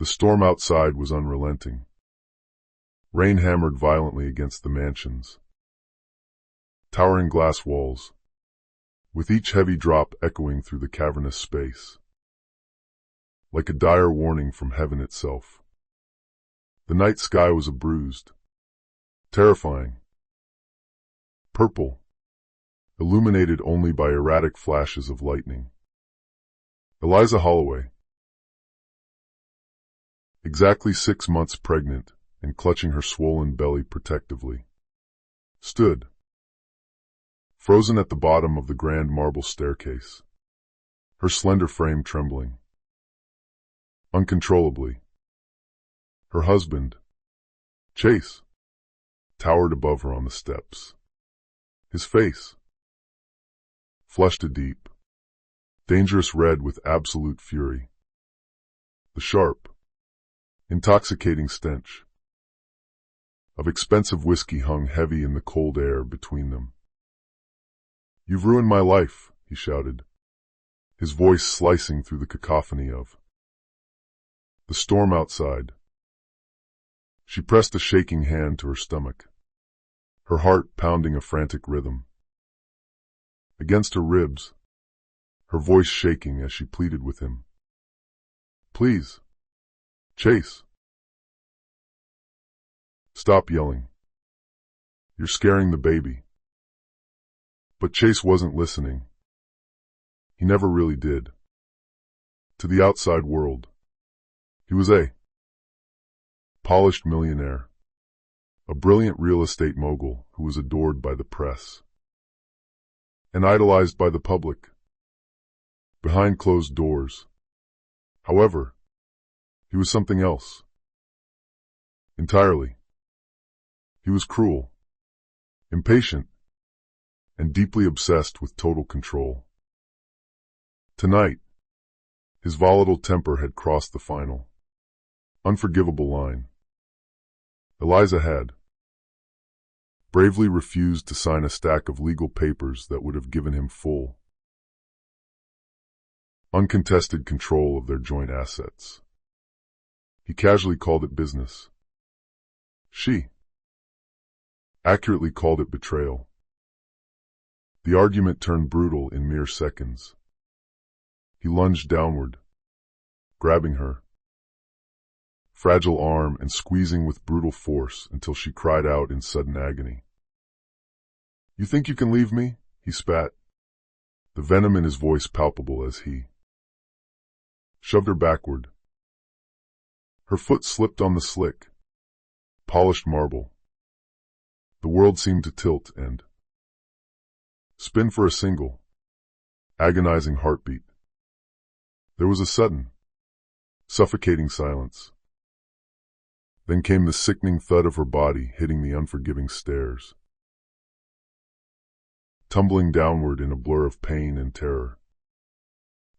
The storm outside was unrelenting. Rain hammered violently against the mansions. Towering glass walls, with each heavy drop echoing through the cavernous space, like a dire warning from heaven itself. The night sky was a bruised, terrifying purple, illuminated only by erratic flashes of lightning. Eliza Holloway, exactly 6 months pregnant and clutching her swollen belly protectively, stood, frozen at the bottom of the grand marble staircase, her slender frame trembling uncontrollably. Her husband, Chase, towered above her on the steps. His face, flushed a deep, dangerous red with absolute fury. The sharp, intoxicating stench of expensive whiskey hung heavy in the cold air between them. "You've ruined my life," he shouted, his voice slicing through the cacophony of the storm outside. She pressed a shaking hand to her stomach, her heart pounding a frantic rhythm. Against her ribs, her voice shaking as she pleaded with him. "Please, Chase. Stop yelling. You're scaring the baby." But Chase wasn't listening. He never really did. To the outside world, he was a polished millionaire, a brilliant real estate mogul who was adored by the press and idolized by the public. Behind closed doors, however, he was something else. Entirely. He was cruel, impatient, and deeply obsessed with total control. Tonight, his volatile temper had crossed the final, unforgivable line. Eliza had bravely refused to sign a stack of legal papers that would have given him full, uncontested control of their joint assets. He casually called it business. She accurately called it betrayal. The argument turned brutal in mere seconds. He lunged downward, grabbing her fragile arm and squeezing with brutal force until she cried out in sudden agony. "You think you can leave me?" he spat, the venom in his voice palpable as he shoved her backward. Her foot slipped on the slick, polished marble. The world seemed to tilt and spin for a single, agonizing heartbeat. There was a sudden, suffocating silence. Then came the sickening thud of her body hitting the unforgiving stairs, tumbling downward in a blur of pain and terror.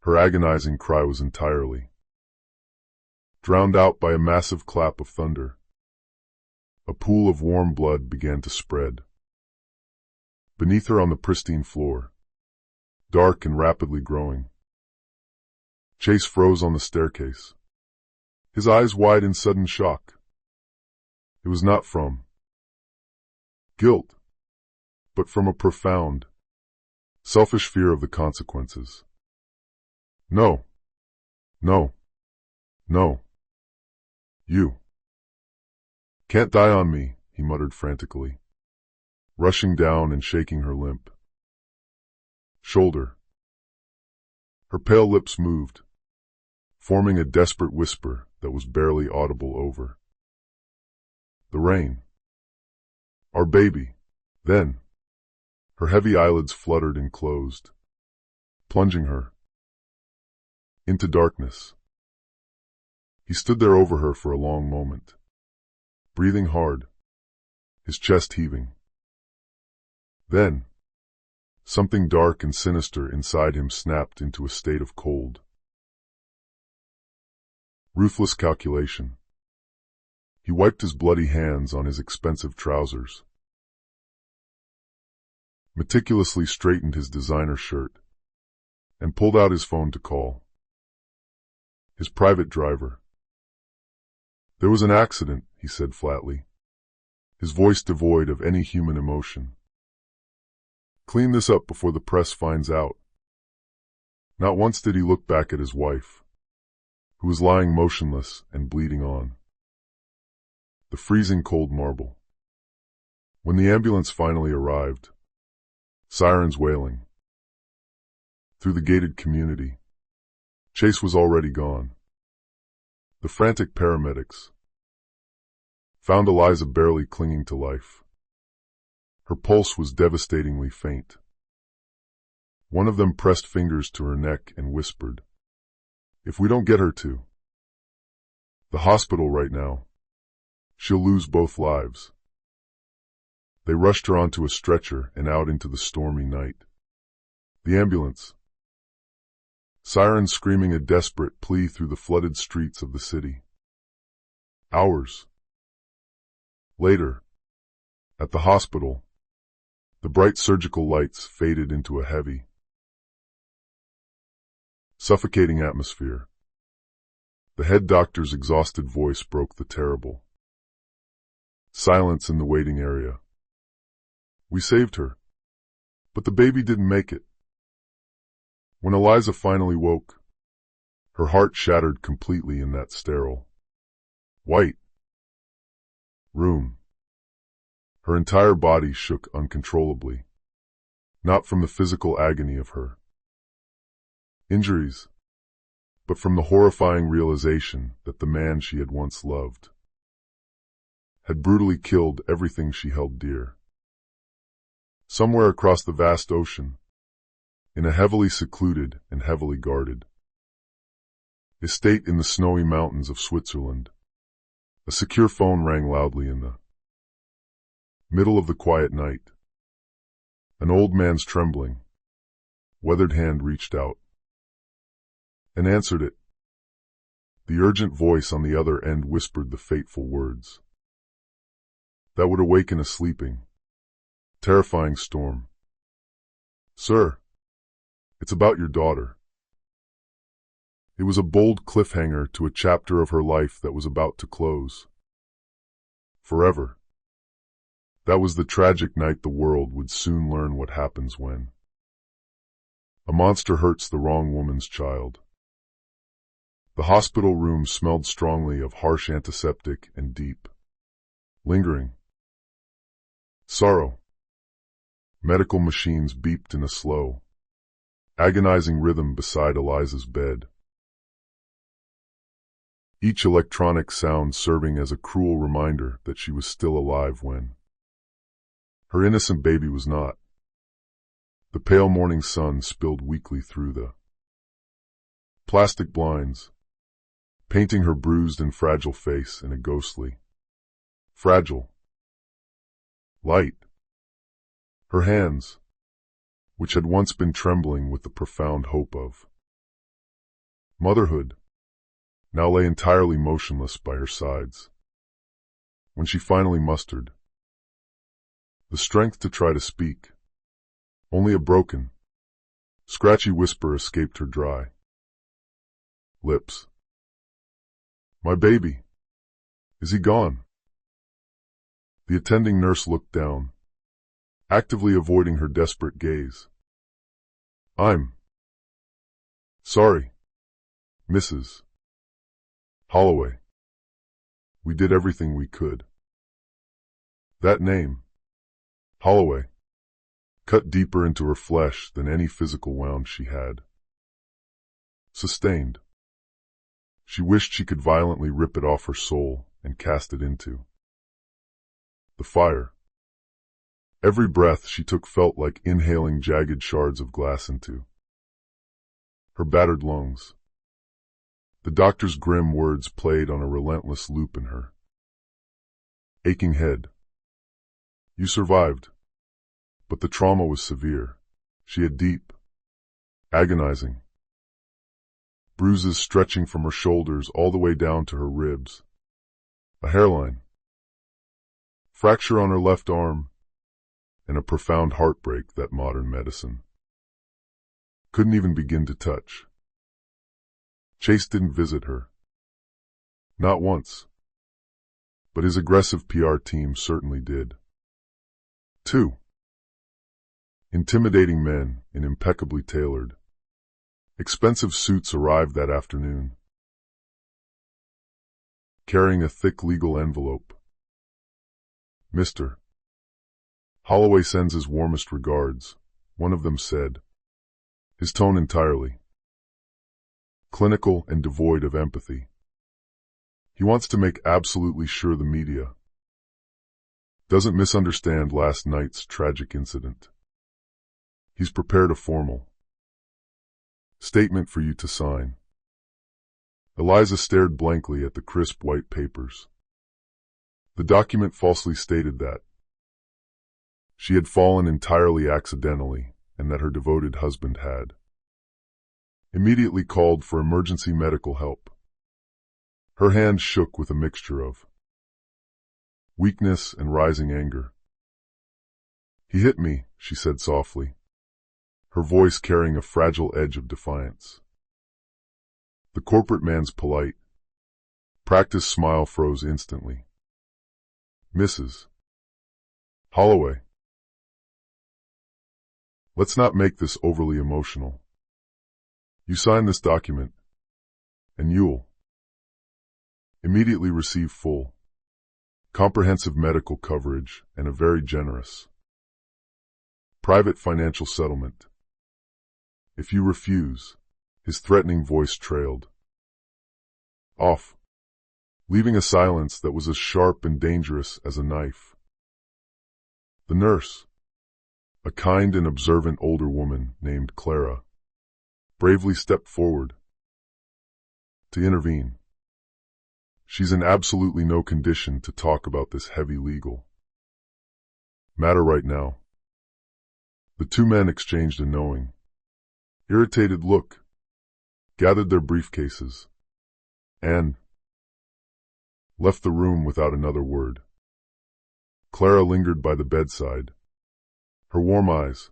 Her agonizing cry was entirely drowned out by a massive clap of thunder. A pool of warm blood began to spread beneath her on the pristine floor, dark and rapidly growing. Chase froze on the staircase, his eyes wide in sudden shock. It was not from guilt, but from a profound, selfish fear of the consequences. "No, no, no. You can't die on me," he muttered frantically, rushing down and shaking her limp shoulder. Her pale lips moved, forming a desperate whisper that was barely audible over the rain. "Our baby." Then, her heavy eyelids fluttered and closed, plunging her into darkness. He stood there over her for a long moment, breathing hard, his chest heaving. Then, something dark and sinister inside him snapped into a state of cold, ruthless calculation. He wiped his bloody hands on his expensive trousers, meticulously straightened his designer shirt, and pulled out his phone to call his private driver. "There was an accident," he said flatly, his voice devoid of any human emotion. "Clean this up before the press finds out." Not once did he look back at his wife, who was lying motionless and bleeding on the freezing cold marble. When the ambulance finally arrived, sirens wailing through the gated community, Chase was already gone. The frantic paramedics found Eliza barely clinging to life. Her pulse was devastatingly faint. One of them pressed fingers to her neck and whispered, "If we don't get her to the hospital right now, she'll lose both lives." They rushed her onto a stretcher and out into the stormy night. The ambulance, sirens screaming a desperate plea through the flooded streets of the city. Hours later, at the hospital, the bright surgical lights faded into a heavy, suffocating atmosphere. The head doctor's exhausted voice broke the terrible silence in the waiting area. "We saved her, but the baby didn't make it." When Eliza finally woke, her heart shattered completely in that sterile, white room. Her entire body shook uncontrollably, not from the physical agony of her injuries, but from the horrifying realization that the man she had once loved had brutally killed everything she held dear. Somewhere across the vast ocean, in a heavily secluded and heavily guarded estate in the snowy mountains of Switzerland, a secure phone rang loudly in the middle of the quiet night. An old man's trembling, weathered hand reached out and answered it. The urgent voice on the other end whispered the fateful words that would awaken a sleeping, terrifying storm. "Sir, it's about your daughter." It was a bold cliffhanger to a chapter of her life that was about to close forever. That was the tragic night the world would soon learn what happens when a monster hurts the wrong woman's child. The hospital room smelled strongly of harsh antiseptic and deep, lingering sorrow. Medical machines beeped in a slow, agonizing rhythm beside Eliza's bed, each electronic sound serving as a cruel reminder that she was still alive when her innocent baby was not. The pale morning sun spilled weakly through the plastic blinds, painting her bruised and fragile face in a ghostly, fragile light. Her hands, which had once been trembling with the profound hope of motherhood, now lay entirely motionless by her sides. When she finally mustered the strength to try to speak, only a broken, scratchy whisper escaped her dry lips. "My baby, is he gone?" The attending nurse looked down, actively avoiding her desperate gaze. "I'm sorry, Mrs. Holloway. We did everything we could." That name, Holloway, cut deeper into her flesh than any physical wound she had sustained. She wished she could violently rip it off her soul and cast it into the fire. Every breath she took felt like inhaling jagged shards of glass into her battered lungs. The doctor's grim words played on a relentless loop in her aching head. "You survived, but the trauma was severe." She had deep, agonizing bruises stretching from her shoulders all the way down to her ribs, a hairline fracture on her left arm, and a profound heartbreak that modern medicine couldn't even begin to touch. Chase didn't visit her. Not once. but his aggressive PR team certainly did. 2. Intimidating men in impeccably tailored, expensive suits arrived that afternoon, carrying a thick legal envelope. "Mr. Holloway sends his warmest regards," one of them said, his tone entirely clinical and devoid of empathy. "He wants to make absolutely sure the media doesn't misunderstand last night's tragic incident. He's prepared a formal statement for you to sign." Eliza stared blankly at the crisp white papers. The document falsely stated that she had fallen entirely accidentally and that her devoted husband had immediately called for emergency medical help. Her hand shook with a mixture of weakness and rising anger. "He hit me," she said softly, her voice carrying a fragile edge of defiance. The corporate man's polite, practiced smile froze instantly. "Mrs. Holloway, let's not make this overly emotional. You sign this document, and you'll immediately receive full, comprehensive medical coverage and a very generous private financial settlement. If you refuse," his threatening voice trailed off, leaving a silence that was as sharp and dangerous as a knife. The nurse, a kind and observant older woman named Clara, bravely stepped forward to intervene. "She's in absolutely no condition to talk about this heavy legal matter right now." The two men exchanged a knowing, irritated look, gathered their briefcases, and left the room without another word. Clara lingered by the bedside, her warm eyes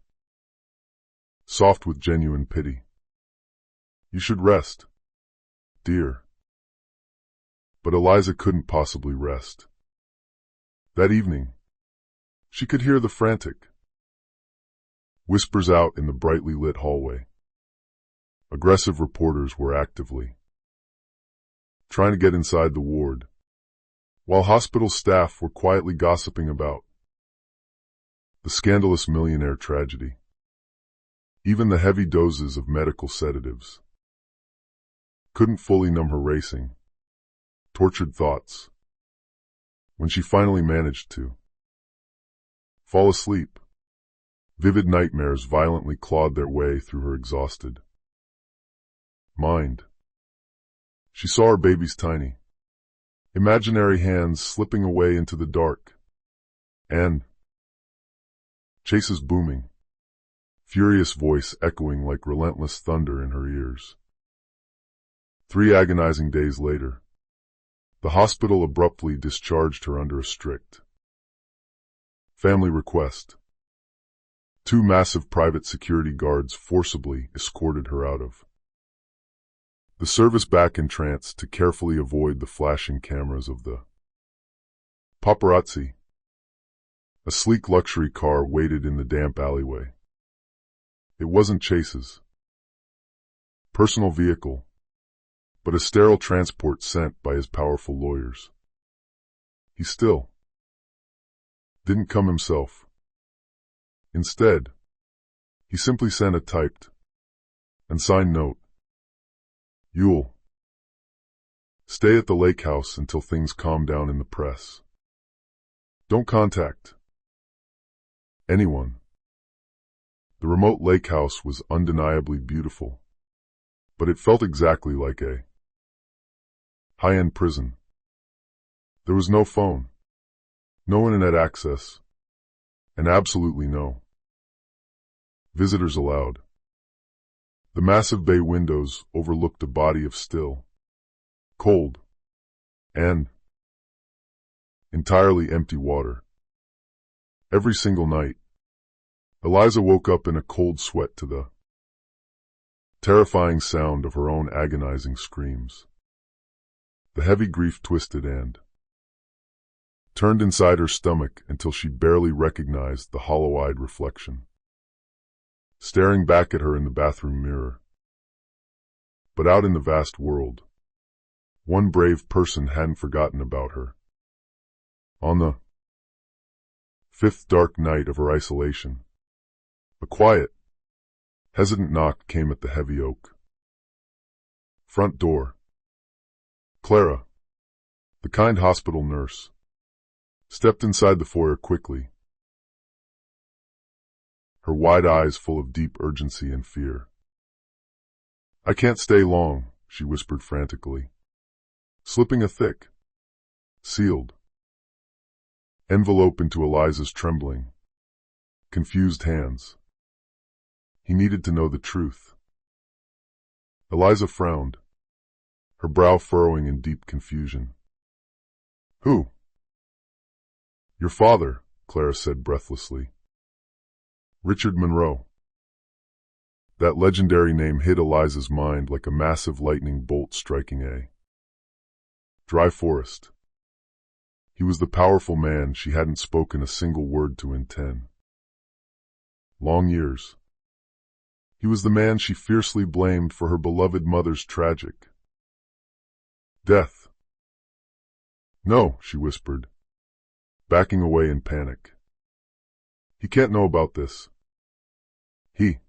soft with genuine pity. "You should rest, dear." But Eliza couldn't possibly rest. That evening, she could hear the frantic whispers out in the brightly lit hallway. Aggressive reporters were actively trying to get inside the ward, while hospital staff were quietly gossiping about the scandalous Millionaire tragedy. Even the heavy doses of medical sedatives couldn't fully numb her racing, tortured thoughts. When she finally managed to fall asleep, vivid nightmares violently clawed their way through her exhausted mind. She saw her baby's tiny, imaginary hands slipping away into the dark, and Chase's booming, furious voice echoing like relentless thunder in her ears. 3 agonizing days later, the hospital abruptly discharged her under a strict family request. 2 massive private security guards forcibly escorted her out of the service back in trance to carefully avoid the flashing cameras of the paparazzi. A sleek luxury car waited in the damp alleyway. It wasn't Chase's personal vehicle, but a sterile transport sent by his powerful lawyers. He still didn't come himself. Instead, he simply sent a typed and signed note. "You'll stay at the lake house until things calm down in the press. Don't contact anyone." The remote lake house was undeniably beautiful, but it felt exactly like a high-end prison. There was no phone, no internet access, and absolutely no visitors allowed. The massive bay windows overlooked a body of still, cold, and entirely empty water. Every single night, Eliza woke up in a cold sweat to the terrifying sound of her own agonizing screams. The heavy grief twisted and turned inside her stomach until she barely recognized the hollow-eyed reflection, staring back at her in the bathroom mirror. But out in the vast world, one brave person hadn't forgotten about her. On the fifth dark night of her isolation, a quiet, hesitant knock came at the heavy oak front door. Clara, the kind hospital nurse, stepped inside the foyer quickly, her wide eyes full of deep urgency and fear. "I can't stay long," she whispered frantically, slipping a thick, sealed envelope into Eliza's trembling, confused hands. He needed to know the truth. Eliza frowned, her brow furrowing in deep confusion. "Who?" "Your father," Clara said breathlessly. "Richard Monroe." That legendary name hit Eliza's mind like a massive lightning bolt striking a dry forest. He was the powerful man she hadn't spoken a single word to in 10 long years. He was the man she fiercely blamed for her beloved mother's tragic death. "No," she whispered, backing away in panic. "He can't know about this. He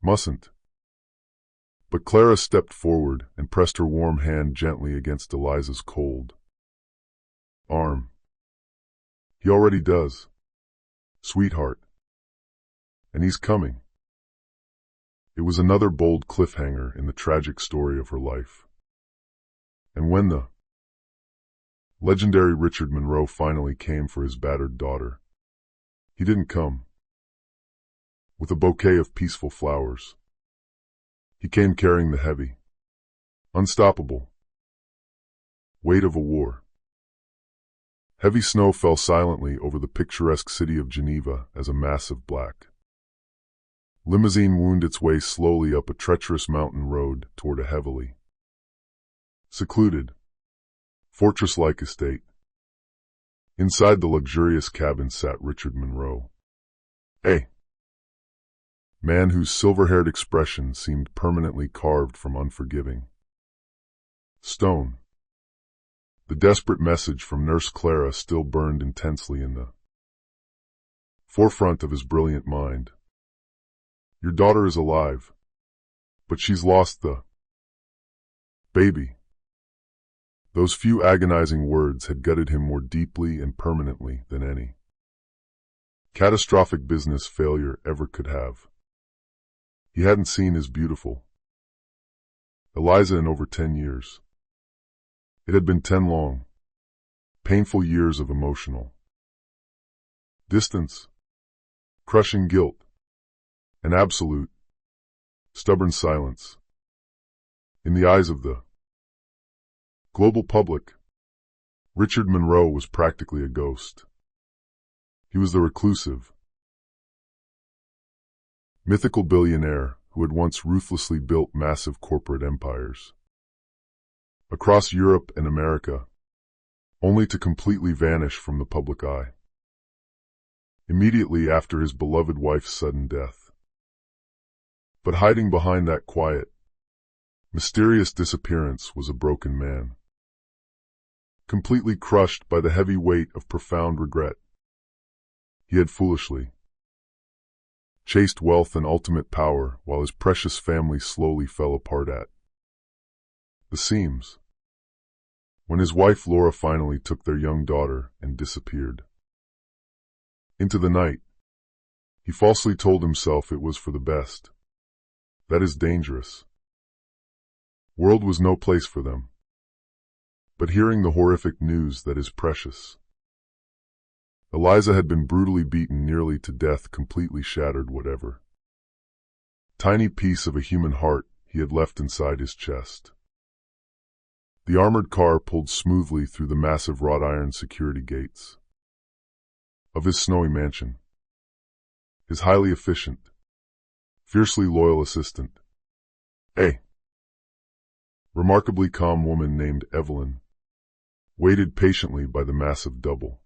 mustn't." But Clara stepped forward and pressed her warm hand gently against Eliza's cold arm. "He already does, sweetheart. And he's coming." It was another bold cliffhanger in the tragic story of her life. And when the legendary Richard Monroe finally came for his battered daughter, he didn't come with a bouquet of peaceful flowers. He came carrying the heavy, unstoppable weight of a war. Heavy snow fell silently over the picturesque city of Geneva as a massive black limousine wound its way slowly up a treacherous mountain road toward a heavily secluded, fortress-like estate. Inside the luxurious cabin sat Richard Monroe, a man whose silver-haired expression seemed permanently carved from unforgiving stone. The desperate message from Nurse Clara still burned intensely in the forefront of his brilliant mind. "Your daughter is alive, but she's lost the baby." Those few agonizing words had gutted him more deeply and permanently than any catastrophic business failure ever could have. He hadn't seen his beautiful Eliza in over 10 years. It had been 10 long, painful years of emotional distance, crushing guilt, and absolute, stubborn silence. In the eyes of the global public, Richard Monroe was practically a ghost. He was the reclusive, mythical billionaire who had once ruthlessly built massive corporate empires across Europe and America, only to completely vanish from the public eye immediately after his beloved wife's sudden death. But hiding behind that quiet, mysterious disappearance was a broken man, completely crushed by the heavy weight of profound regret. He had foolishly chased wealth and ultimate power while his precious family slowly fell apart at the seams. When his wife Laura finally took their young daughter and disappeared into the night, he falsely told himself it was for the best. That is dangerous. World was no place for them. But hearing the horrific news that his precious Eliza had been brutally beaten nearly to death completely shattered whatever tiny piece of a human heart he had left inside his chest. The armored car pulled smoothly through the massive wrought iron security gates of his snowy mansion. His highly efficient, fiercely loyal assistant, a remarkably calm woman named Evelyn, waited patiently by the massive double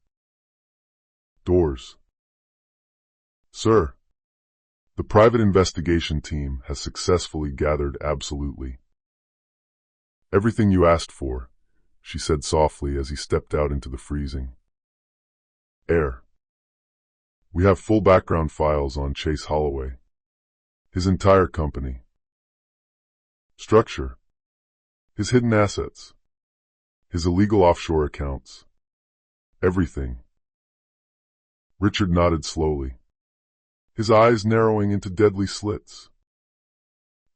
doors. Sir, the private investigation team has successfully gathered absolutely everything you asked for, she said softly as he stepped out into the freezing air. We have full background files on Chase Holloway, his entire company, structure, his hidden assets, his illegal offshore accounts, everything. Richard nodded slowly, his eyes narrowing into deadly slits.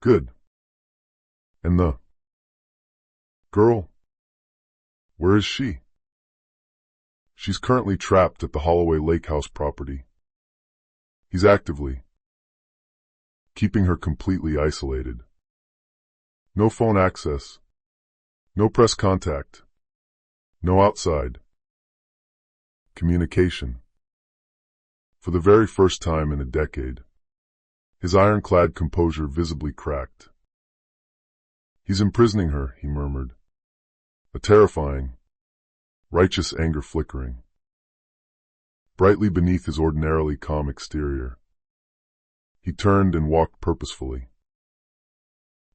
Good. And the girl? Where is she? She's currently trapped at the Holloway Lake House property. He's actively keeping her completely isolated. No phone access, no press contact, no outside communication. For the very first time in a decade, his ironclad composure visibly cracked. He's imprisoning her, he murmured, a terrifying, righteous anger flickering brightly beneath his ordinarily calm exterior. He turned and walked purposefully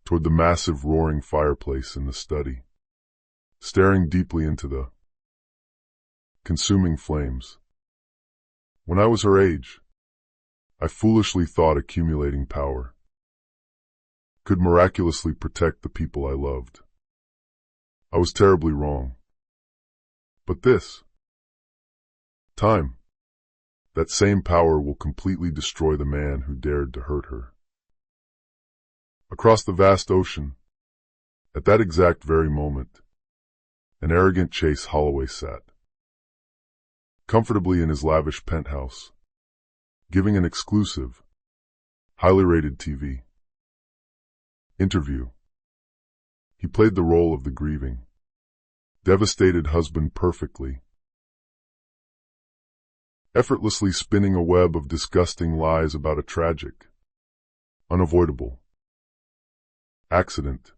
toward the massive roaring fireplace in the study, staring deeply into the consuming flames. When I was her age, I foolishly thought accumulating power could miraculously protect the people I loved. I was terribly wrong. But this time, that same power will completely destroy the man who dared to hurt her. Across the vast ocean, at that exact very moment, an arrogant Chase Holloway sat comfortably in his lavish penthouse, giving an exclusive, highly rated TV interview. He played the role of the grieving, devastated husband perfectly, effortlessly spinning a web of disgusting lies about a tragic, unavoidable accident.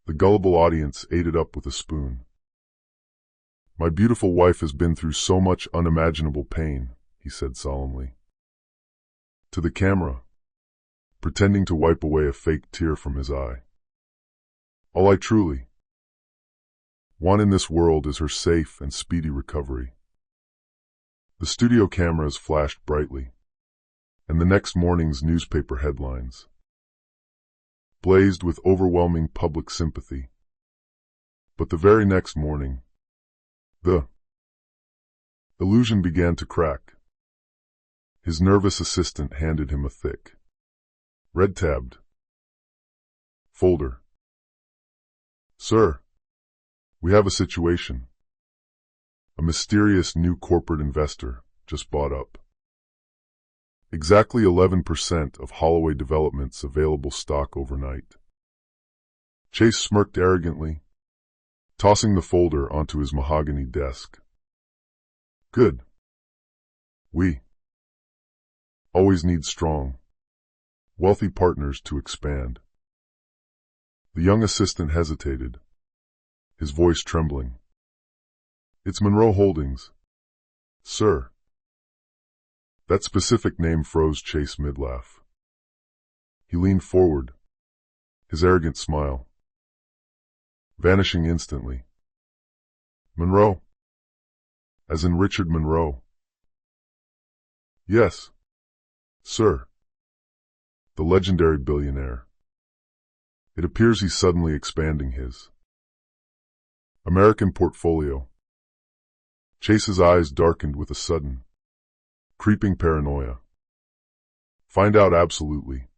The gullible audience ate it up with a spoon. My beautiful wife has been through so much unimaginable pain, he said solemnly to the camera, pretending to wipe away a fake tear from his eye. All I truly want in this world is her safe and speedy recovery. The studio cameras flashed brightly, and the next morning's newspaper headlines blazed with overwhelming public sympathy. But the very next morning, the illusion began to crack. His nervous assistant handed him a thick, red-tabbed folder. Sir, we have a situation. A mysterious new corporate investor just bought up exactly 11% of Holloway Development's available stock overnight. Chase smirked arrogantly, tossing the folder onto his mahogany desk. Good. We always need strong, wealthy partners to expand. The young assistant hesitated, his voice trembling. It's Monroe Holdings, sir. That specific name froze Chase mid-laugh. He leaned forward, his arrogant smile vanishing instantly. Monroe? As in Richard Monroe? Yes, sir. The legendary billionaire. It appears he's suddenly expanding his American portfolio. Chase's eyes darkened with a sudden, creeping paranoia. Find out absolutely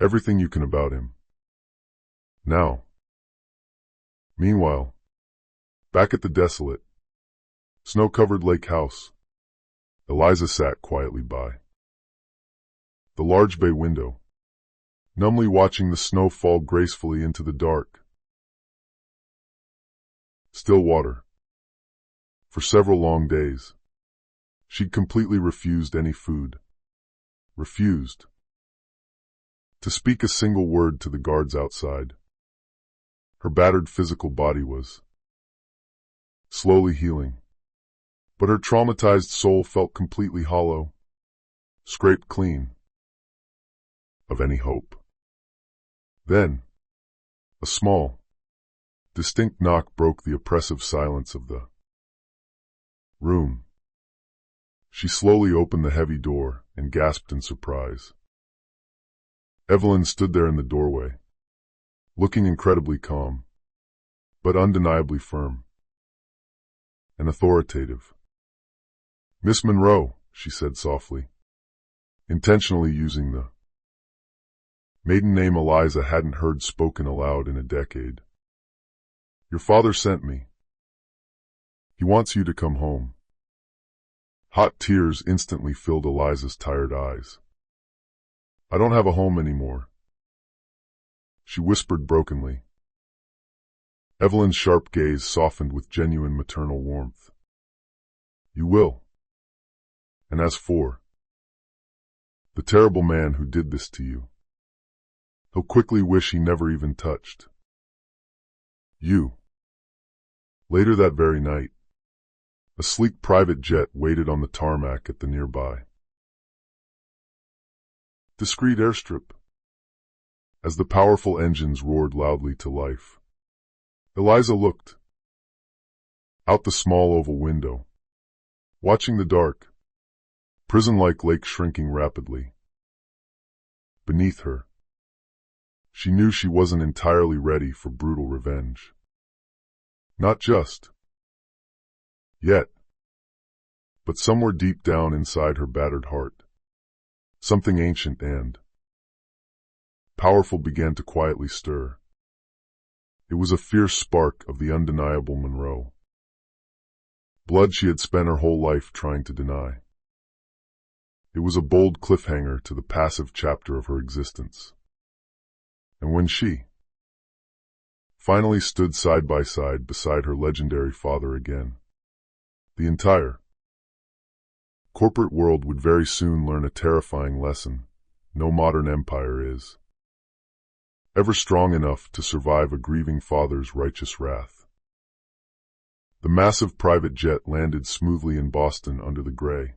everything you can about him. Now. Meanwhile, back at the desolate, snow-covered lake house, Eliza sat quietly by the large bay window, numbly watching the snow fall gracefully into the dark, still water. For several long days, she'd completely refused any food, refused to speak a single word to the guards outside. Her battered physical body was slowly healing. But her traumatized soul felt completely hollow, scraped clean of any hope. Then, a small, distinct knock broke the oppressive silence of the room. She slowly opened the heavy door and gasped in surprise. Evelyn stood there in the doorway, looking incredibly calm, but undeniably firm and authoritative. "Miss Monroe," she said softly, intentionally using the maiden name Eliza hadn't heard spoken aloud in a decade. "Your father sent me. He wants you to come home." Hot tears instantly filled Eliza's tired eyes. "I don't have a home anymore," she whispered brokenly. Evelyn's sharp gaze softened with genuine maternal warmth. "You will. And as for the terrible man who did this to you, he'll quickly wish he never even touched you." Later that very night, a sleek private jet waited on the tarmac at the nearby discreet airstrip. As the powerful engines roared loudly to life, Eliza looked out the small oval window, watching the dark, prison-like lake shrinking rapidly beneath her. She knew she wasn't entirely ready for brutal revenge. Not just yet, but somewhere deep down inside her battered heart, something ancient and powerful began to quietly stir. It was a fierce spark of the undeniable Monroe. Blood she had spent her whole life trying to deny. It was a bold cliffhanger to the passive chapter of her existence. And when she finally stood side by side beside her legendary father again, the entire corporate world would very soon learn a terrifying lesson. No modern empire is ever strong enough to survive a grieving father's righteous wrath. The massive private jet landed smoothly in Boston under the gray,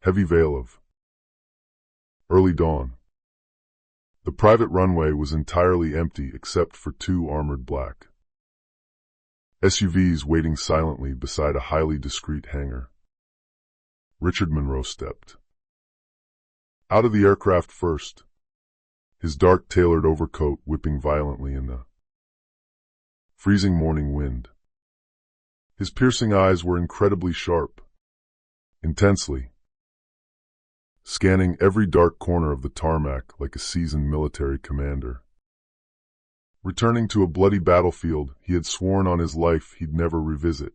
heavy veil of early dawn. The private runway was entirely empty except for two armored black SUVs waiting silently beside a highly discreet hangar. Richard Monroe stepped out of the aircraft first, his dark tailored overcoat whipping violently in the freezing morning wind. His piercing eyes were incredibly sharp, intensely scanning every dark corner of the tarmac like a seasoned military commander. Returning to a bloody battlefield he had sworn on his life he'd never revisit.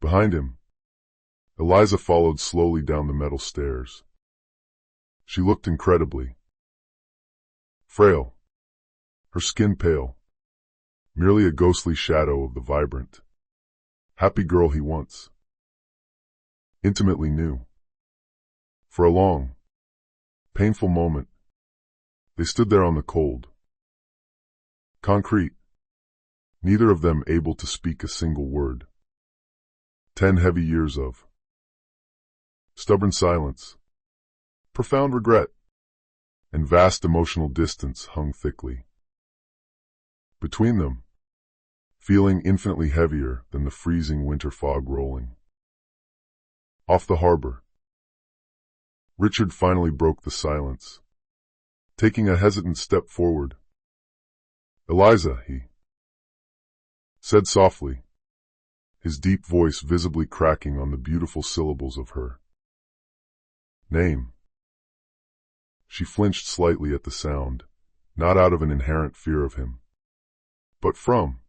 Behind him, Eliza followed slowly down the metal stairs. She looked incredibly frail, her skin pale, merely a ghostly shadow of the vibrant, happy girl he once intimately knew. For a long, painful moment, they stood there on the cold concrete, neither of them able to speak a single word. 10 heavy years of stubborn silence, profound regret, and vast emotional distance hung thickly between them, feeling infinitely heavier than the freezing winter fog rolling off the harbor. Richard finally broke the silence, taking a hesitant step forward. "Eliza," he said softly, his deep voice visibly cracking on the beautiful syllables of her name. She flinched slightly at the sound, not out of an inherent fear of him, but from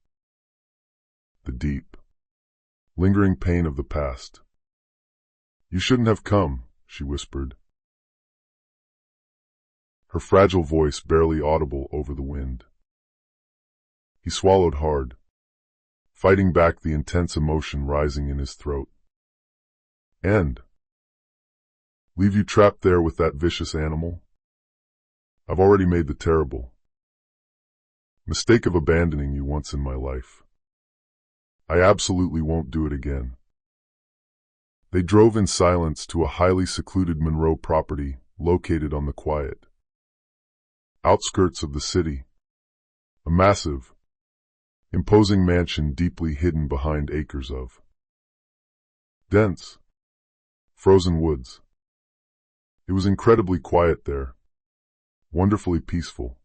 the deep, lingering pain of the past. "You shouldn't have come," she whispered, her fragile voice barely audible over the wind. He swallowed hard, fighting back the intense emotion rising in his throat. "And leave you trapped there with that vicious animal? I've already made the terrible mistake of abandoning you once in my life. I absolutely won't do it again. They drove in silence to a highly secluded Monroe property located on the quiet outskirts of the city. A massive, imposing mansion deeply hidden behind acres of dense, frozen woods. It was incredibly quiet there, wonderfully peaceful,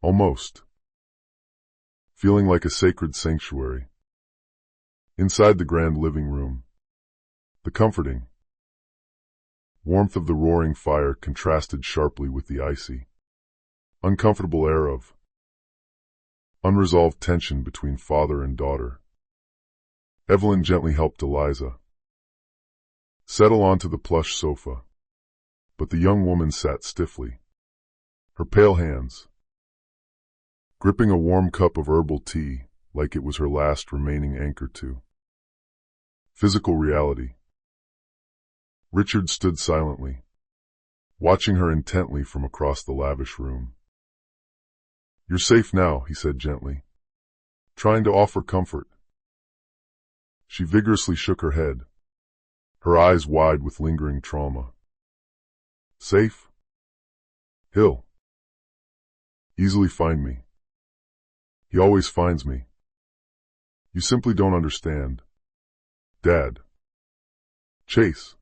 almost feeling like a sacred sanctuary. Inside the grand living room, the comforting warmth of the roaring fire contrasted sharply with the icy, uncomfortable air of unresolved tension between father and daughter. Evelyn gently helped Eliza settle onto the plush sofa, but the young woman sat stiffly, her pale hands gripping a warm cup of herbal tea like it was her last remaining anchor to physical reality. Richard stood silently, watching her intently from across the lavish room. "You're safe now," he said gently, trying to offer comfort. She vigorously shook her head, her eyes wide with lingering trauma. "Safe? He'll easily find me. He always finds me. You simply don't understand, Dad. Chase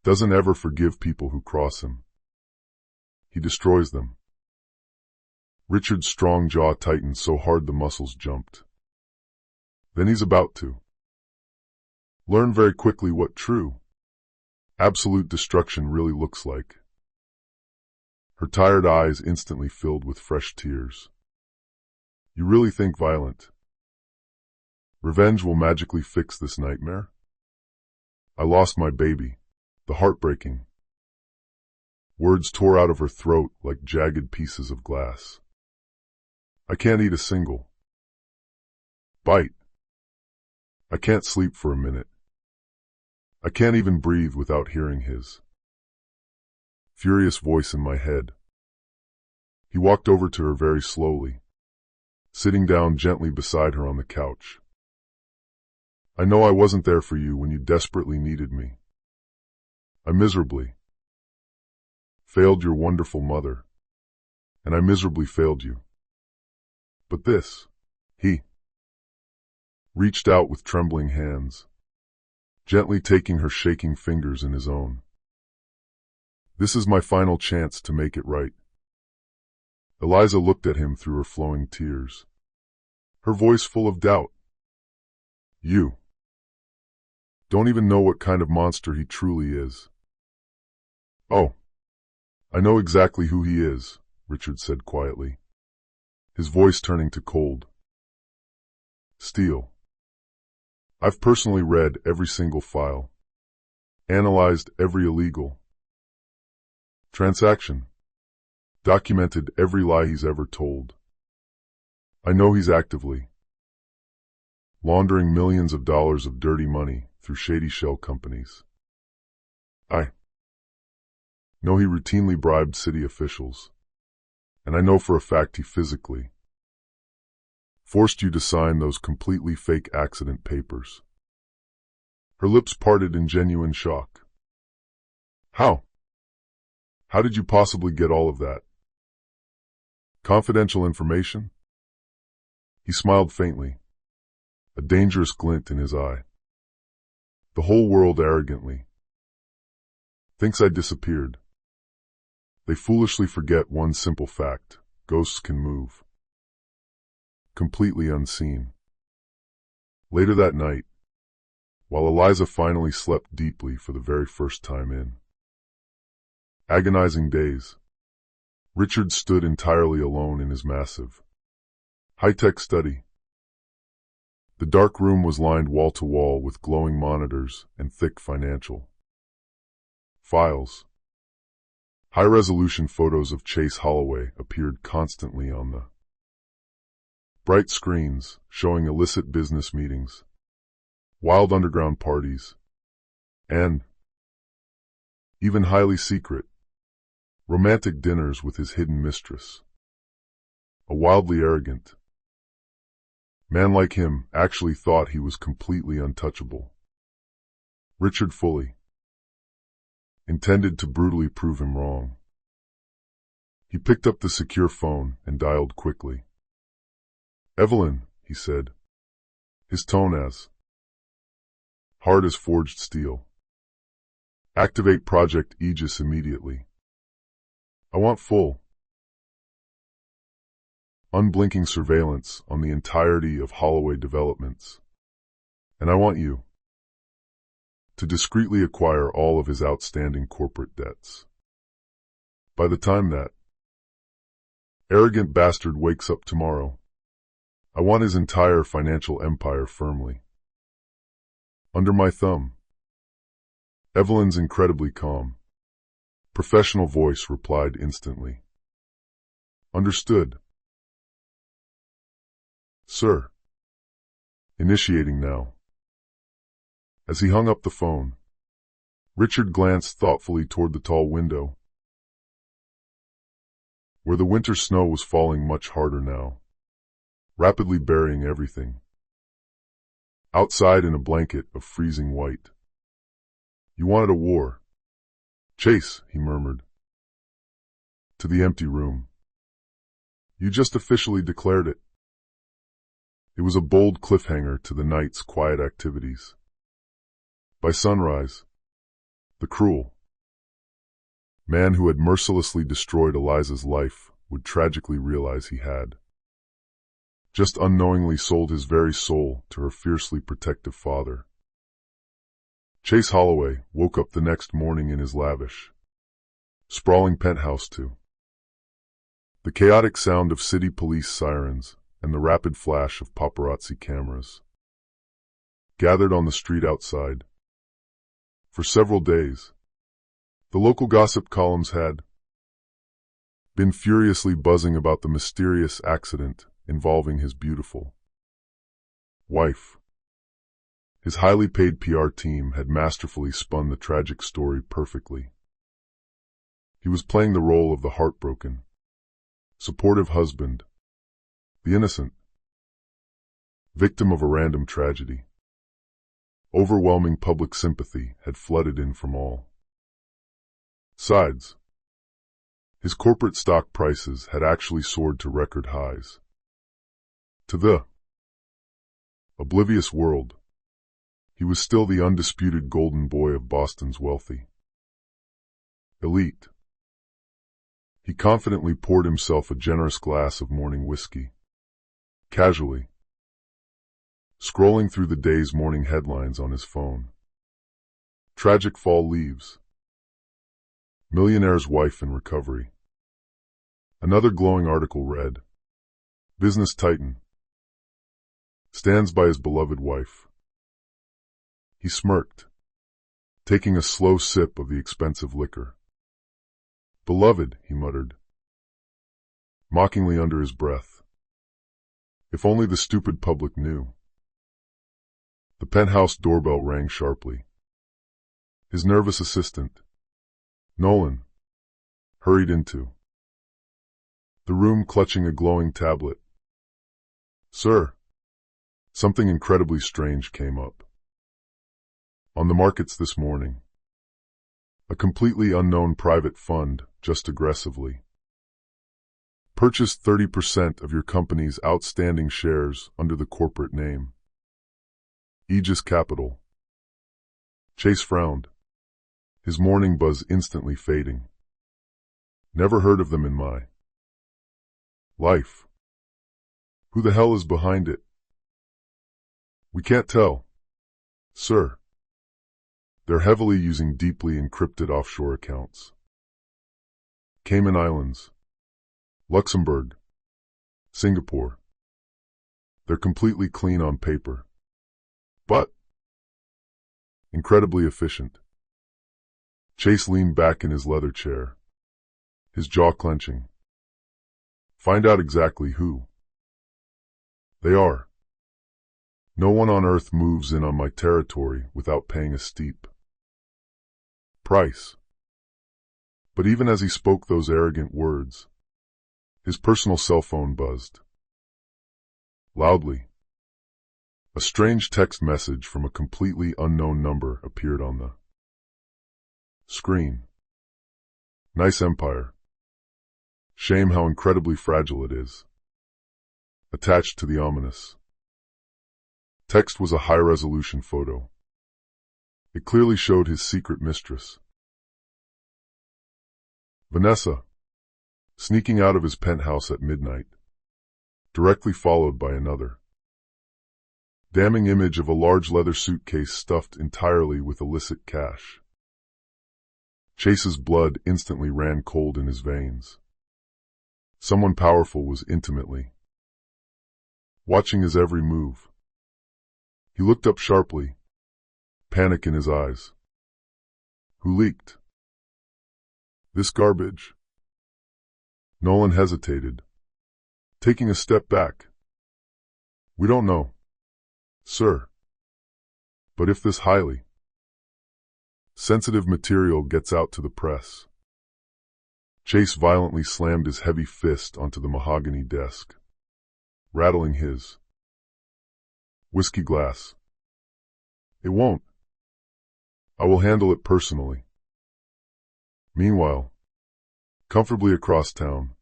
doesn't ever forgive people who cross him. He destroys them." Richard's strong jaw tightened so hard the muscles jumped. Then he's about to learn very quickly what true, absolute destruction really looks like. Her tired eyes instantly filled with fresh tears. "You really think violent revenge will magically fix this nightmare? I lost my baby." The heartbreaking words tore out of her throat like jagged pieces of glass. "I can't eat a single bite. I can't sleep for a minute. I can't even breathe without hearing his furious voice in my head." He walked over to her very slowly, sitting down gently beside her on the couch. "I know I wasn't there for you when you desperately needed me. I miserably failed your wonderful mother, and I miserably failed you. But this," he reached out with trembling hands, gently taking her shaking fingers in his own. "This is my final chance to make it right." Eliza looked at him through her flowing tears, her voice full of doubt. "You don't even know what kind of monster he truly is." "Oh, I know exactly who he is," Richard said quietly, his voice turning to cold steel. "I've personally read every single file, analyzed every illegal transaction, documented every lie he's ever told. I know he's actively laundering millions of dollars of dirty money through shady shell companies. I know he routinely bribed city officials, and I know for a fact he physically forced you to sign those completely fake accident papers." Her lips parted in genuine shock. How? How did you possibly get all of that? Confidential information?" He smiled faintly, a dangerous glint in his eye. "The whole world arrogantly thinks I disappeared. They foolishly forget one simple fact: ghosts can move completely unseen." Later that night, while Eliza finally slept deeply for the very first time in agonizing days, Richard stood entirely alone in his massive, high-tech study. The dark room was lined wall-to-wall with glowing monitors and thick financial files. High-resolution photos of Chase Holloway appeared constantly on the bright screens, showing illicit business meetings, wild underground parties, and even highly secret, romantic dinners with his hidden mistress, a wildly arrogant Man like him actually thought he was completely untouchable. Richard fully intended to brutally prove him wrong. He picked up the secure phone and dialed quickly. "Evelyn," he said, his tone as hard as forged steel. "Activate Project Aegis immediately. I want full, unblinking surveillance on the entirety of Holloway Developments. And I want you to discreetly acquire all of his outstanding corporate debts. By the time that arrogant bastard wakes up tomorrow, I want his entire financial empire firmly under my thumb." Evelyn's incredibly calm, professional voice replied instantly. "Understood, sir. Initiating now." As he hung up the phone, Richard glanced thoughtfully toward the tall window, where the winter snow was falling much harder now, rapidly burying everything outside in a blanket of freezing white. "You wanted a war, Chase," he murmured to the empty room. "You just officially declared it." It was a bold cliffhanger to the night's quiet activities. By sunrise, the cruel man who had mercilessly destroyed Eliza's life would tragically realize he had just unknowingly sold his very soul to her fiercely protective father. Chase Holloway woke up the next morning in his lavish, sprawling penthouse to the chaotic sound of city police sirens and the rapid flash of paparazzi cameras gathered on the street outside. For several days, the local gossip columns had been furiously buzzing about the mysterious accident involving his beautiful wife. His highly paid PR team had masterfully spun the tragic story perfectly. He was playing the role of the heartbroken, supportive husband, the innocent victim of a random tragedy. Overwhelming public sympathy had flooded in from all sides. His corporate stock prices had actually soared to record highs. To the oblivious world, he was still the undisputed golden boy of Boston's wealthy elite. He confidently poured himself a generous glass of morning whiskey, casually scrolling through the day's morning headlines on his phone. Tragic fall leaves. Millionaire's wife in recovery. Another glowing article read, "Business titan stands by his beloved wife." He smirked, taking a slow sip of the expensive liquor. "Beloved," he muttered, mockingly under his breath. If only the stupid public knew. The penthouse doorbell rang sharply. His nervous assistant, Nolan, hurried into the room clutching a glowing tablet. "Sir." Something incredibly strange came up. "On the markets this morning. A completely unknown private fund just aggressively purchased 30% of your company's outstanding shares under the corporate name Aegis Capital." Chase frowned, his morning buzz instantly fading. "Never heard of them in my life. Who the hell is behind it?" "We can't tell, sir. They're heavily using deeply encrypted offshore accounts. Cayman Islands, Luxembourg, Singapore. They're completely clean on paper, but incredibly efficient." Chase leaned back in his leather chair, his jaw clenching. "Find out exactly who they are. No one on earth moves in on my territory without paying a steep price." But even as he spoke those arrogant words, his personal cell phone buzzed loudly. A strange text message from a completely unknown number appeared on the screen. Nice empire. Shame how incredibly fragile it is. Attached to the ominous text was a high-resolution photo. It clearly showed his secret mistress, Vanessa, sneaking out of his penthouse at midnight, directly followed by another damning image of a large leather suitcase stuffed entirely with illicit cash. Chase's blood instantly ran cold in his veins. Someone powerful was intimately watching his every move. He looked up sharply, panic in his eyes. Who leaked this garbage? Nolan hesitated, taking a step back. We don't know, sir. But if this highly sensitive material gets out to the press. Chase violently slammed his heavy fist onto the mahogany desk, rattling his whiskey glass. It won't. I will handle it personally. Meanwhile, comfortably across town,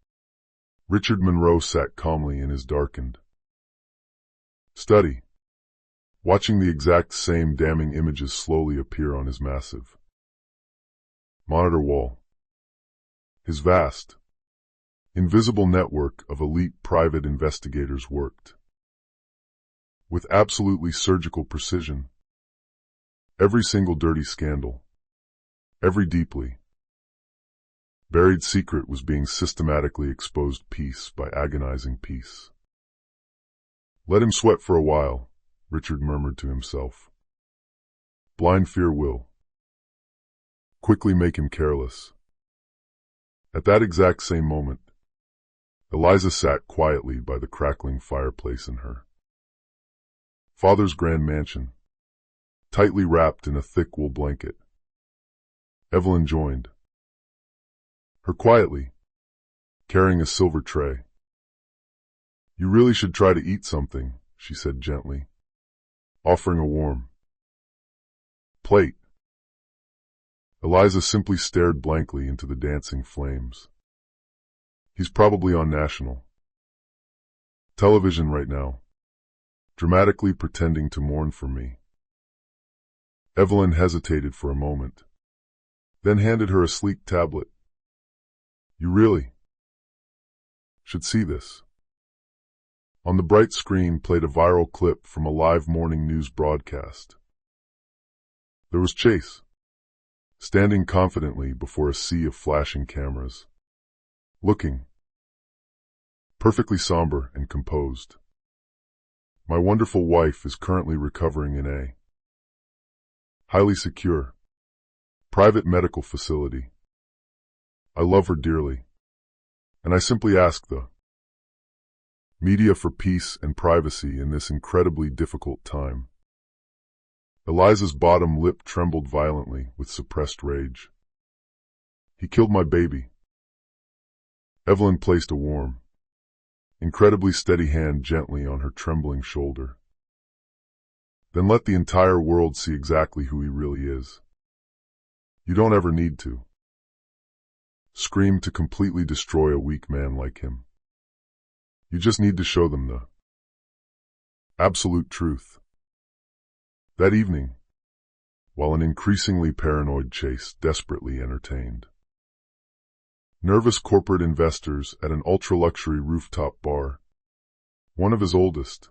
Richard Monroe sat calmly in his darkened study, watching the exact same damning images slowly appear on his massive monitor wall. His vast, invisible network of elite private investigators worked with absolutely surgical precision. Every single dirty scandal, every deeply buried secret was being systematically exposed piece by agonizing piece. Let him sweat for a while, Richard murmured to himself. Blind fear will quickly make him careless. At that exact same moment, Eliza sat quietly by the crackling fireplace in her father's grand mansion, tightly wrapped in a thick wool blanket. Evelyn joined her quietly, carrying a silver tray. You really should try to eat something, she said gently, offering a warm plate. Eliza simply stared blankly into the dancing flames. He's probably on national television right now, dramatically pretending to mourn for me. Evelyn hesitated for a moment, then handed her a sleek tablet. You really should see this. On the bright screen played a viral clip from a live morning news broadcast. There was Chase, standing confidently before a sea of flashing cameras, looking perfectly somber and composed. My wonderful wife is currently recovering in a highly secure private medical facility. I love her dearly, and I simply ask the media for peace and privacy in this incredibly difficult time. Eliza's bottom lip trembled violently with suppressed rage. He killed my baby. Evelyn placed a warm, incredibly steady hand gently on her trembling shoulder. Then let the entire world see exactly who he really is. You don't ever need to scream to completely destroy a weak man like him. You just need to show them the absolute truth. That evening, while an increasingly paranoid Chase desperately entertained nervous corporate investors at an ultra-luxury rooftop bar, one of his oldest,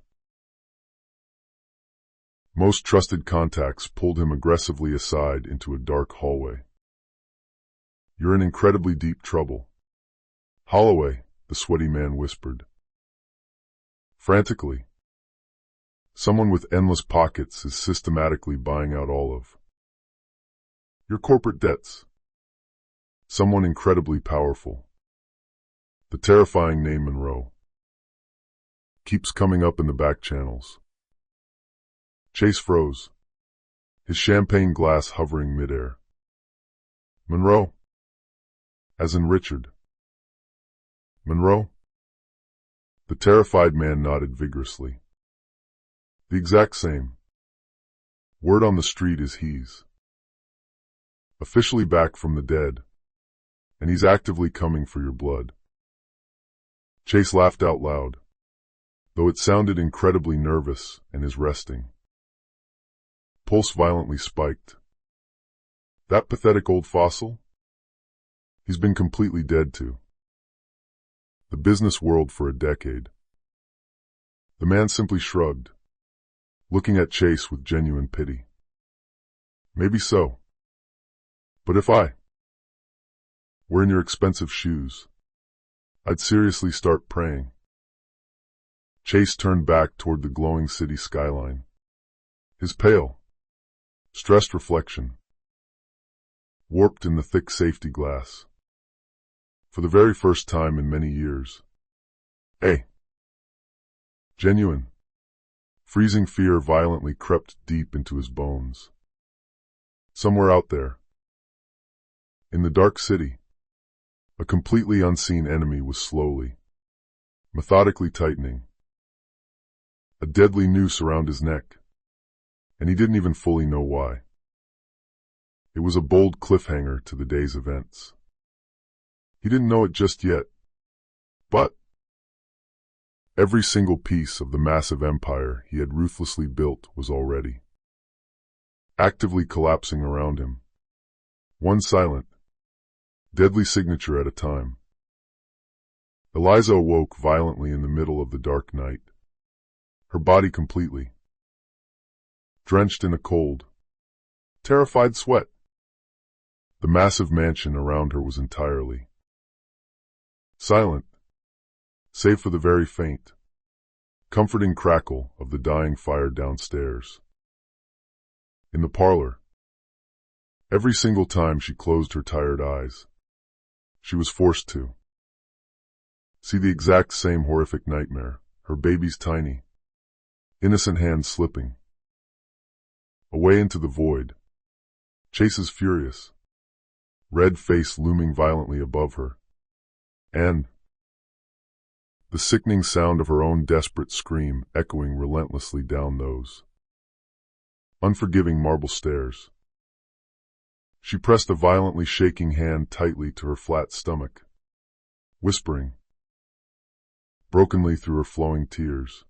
most trusted contacts pulled him aggressively aside into a dark hallway. You're in incredibly deep trouble, Holloway, the sweaty man whispered. Frantically, someone with endless pockets is systematically buying out all of your corporate debts. Someone incredibly powerful. The terrifying name Monroe keeps coming up in the back channels. Chase froze, his champagne glass hovering midair. Monroe? As in Richard Monroe? The terrified man nodded vigorously. The exact same. Word on the street is he's officially back from the dead, and he's actively coming for your blood. Chase laughed out loud, though it sounded incredibly nervous and his resting pulse violently spiked. That pathetic old fossil? He's been completely dead to the business world for a decade. The man simply shrugged, looking at Chase with genuine pity. Maybe so. But if I were in your expensive shoes, I'd seriously start praying. Chase turned back toward the glowing city skyline. His pale, stressed reflection warped in the thick safety glass. For the very first time in many years, a genuine, freezing fear violently crept deep into his bones. Somewhere out there, in the dark city, a completely unseen enemy was slowly, methodically tightening a deadly noose around his neck, and he didn't even fully know why. It was a bold cliffhanger to the day's events. He didn't know it just yet, but every single piece of the massive empire he had ruthlessly built was already actively collapsing around him, one silent, deadly signature at a time. Eliza awoke violently in the middle of the dark night, her body completely drenched in a cold, terrified sweat. The massive mansion around her was entirely silent, save for the very faint, comforting crackle of the dying fire downstairs. In the parlor, every single time she closed her tired eyes, she was forced to see the exact same horrific nightmare, her baby's tiny, innocent hand slipping away into the void, Chase's furious, red face looming violently above her, and the sickening sound of her own desperate scream echoing relentlessly down those unforgiving marble stairs. She pressed a violently shaking hand tightly to her flat stomach, whispering brokenly through her flowing tears,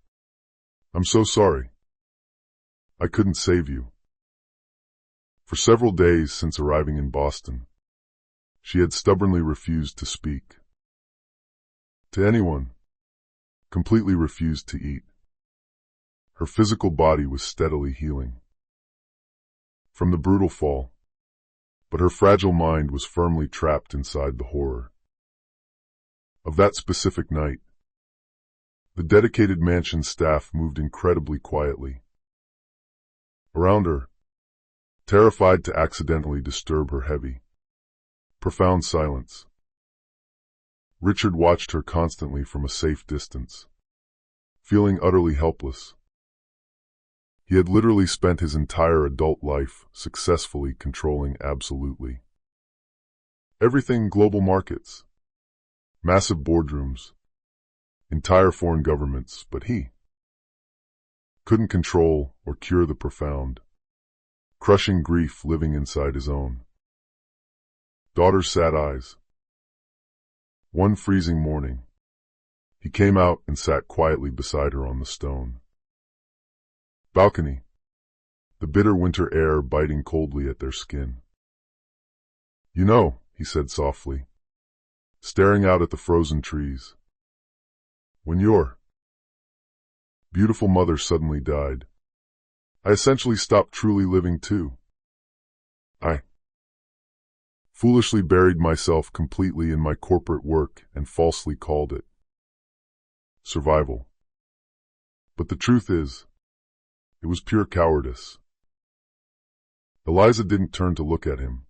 "I'm so sorry. I couldn't save you." For several days since arriving in Boston, she had stubbornly refused to speak to anyone, completely refused to eat. Her physical body was steadily healing from the brutal fall, but her fragile mind was firmly trapped inside the horror of that specific night. The dedicated mansion staff moved incredibly quietly around her, terrified to accidentally disturb her heavy, profound silence. Richard watched her constantly from a safe distance, feeling utterly helpless. He had literally spent his entire adult life successfully controlling absolutely everything: global markets, massive boardrooms, entire foreign governments, but he couldn't control or cure the profound, crushing grief living inside his own daughter's sad eyes. One freezing morning, he came out and sat quietly beside her on the stone balcony, the bitter winter air biting coldly at their skin. "You know," he said softly, staring out at the frozen trees, "when your beautiful mother suddenly died, I essentially stopped truly living too. I foolishly buried myself completely in my corporate work and falsely called it survival. But the truth is, it was pure cowardice." Eliza didn't turn to look at him,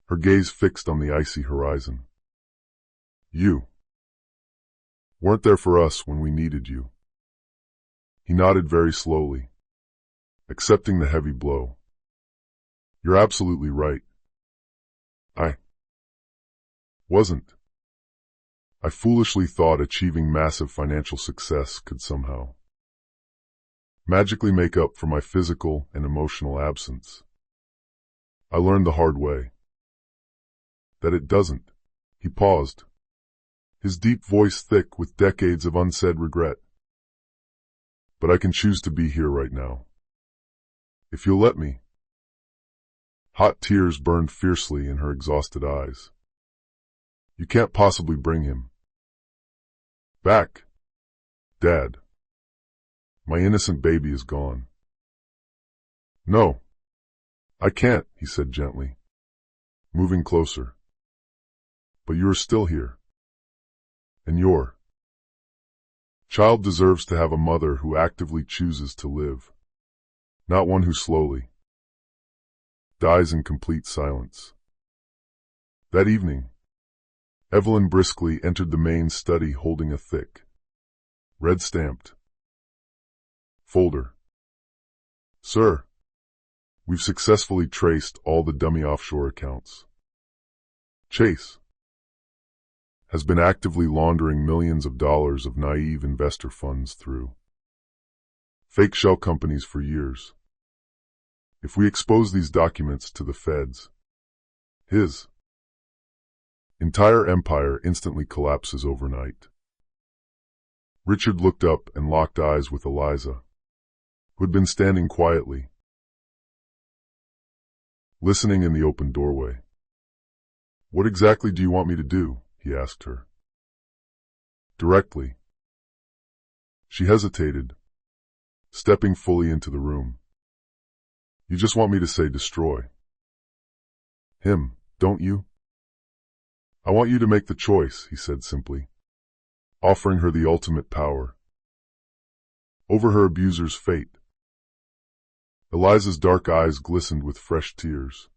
her gaze fixed on the icy horizon. "You weren't there for us when we needed you." He nodded very slowly, accepting the heavy blow. "You're absolutely right. I wasn't. I foolishly thought achieving massive financial success could somehow magically make up for my physical and emotional absence. I learned the hard way that it doesn't. He paused, his deep voice thick with decades of unsaid regret. But I can choose to be here right now. If you'll let me. Hot tears burned fiercely in her exhausted eyes. You can't possibly bring him back, Dad. My innocent baby is gone. No, I can't, he said gently, moving closer. But you are still here. And your child deserves to have a mother who actively chooses to live, not one who slowly dies in complete silence. That evening, Evelyn briskly entered the main study holding a thick, red-stamped folder. Sir, we've successfully traced all the dummy offshore accounts. Chase has been actively laundering millions of dollars of naive investor funds through fake shell companies for years. If we expose these documents to the feds, his entire empire instantly collapses overnight. Richard looked up and locked eyes with Eliza, who had been standing quietly, listening in the open doorway. What exactly do you want me to do? He asked her. Directly. She hesitated, stepping fully into the room. You just want me to say destroy him, don't you? I want you to make the choice, he said simply, offering her the ultimate power over her abuser's fate. Eliza's dark eyes glistened with fresh tears.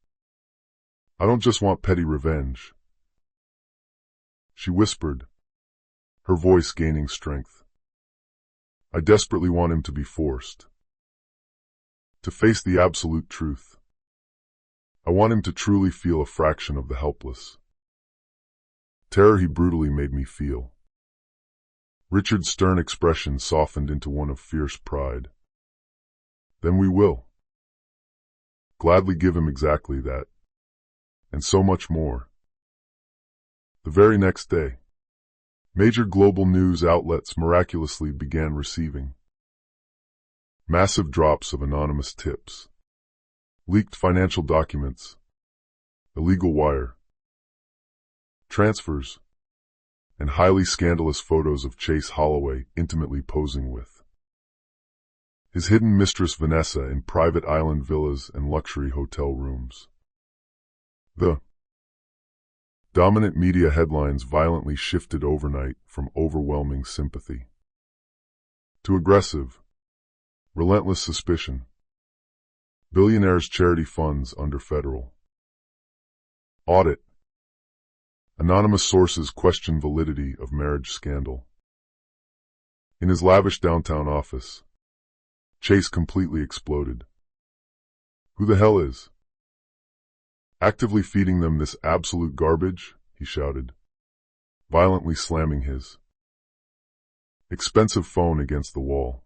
I don't just want petty revenge, she whispered, her voice gaining strength. I desperately want him to be forced to face the absolute truth. I want him to truly feel a fraction of the helpless terror he brutally made me feel. Richard's stern expression softened into one of fierce pride. Then we will gladly give him exactly that, and so much more. The very next day, major global news outlets miraculously began receiving massive drops of anonymous tips, leaked financial documents, illegal wire transfers, and highly scandalous photos of Chase Holloway intimately posing with his hidden mistress Vanessa in private island villas and luxury hotel rooms. The dominant media headlines violently shifted overnight from overwhelming sympathy to aggressive, relentless suspicion. Billionaire's charity funds under federal audit. Anonymous sources question validity of marriage scandal. In his lavish downtown office, Chase completely exploded. Who the hell is actively feeding them this absolute garbage? He shouted, violently slamming his expensive phone against the wall.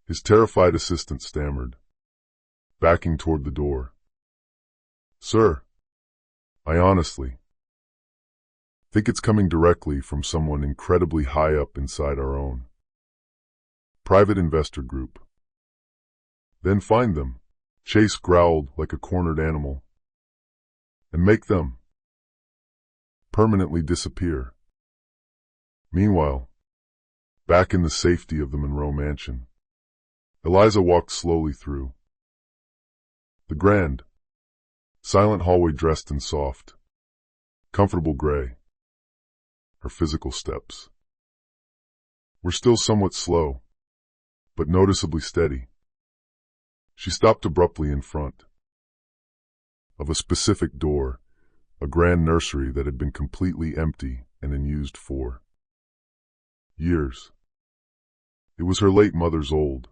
His terrified assistant stammered, backing toward the door. Sir, I honestly think it's coming directly from someone incredibly high up inside our own private investor group. Then find them, Chase growled like a cornered animal, and make them permanently disappear. Meanwhile, back in the safety of the Monroe mansion, Eliza walked slowly through the grand, silent hallway dressed in soft, comfortable gray. Her physical steps were still somewhat slow, but noticeably steady. She stopped abruptly in front of a specific door, a grand nursery that had been completely empty and unused for years. It was her late mother's old,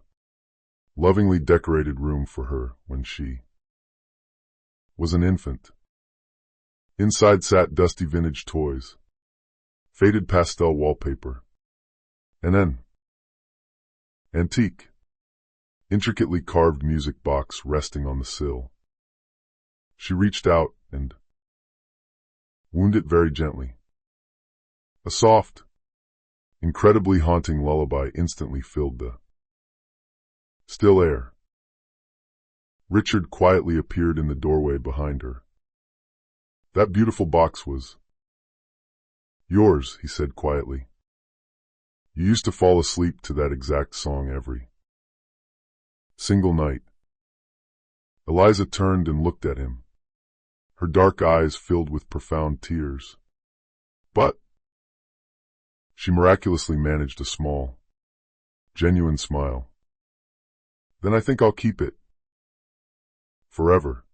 lovingly decorated room for her when she was an infant. Inside sat dusty vintage toys, faded pastel wallpaper, and an antique intricately carved music box resting on the sill. She reached out and wound it very gently. A soft, incredibly haunting lullaby instantly filled the still air. Richard quietly appeared in the doorway behind her. That beautiful box was yours, he said quietly. You used to fall asleep to that exact song every single night. Eliza turned and looked at him, her dark eyes filled with profound tears. But she miraculously managed a small, genuine smile. Then I think I'll keep it. Forever.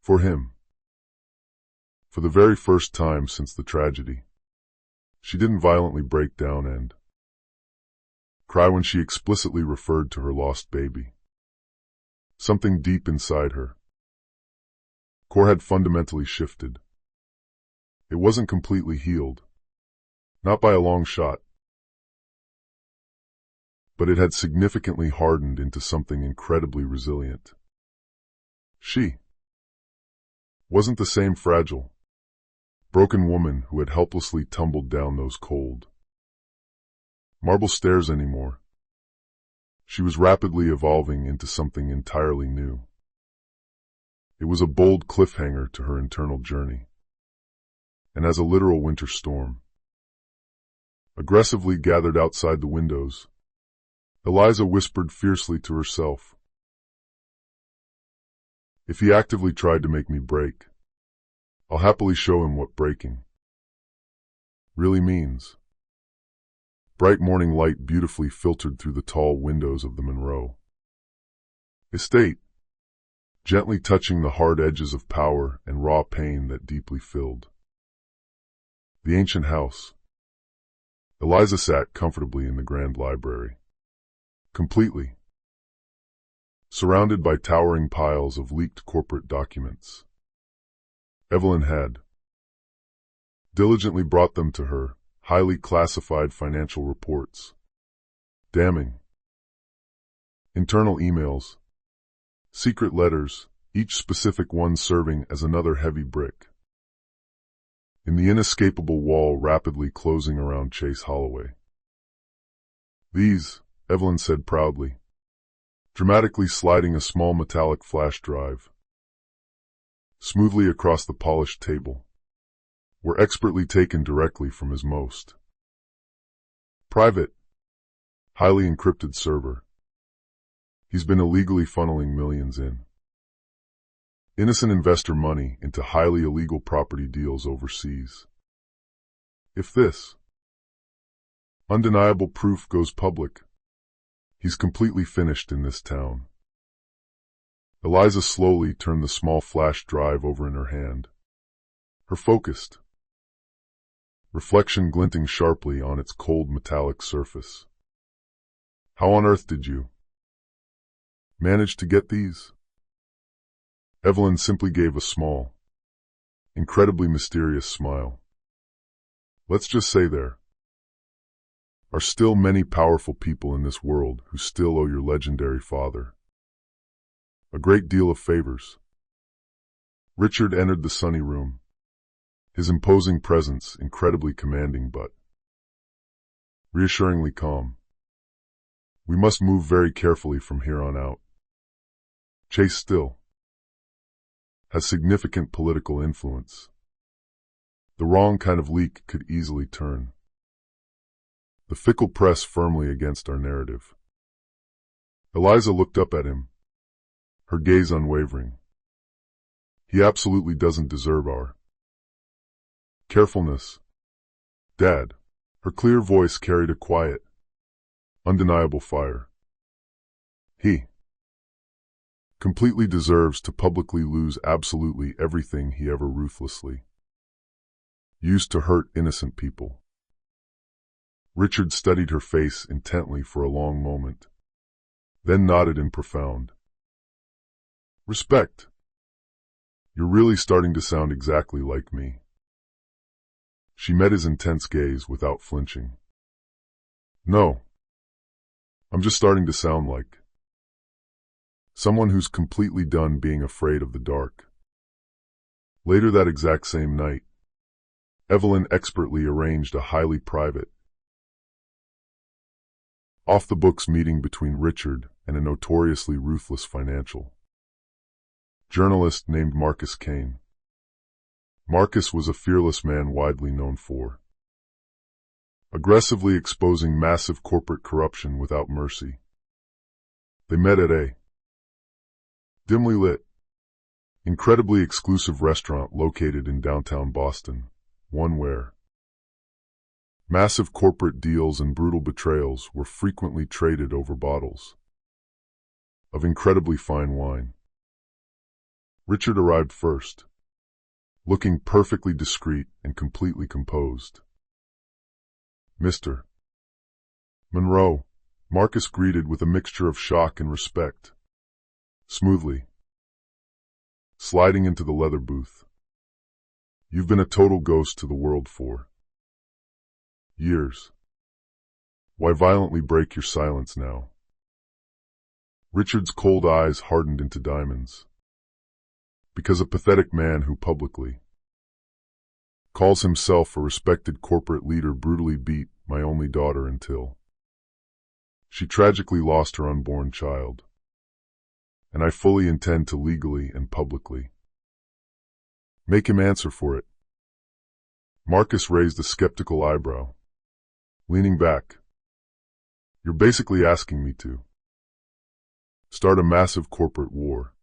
For him. For the very first time since the tragedy, she didn't violently break down and cry when she explicitly referred to her lost baby. Something deep inside her core had fundamentally shifted. It wasn't completely healed, not by a long shot, but it had significantly hardened into something incredibly resilient. She wasn't the same fragile, broken woman who had helplessly tumbled down those cold marble stairs anymore. She was rapidly evolving into something entirely new. It was a bold cliffhanger to her internal journey. And as a literal winter storm aggressively gathered outside the windows, Eliza whispered fiercely to herself, "If he actively tried to make me break, I'll happily show him what breaking really means." Bright morning light beautifully filtered through the tall windows of the Monroe estate, gently touching the hard edges of power and raw pain that deeply filled the ancient house. Eliza sat comfortably in the grand library, completely surrounded by towering piles of leaked corporate documents. Evelyn had diligently brought them to her, highly classified financial reports, damning internal emails, secret letters, each specific one serving as another heavy brick in the inescapable wall rapidly closing around Chase Holloway. "These," Evelyn said proudly, dramatically sliding a small metallic flash drive smoothly across the polished table, "were expertly taken directly from his most private, highly encrypted server. He's been illegally funneling millions in innocent investor money into highly illegal property deals overseas. If this undeniable proof goes public, he's completely finished in this town." Eliza slowly turned the small flash drive over in her hand, her focused reflection glinting sharply on its cold metallic surface. "How on earth did you manage to get these?" Evelyn simply gave a small, incredibly mysterious smile. "Let's just say there are still many powerful people in this world who still owe your legendary father a great deal of favors." Richard entered the sunny room, his imposing presence incredibly commanding but reassuringly calm. "We must move very carefully from here on out. Chase still has significant political influence. The wrong kind of leak could easily turn the fickle press firmly against our narrative." Eliza looked up at him, her gaze unwavering. "He absolutely doesn't deserve our carefulness, Dad." Her clear voice carried a quiet, undeniable fire. "He completely deserves to publicly lose absolutely everything he ever ruthlessly used to hurt innocent people." Richard studied her face intently for a long moment, then nodded in profound respect. "You're really starting to sound exactly like me." She met his intense gaze without flinching. "No, I'm just starting to sound like Someone who's completely done being afraid of the dark. Later that exact same night, Evelyn expertly arranged a highly private, off-the-books meeting between Richard and a notoriously ruthless financial journalist named Marcus Kane. Marcus was a fearless man widely known for aggressively exposing massive corporate corruption without mercy. They met at a dimly lit, incredibly exclusive restaurant located in downtown Boston, one where massive corporate deals and brutal betrayals were frequently traded over bottles of incredibly fine wine. Richard arrived first, looking perfectly discreet and completely composed. "Mr. Monroe," Marcus greeted with a mixture of shock and respect, smoothly sliding into the leather booth. "You've been a total ghost to the world for years. Why violently break your silence now?" Richard's cold eyes hardened into diamonds. "Because a pathetic man who publicly calls himself a respected corporate leader brutally beat my only daughter until she tragically lost her unborn child. And I fully intend to legally and publicly make him answer for it." Marcus raised a skeptical eyebrow, leaning back. "You're basically asking me to start a massive corporate war."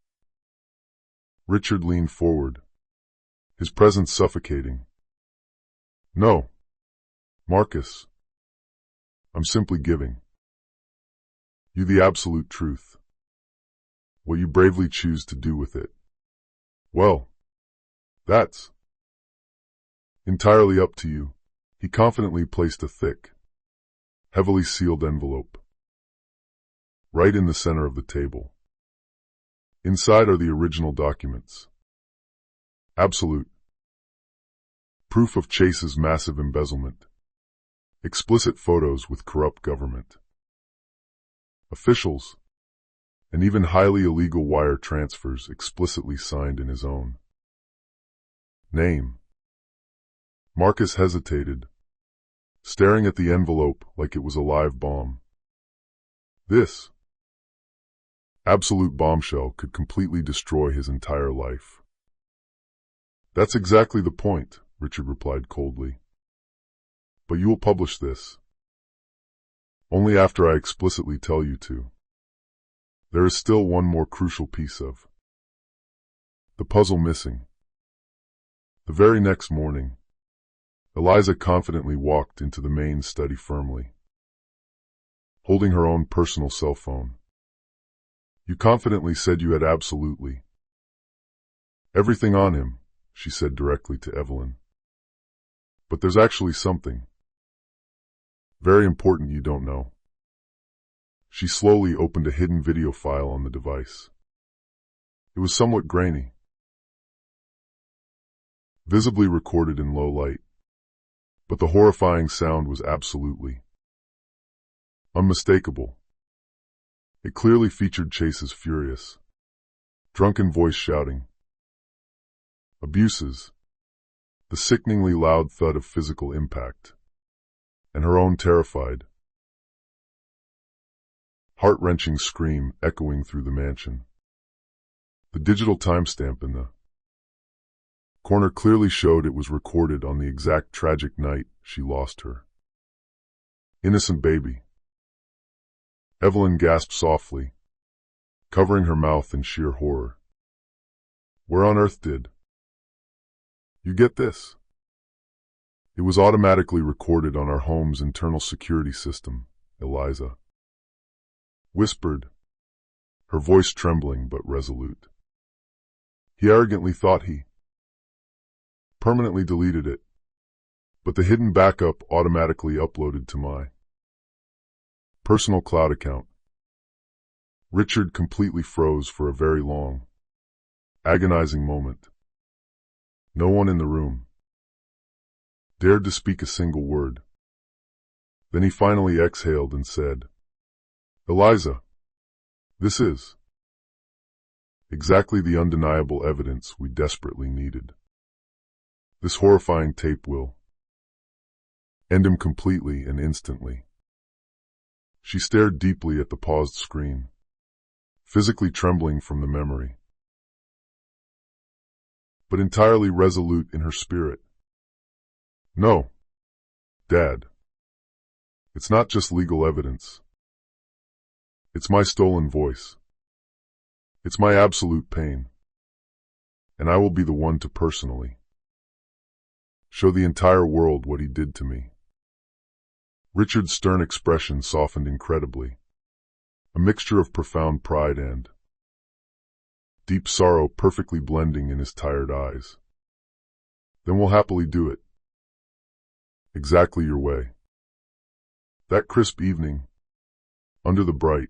Richard leaned forward, his presence suffocating. "No, Marcus. I'm simply giving you the absolute truth. What you bravely choose to do with it, well, that's entirely up to you." He confidently placed a thick, heavily sealed envelope right in the center of the table. Inside are the original documents. Absolute proof of Chase's massive embezzlement. Explicit photos with corrupt government officials, and even highly illegal wire transfers explicitly signed in his own name. Marcus hesitated, staring at the envelope like it was a live bomb. This absolute bombshell could completely destroy his entire life. "That's exactly the point," Richard replied coldly. "But you will publish this only after I explicitly tell you to. There is still one more crucial piece of the puzzle missing." The very next morning, Eliza confidently walked into the main study firmly, holding her own personal cell phone. "You confidently said you had absolutely everything on him," she said directly to Evelyn. "But there's actually something very important you don't know." She slowly opened a hidden video file on the device. It was somewhat grainy, visibly recorded in low light, but the horrifying sound was absolutely unmistakable. It clearly featured Chase's furious, drunken voice shouting abuses, the sickeningly loud thud of physical impact, and her own terrified, heart-wrenching scream echoing through the mansion. The digital timestamp in the corner clearly showed it was recorded on the exact tragic night she lost her innocent baby. Evelyn gasped softly, covering her mouth in sheer horror. "Where on earth did you get this?" "It was automatically recorded on our home's internal security system," Eliza whispered, her voice trembling but resolute. "He arrogantly thought he permanently deleted it, but the hidden backup automatically uploaded to my personal cloud account." Richard completely froze for a very long, agonizing moment. No one in the room dared to speak a single word. Then he finally exhaled and said, "Eliza, this is Exactly the undeniable evidence we desperately needed. This horrifying tape will end him completely and instantly. She stared deeply at the paused screen, physically trembling from the memory, but entirely resolute in her spirit. No, Dad. It's not just legal evidence. It's my stolen voice. It's my absolute pain. And I will be the one to personally show the entire world what he did to me. Richard's stern expression softened incredibly, a mixture of profound pride and deep sorrow perfectly blending in his tired eyes. Then we'll happily do it. Exactly your way. That crisp evening, under the bright,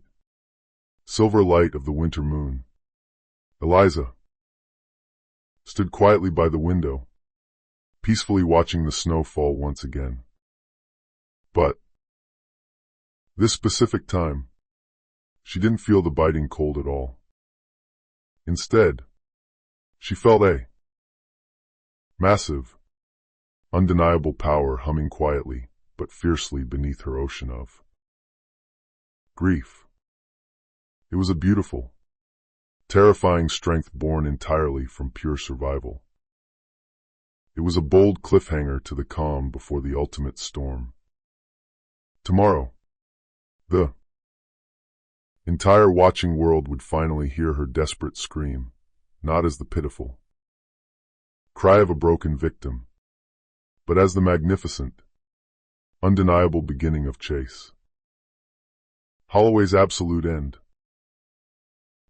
silver light of the winter moon, Eliza stood quietly by the window, peacefully watching the snow fall once again. But this specific time, she didn't feel the biting cold at all. Instead, she felt a massive, undeniable power humming quietly but fiercely beneath her ocean of grief. It was a beautiful, terrifying strength born entirely from pure survival. It was a bold cliffhanger to the calm before the ultimate storm. Tomorrow, the entire watching world would finally hear her desperate scream, not as the pitiful cry of a broken victim, but as the magnificent, undeniable beginning of Chase Holloway's absolute end.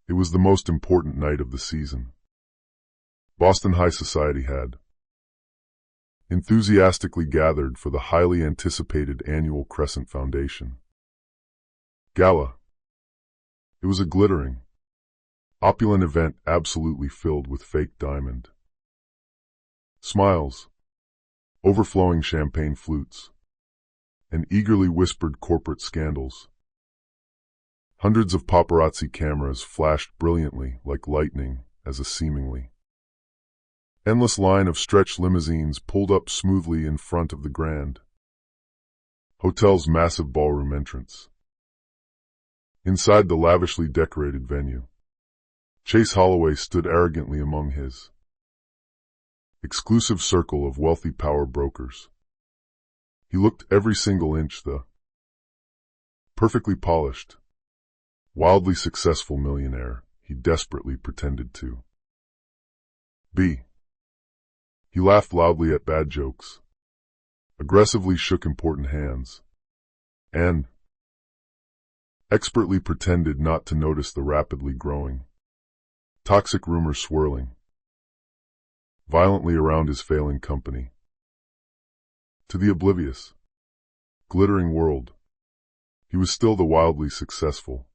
It was the most important night of the season. Boston high society had enthusiastically gathered for the highly anticipated annual Crescent Foundation Gala. It was a glittering, opulent event absolutely filled with fake diamond smiles, overflowing champagne flutes, and eagerly whispered corporate scandals. Hundreds of paparazzi cameras flashed brilliantly like lightning as a seemingly endless line of stretched limousines pulled up smoothly in front of the Grand Hotel's massive ballroom entrance. Inside the lavishly decorated venue, Chase Holloway stood arrogantly among his exclusive circle of wealthy power brokers. He looked every single inch the perfectly polished, wildly successful millionaire he desperately pretended to be. He laughed loudly at bad jokes, aggressively shook important hands, and expertly pretended not to notice the rapidly growing, toxic rumors swirling violently around his failing company. To the oblivious, glittering world, he was still the wildly successful,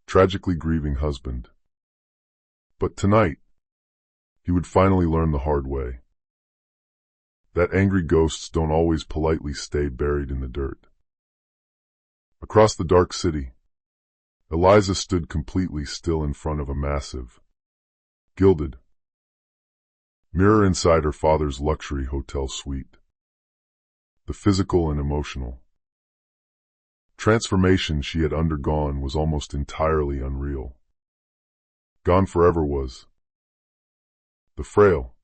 tragically grieving husband. But tonight, he would finally learn the hard way that angry ghosts don't always politely stay buried in the dirt. Across the dark city, Eliza stood completely still in front of a massive, gilded mirror inside her father's luxury hotel suite. The physical and emotional transformation she had undergone was almost entirely unreal. Gone forever was the frail,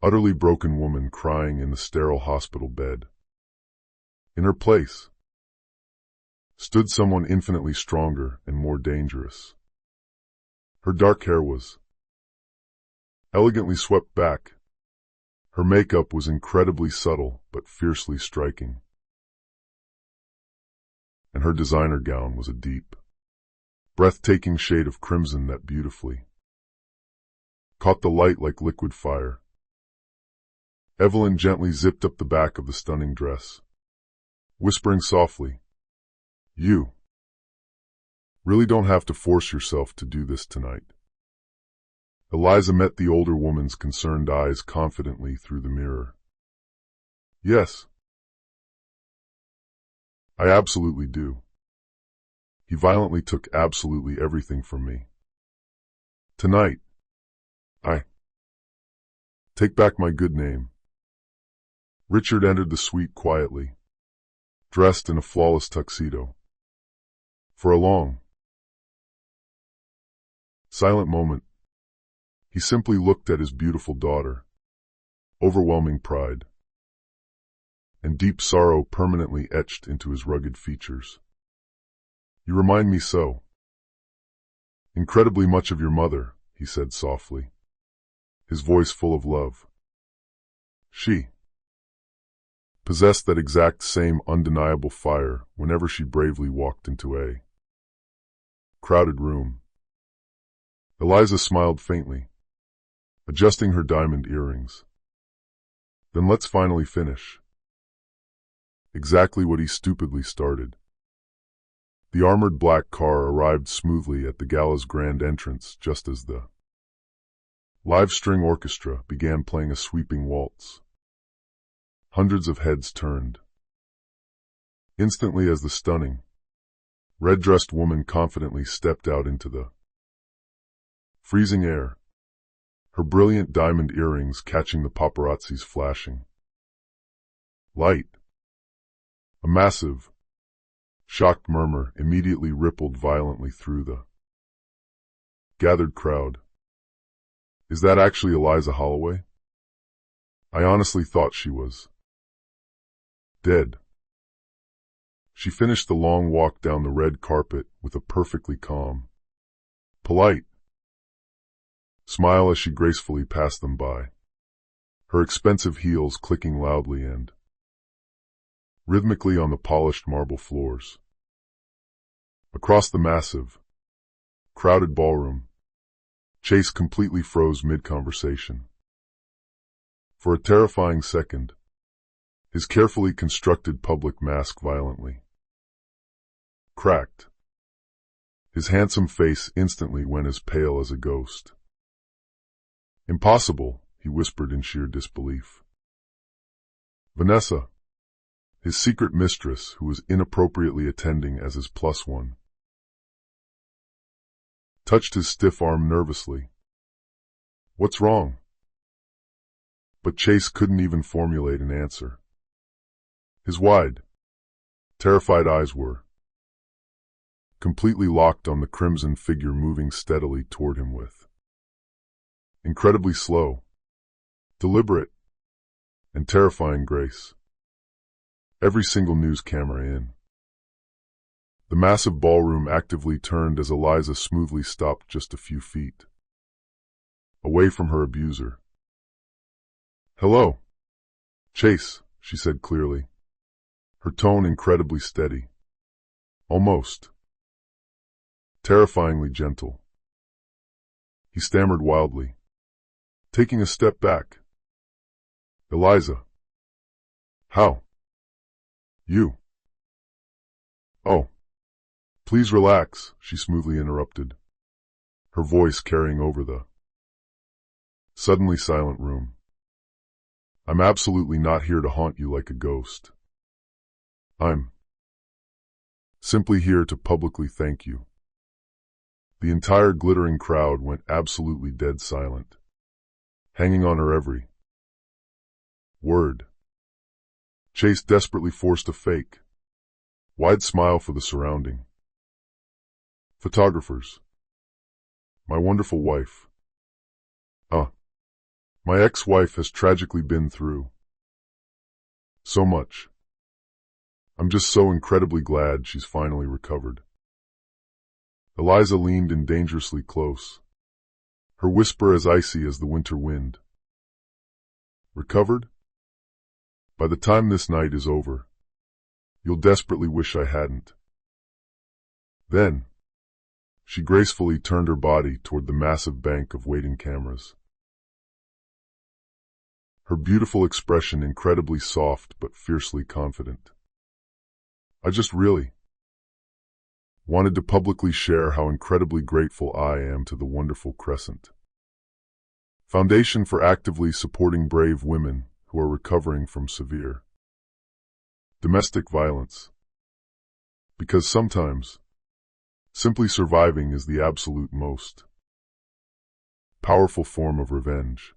utterly broken woman crying in the sterile hospital bed. In her place stood someone infinitely stronger and more dangerous. Her dark hair was elegantly swept back. Her makeup was incredibly subtle but fiercely striking. And her designer gown was a deep, breathtaking shade of crimson that beautifully caught the light like liquid fire. Evelyn gently zipped up the back of the stunning dress, whispering softly, "You really don't have to force yourself to do this tonight." Eliza met the older woman's concerned eyes confidently through the mirror. "Yes, I absolutely do." He violently took absolutely everything from me. Tonight, I take back my good name. Richard entered the suite quietly, dressed in a flawless tuxedo. For a long, silent moment, he simply looked at his beautiful daughter, overwhelming pride and deep sorrow permanently etched into his rugged features. You remind me so incredibly much of your mother, he said softly, his voice full of love. She possessed that exact same undeniable fire whenever she bravely walked into a crowded room. Eliza smiled faintly, adjusting her diamond earrings. Then let's finally finish. Exactly what he stupidly started. The armored black car arrived smoothly at the gala's grand entrance just as the live string orchestra began playing a sweeping waltz. Hundreds of heads turned. Instantly as the stunning, red-dressed woman confidently stepped out into the freezing air, her brilliant diamond earrings catching the paparazzi's flashing light. A massive, shocked murmur immediately rippled violently through the gathered crowd. Is that actually Eliza Holloway? I honestly thought she was dead. She finished the long walk down the red carpet with a perfectly calm, polite smile as she gracefully passed them by, her expensive heels clicking loudly and rhythmically on the polished marble floors. Across the massive, crowded ballroom, Chase completely froze mid-conversation. For a terrifying second, his carefully constructed public mask violently cracked. His handsome face instantly went as pale as a ghost. Impossible, he whispered in sheer disbelief. Vanessa, his secret mistress who was inappropriately attending as his plus one, touched his stiff arm nervously. What's wrong? But Chase couldn't even formulate an answer. His wide, terrified eyes were completely locked on the crimson figure moving steadily toward him with incredibly slow, deliberate, and terrifying grace. Every single news camera in the massive ballroom actively turned as Eliza smoothly stopped just a few feet away from her abuser. Hello, Chase, she said clearly, her tone incredibly steady, almost terrifyingly gentle. He stammered wildly, taking a step back. Eliza. How? You? Oh. Please relax, she smoothly interrupted, her voice carrying over the suddenly silent room. I'm absolutely not here to haunt you like a ghost. I'm simply here to publicly thank you. The entire glittering crowd went absolutely dead silent, hanging on her every word. Chase desperately forced a fake, wide smile for the surrounding photographers. My wonderful wife. My ex-wife has tragically been through so much. I'm just so incredibly glad she's finally recovered. Eliza leaned in dangerously close, her whisper as icy as the winter wind. Recovered? By the time this night is over, you'll desperately wish I hadn't. Then, she gracefully turned her body toward the massive bank of waiting cameras. Her beautiful expression incredibly soft but fiercely confident. I just really wanted to publicly share how incredibly grateful I am to the wonderful Crescent Foundation for actively supporting brave women who are recovering from severe domestic violence. Because sometimes Simply surviving is the absolute most powerful form of revenge.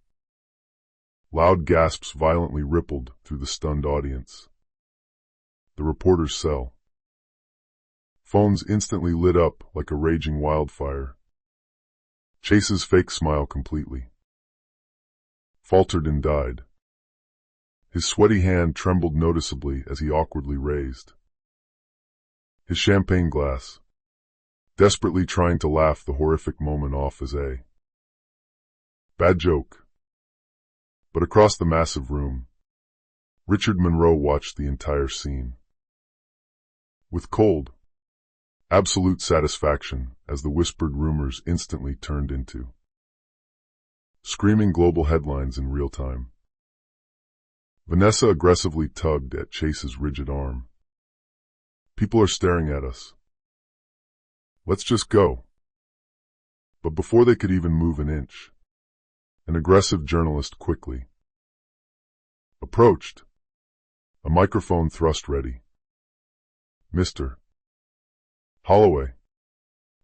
Loud gasps violently rippled through the stunned audience. The reporter's cell. Phones instantly lit up like a raging wildfire. Chase's fake smile completely faltered and died. His sweaty hand trembled noticeably as he awkwardly raised his champagne glass, desperately trying to laugh the horrific moment off as a bad joke. But across the massive room, Richard Monroe watched the entire scene with cold, absolute satisfaction as the whispered rumors instantly turned into screaming global headlines in real time. Vanessa aggressively tugged at Chase's rigid arm. "People are staring at us. Let's just go." But before they could even move an inch, an aggressive journalist quickly approached, a microphone thrust ready. "Mr. Holloway,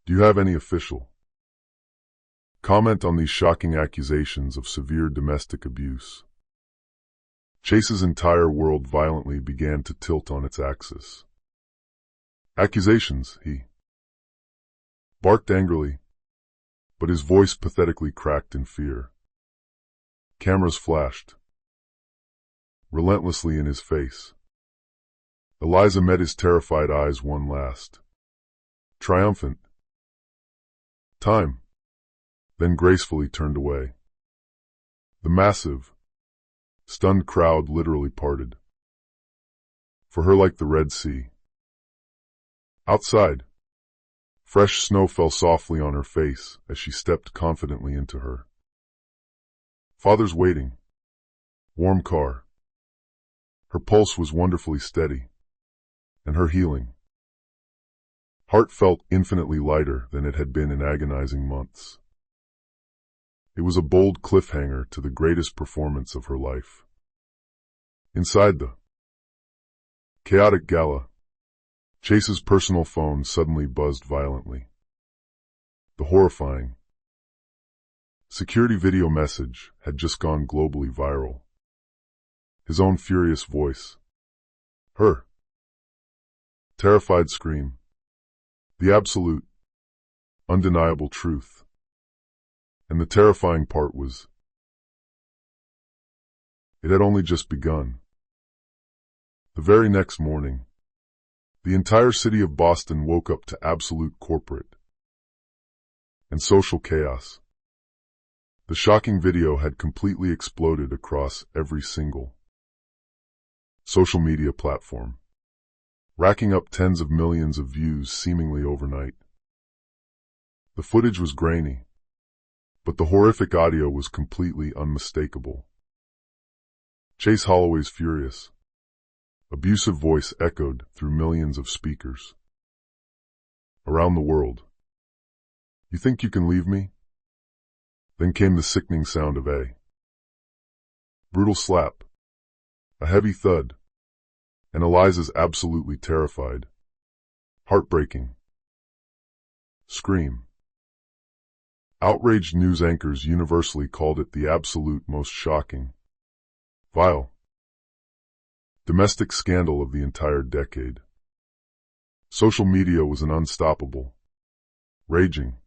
do you have any official comment on these shocking accusations of severe domestic abuse?" Chase's entire world violently began to tilt on its axis. "Accusations," he barked angrily, but his voice pathetically cracked in fear. Cameras flashed relentlessly in his face. Eliza met his terrified eyes one last triumphant time, then gracefully turned away. The massive, stunned crowd literally parted for her like the Red Sea. Outside, fresh snow fell softly on her face as she stepped confidently into her father's waiting, warm car. Her pulse was wonderfully steady, and her healing heart felt infinitely lighter than it had been in agonizing months. It was a bold cliffhanger to the greatest performance of her life. Inside the chaotic gala, Chase's personal phone suddenly buzzed violently. The horrifying security video message had just gone globally viral. His own furious voice, her terrified scream, the absolute, undeniable truth. And the terrifying part was, it had only just begun. The very next morning, the entire city of Boston woke up to absolute corporate and social chaos. The shocking video had completely exploded across every single social media platform, racking up tens of millions of views seemingly overnight. The footage was grainy, but the horrific audio was completely unmistakable. Chase Holloway's furious, abusive voice echoed through millions of speakers around the world. "You think you can leave me?" Then came the sickening sound of a brutal slap, a heavy thud, and Eliza's absolutely terrified, heartbreaking scream. Outraged news anchors universally called it the absolute most shocking, vile, domestic scandal of the entire decade. Social media was an unstoppable, raging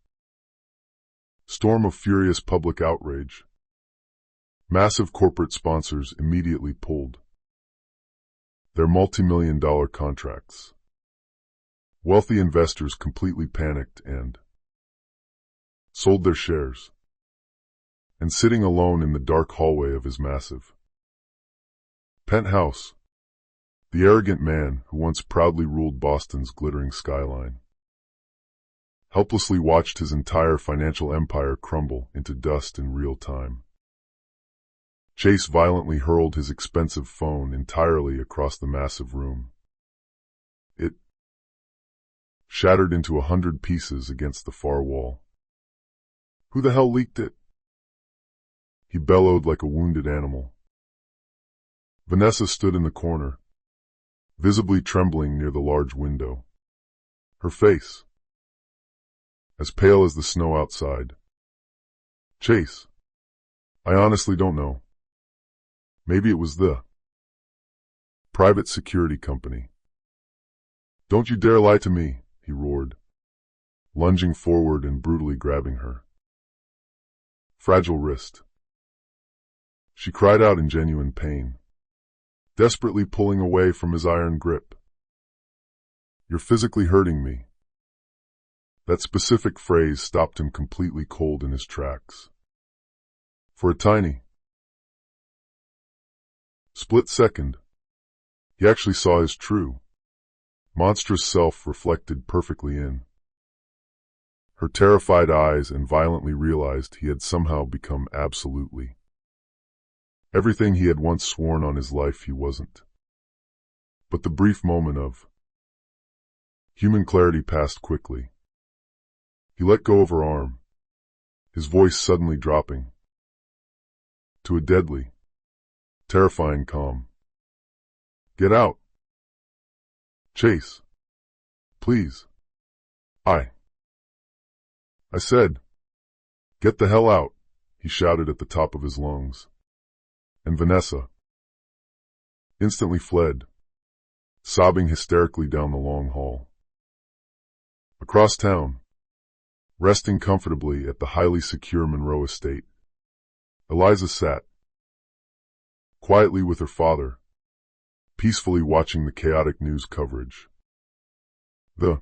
storm of furious public outrage. Massive corporate sponsors immediately pulled their multi-million-dollar contracts. Wealthy investors completely panicked and sold their shares. And sitting alone in the dark hallway of his massive penthouse, the arrogant man who once proudly ruled Boston's glittering skyline helplessly watched his entire financial empire crumble into dust in real time. Chase violently hurled his expensive phone entirely across the massive room. It shattered into 100 pieces against the far wall. "Who the hell leaked it?" he bellowed like a wounded animal. Vanessa stood in the corner, visibly trembling near the large window. Her face as pale as the snow outside. Chase, I honestly don't know. Maybe it was the private security company. Don't you dare lie to me, he roared, lunging forward and brutally grabbing her fragile wrist. She cried out in genuine pain, desperately pulling away from his iron grip. You're physically hurting me. That specific phrase stopped him completely cold in his tracks. For a tiny split second, he actually saw his true, monstrous self reflected perfectly in her terrified eyes and violently realized he had somehow become absolutely everything he had once sworn on his life he wasn't. But the brief moment of human clarity passed quickly. He let go of her arm, his voice suddenly dropping to a deadly, terrifying calm. Get out. Chase. Please. I said, get the hell out, he shouted at the top of his lungs. And Vanessa instantly fled, sobbing hysterically down the long hall. Across town, resting comfortably at the highly secure Monroe estate, Eliza sat quietly with her father, peacefully watching the chaotic news coverage. The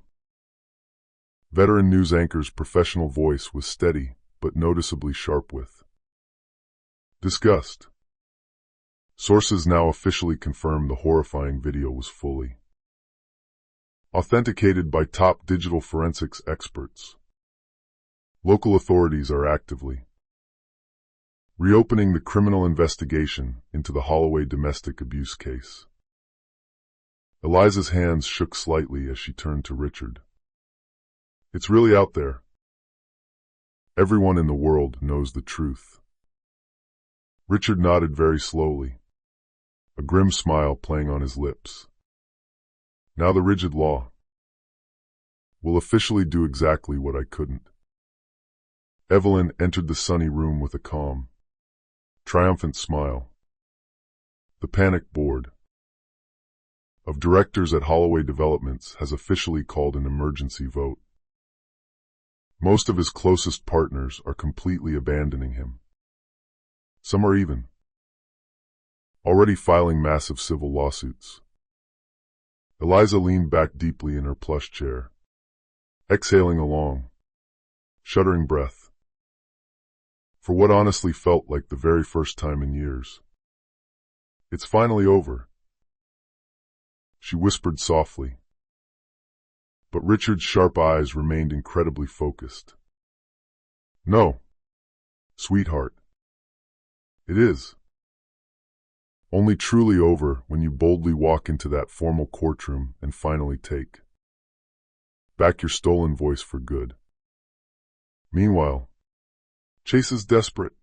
veteran news anchor's professional voice was steady but noticeably sharp with disgust. Sources now officially confirmed the horrifying video was fully authenticated by top digital forensics experts. Local authorities are actively reopening the criminal investigation into the Holloway domestic abuse case. Eliza's hands shook slightly as she turned to Richard. It's really out there. Everyone in the world knows the truth. Richard nodded very slowly, a grim smile playing on his lips. Now the rigid law will officially do exactly what I couldn't. Evelyn entered the sunny room with a calm, triumphant smile. The panic board of directors at Holloway Developments has officially called an emergency vote. Most of his closest partners are completely abandoning him. Some are even already filing massive civil lawsuits. Eliza leaned back deeply in her plush chair, exhaling a long, shuddering breath. For what honestly felt like the very first time in years. It's finally over, she whispered softly. But Richard's sharp eyes remained incredibly focused. No, sweetheart. It is only truly over when you boldly walk into that formal courtroom and finally take back your stolen voice for good. Meanwhile, Chase's desperate,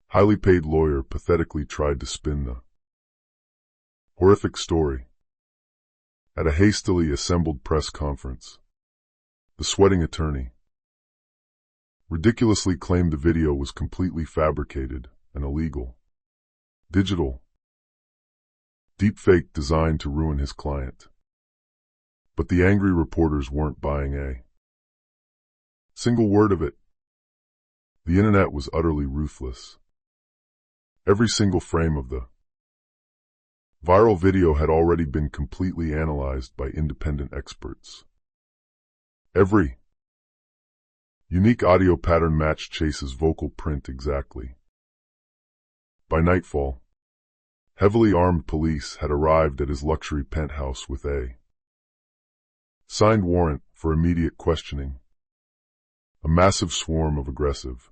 highly paid lawyer pathetically tried to spin the horrific story. At a hastily assembled press conference, the sweating attorney ridiculously claimed the video was completely fabricated and illegal. Digital deepfake designed to ruin his client. But the angry reporters weren't buying a single word of it. The internet was utterly ruthless. Every single frame of the viral video had already been completely analyzed by independent experts. Every unique audio pattern matched Chase's vocal print exactly. By nightfall, heavily armed police had arrived at his luxury penthouse with a signed warrant for immediate questioning. A massive swarm of aggressive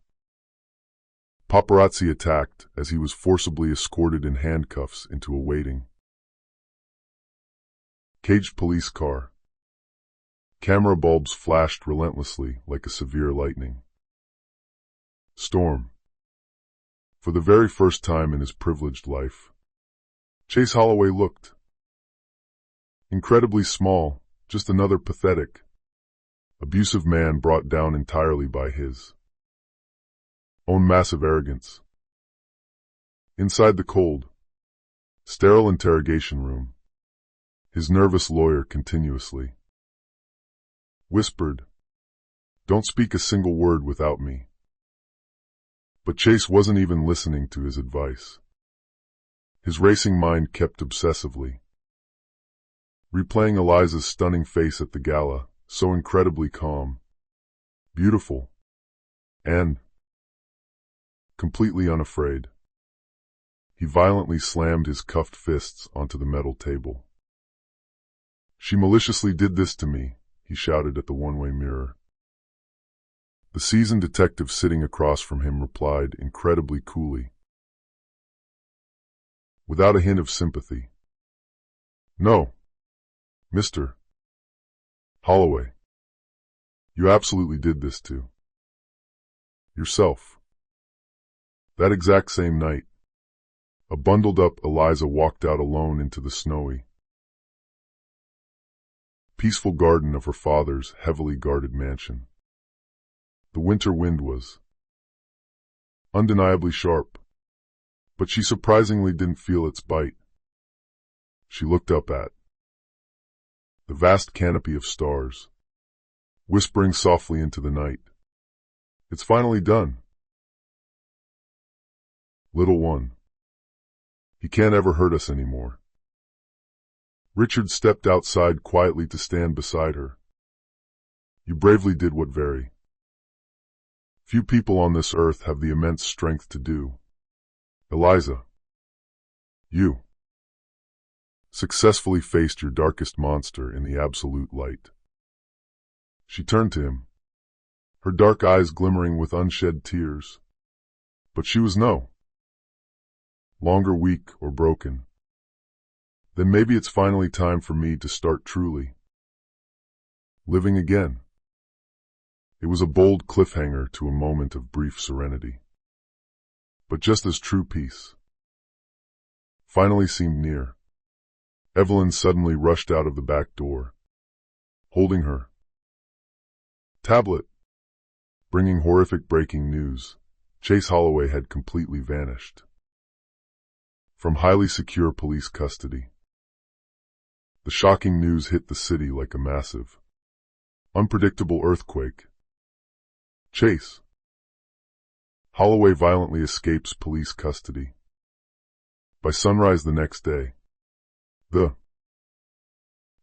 paparazzi attacked as he was forcibly escorted in handcuffs into a waiting caged police car. Camera bulbs flashed relentlessly like a severe lightning storm. For the very first time in his privileged life, Chase Holloway looked incredibly small, just another pathetic, Abusive man brought down entirely by his own massive arrogance. Inside the cold, sterile interrogation room, his nervous lawyer continuously whispered, "Don't speak a single word without me." But Chase wasn't even listening to his advice. His racing mind kept obsessively replaying Eliza's stunning face at the gala, so incredibly calm, beautiful, and completely unafraid. He violently slammed his cuffed fists onto the metal table. "She maliciously did this to me," he shouted at the one-way mirror. The seasoned detective sitting across from him replied incredibly coolly, without a hint of sympathy. "No, Mr. Holloway. You absolutely did this to yourself." That exact same night, a bundled-up Eliza walked out alone into the snowy, peaceful garden of her father's heavily guarded mansion. The winter wind was undeniably sharp, but she surprisingly didn't feel its bite. She looked up at the vast canopy of stars, whispering softly into the night, "It's finally done. Little one. He can't ever hurt us anymore." Richard stepped outside quietly to stand beside her. "You bravely did what very few people on this earth have the immense strength to do. Eliza, you successfully faced your darkest monster in the absolute light." She turned to him, her dark eyes glimmering with unshed tears. "But she was no longer weak or broken. Then maybe it's finally time for me to start truly living again." It was a bold cliffhanger to a moment of brief serenity. But just as true peace finally seemed near, Evelyn suddenly rushed out of the back door, holding her tablet, bringing horrific breaking news. Chase Holloway had completely vanished from highly secure police custody. The shocking news hit the city like a massive, unpredictable earthquake. Chase Holloway violently escapes police custody. By sunrise the next day, the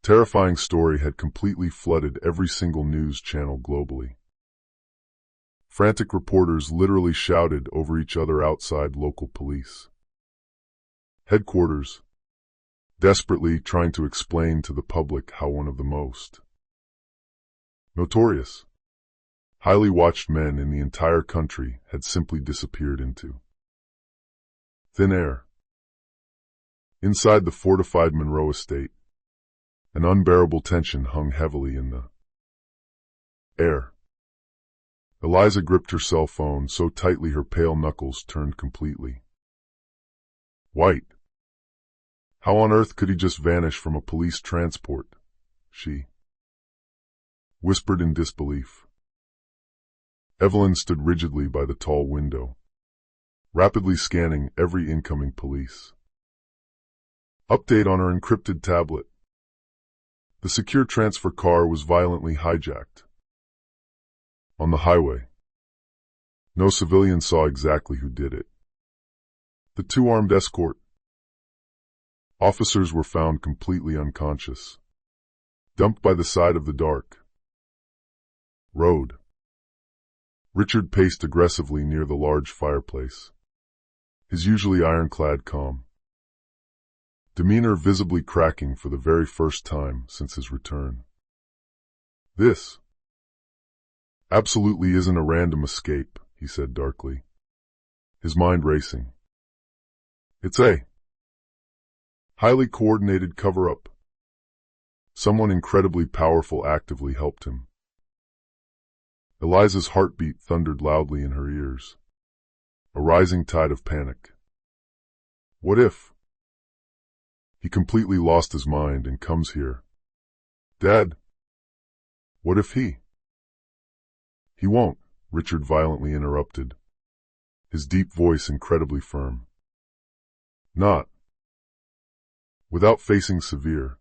terrifying story had completely flooded every single news channel globally. Frantic reporters literally shouted over each other outside local police headquarters, desperately trying to explain to the public how one of the most notorious, highly watched men in the entire country had simply disappeared into thin air. Inside the fortified Monroe estate, an unbearable tension hung heavily in the air. Eliza gripped her cell phone so tightly her pale knuckles turned completely white. How on earth could he just vanish from a police transport? She whispered in disbelief. Evelyn stood rigidly by the tall window, rapidly scanning every incoming police update on her encrypted tablet. The secure transfer car was violently hijacked. On the highway, no civilian saw exactly who did it. The two armed escort officers were found completely unconscious, dumped by the side of the dark road. Richard paced aggressively near the large fireplace, his usually ironclad calm demeanor visibly cracking for the very first time since his return. "This absolutely isn't a random escape," he said darkly, his mind racing. "It's a highly coordinated cover-up. Someone incredibly powerful actively helped him." Eliza's heartbeat thundered loudly in her ears, a rising tide of panic. What if he completely lost his mind and comes here? Dad, what if he He won't, Richard violently interrupted, his deep voice incredibly firm. Not without facing severe,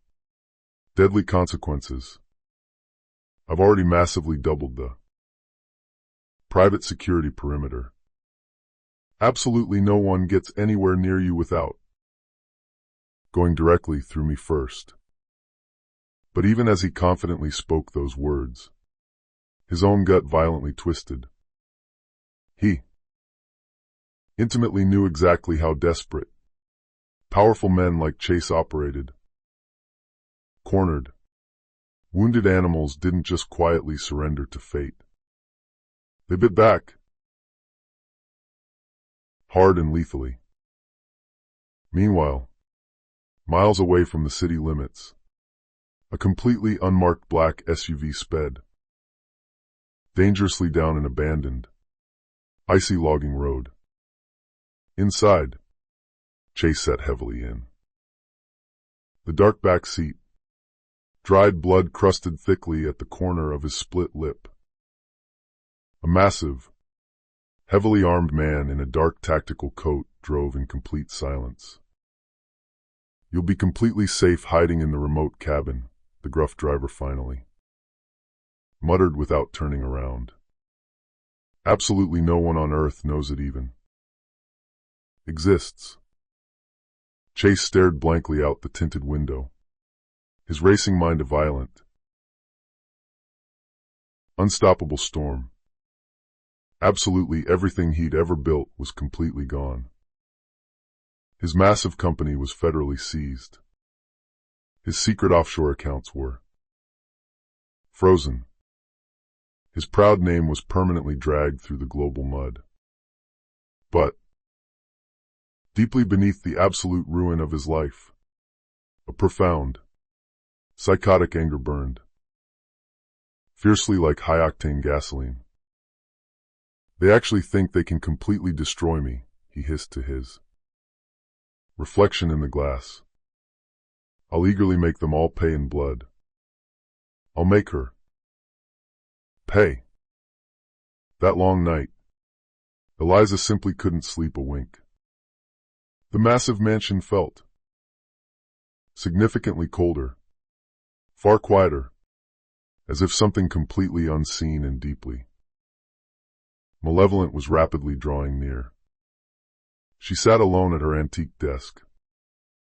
deadly consequences. I've already massively doubled the private security perimeter. Absolutely no one gets anywhere near you without going directly through me first. But even as he confidently spoke those words, his own gut violently twisted. He intimately knew exactly how desperate, powerful men like Chase operated. Cornered, wounded animals didn't just quietly surrender to fate. They bit back, hard and lethally. Meanwhile, miles away from the city limits, a completely unmarked black SUV sped dangerously down an abandoned, icy logging road. Inside, Chase sat heavily in the dark back seat. Dried blood crusted thickly at the corner of his split lip. A massive, heavily armed man in a dark tactical coat drove in complete silence. You'll be completely safe hiding in the remote cabin, the gruff driver finally muttered without turning around. Absolutely no one on Earth knows it even exists. Chase stared blankly out the tinted window, his racing mind a violent, unstoppable storm. Absolutely everything he'd ever built was completely gone. His massive company was federally seized. His secret offshore accounts were frozen. His proud name was permanently dragged through the global mud. But deeply beneath the absolute ruin of his life, a profound, psychotic anger burned, fiercely like high-octane gasoline. They actually think they can completely destroy me, he hissed to his reflection in the glass. I'll eagerly make them all pay in blood. I'll make her pay. That long night, Eliza simply couldn't sleep a wink. The massive mansion felt significantly colder, far quieter, as if something completely unseen and deeply malevolent was rapidly drawing near. She sat alone at her antique desk,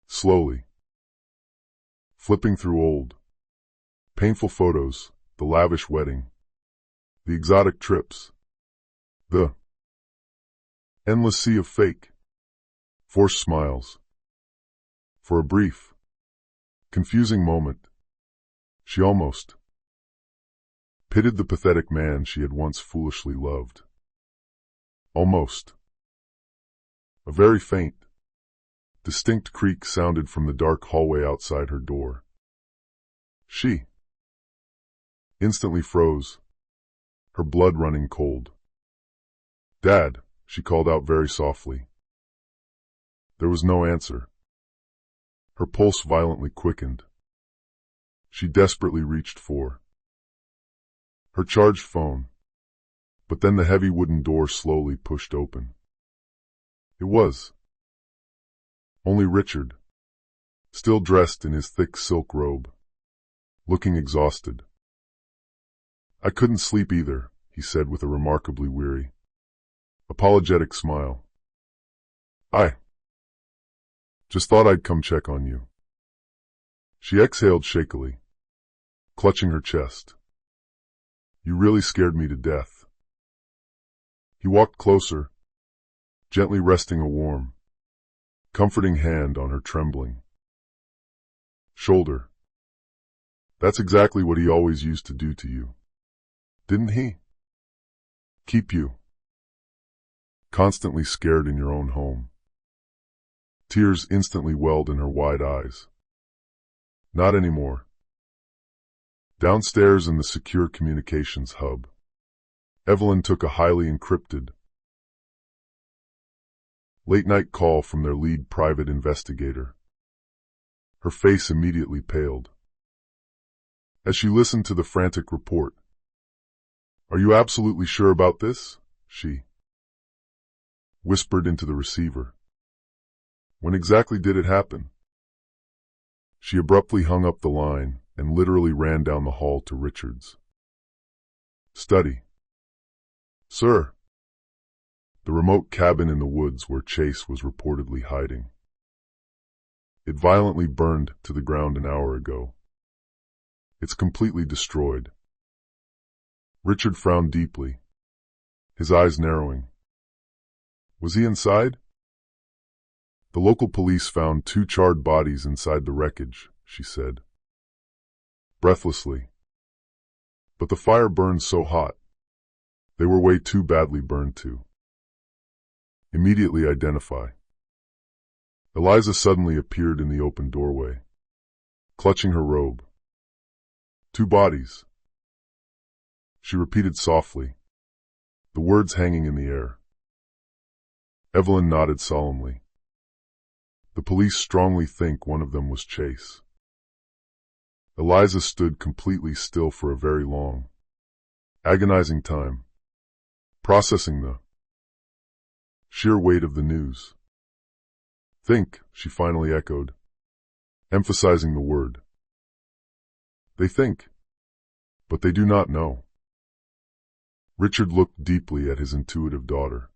slowly flipping through old, painful photos, the lavish wedding, the exotic trips, the endless sea of fake, forced smiles. For a brief, confusing moment, she almost pitied the pathetic man she had once foolishly loved. Almost. A very faint, distinct creak sounded from the dark hallway outside her door. She instantly froze, her blood running cold. "Dad," she called out very softly. There was no answer. Her pulse violently quickened. She desperately reached for her charged phone, but then the heavy wooden door slowly pushed open. It was only Richard, still dressed in his thick silk robe, looking exhausted. "I couldn't sleep either," he said with a remarkably weary, apologetic smile. "I just thought I'd come check on you." She exhaled shakily, clutching her chest. "You really scared me to death." He walked closer, gently resting a warm, comforting hand on her trembling shoulder. "That's exactly what he always used to do to you. Didn't he? Keep you constantly scared in your own home." Tears instantly welled in her wide eyes. Not anymore. Downstairs in the secure communications hub, Evelyn took a highly encrypted, late-night call from their lead private investigator. Her face immediately paled as she listened to the frantic report. Are you absolutely sure about this? She whispered into the receiver. When exactly did it happen? She abruptly hung up the line and literally ran down the hall to Richard's study. Sir. The remote cabin in the woods where Chase was reportedly hiding. It violently burned to the ground an hour ago. It's completely destroyed. Richard frowned deeply, his eyes narrowing. Was he inside? The local police found 2 charred bodies inside the wreckage, she said, breathlessly. But the fire burned so hot. They were way too badly burned to immediately identify. Eliza suddenly appeared in the open doorway, clutching her robe. 2 bodies. She repeated softly, the words hanging in the air. Evelyn nodded solemnly. The police strongly think one of them was Chase. Eliza stood completely still for a very long, agonizing time, processing the sheer weight of the news. Think, she finally echoed, emphasizing the word. They think, but they do not know. Richard looked deeply at his intuitive daughter.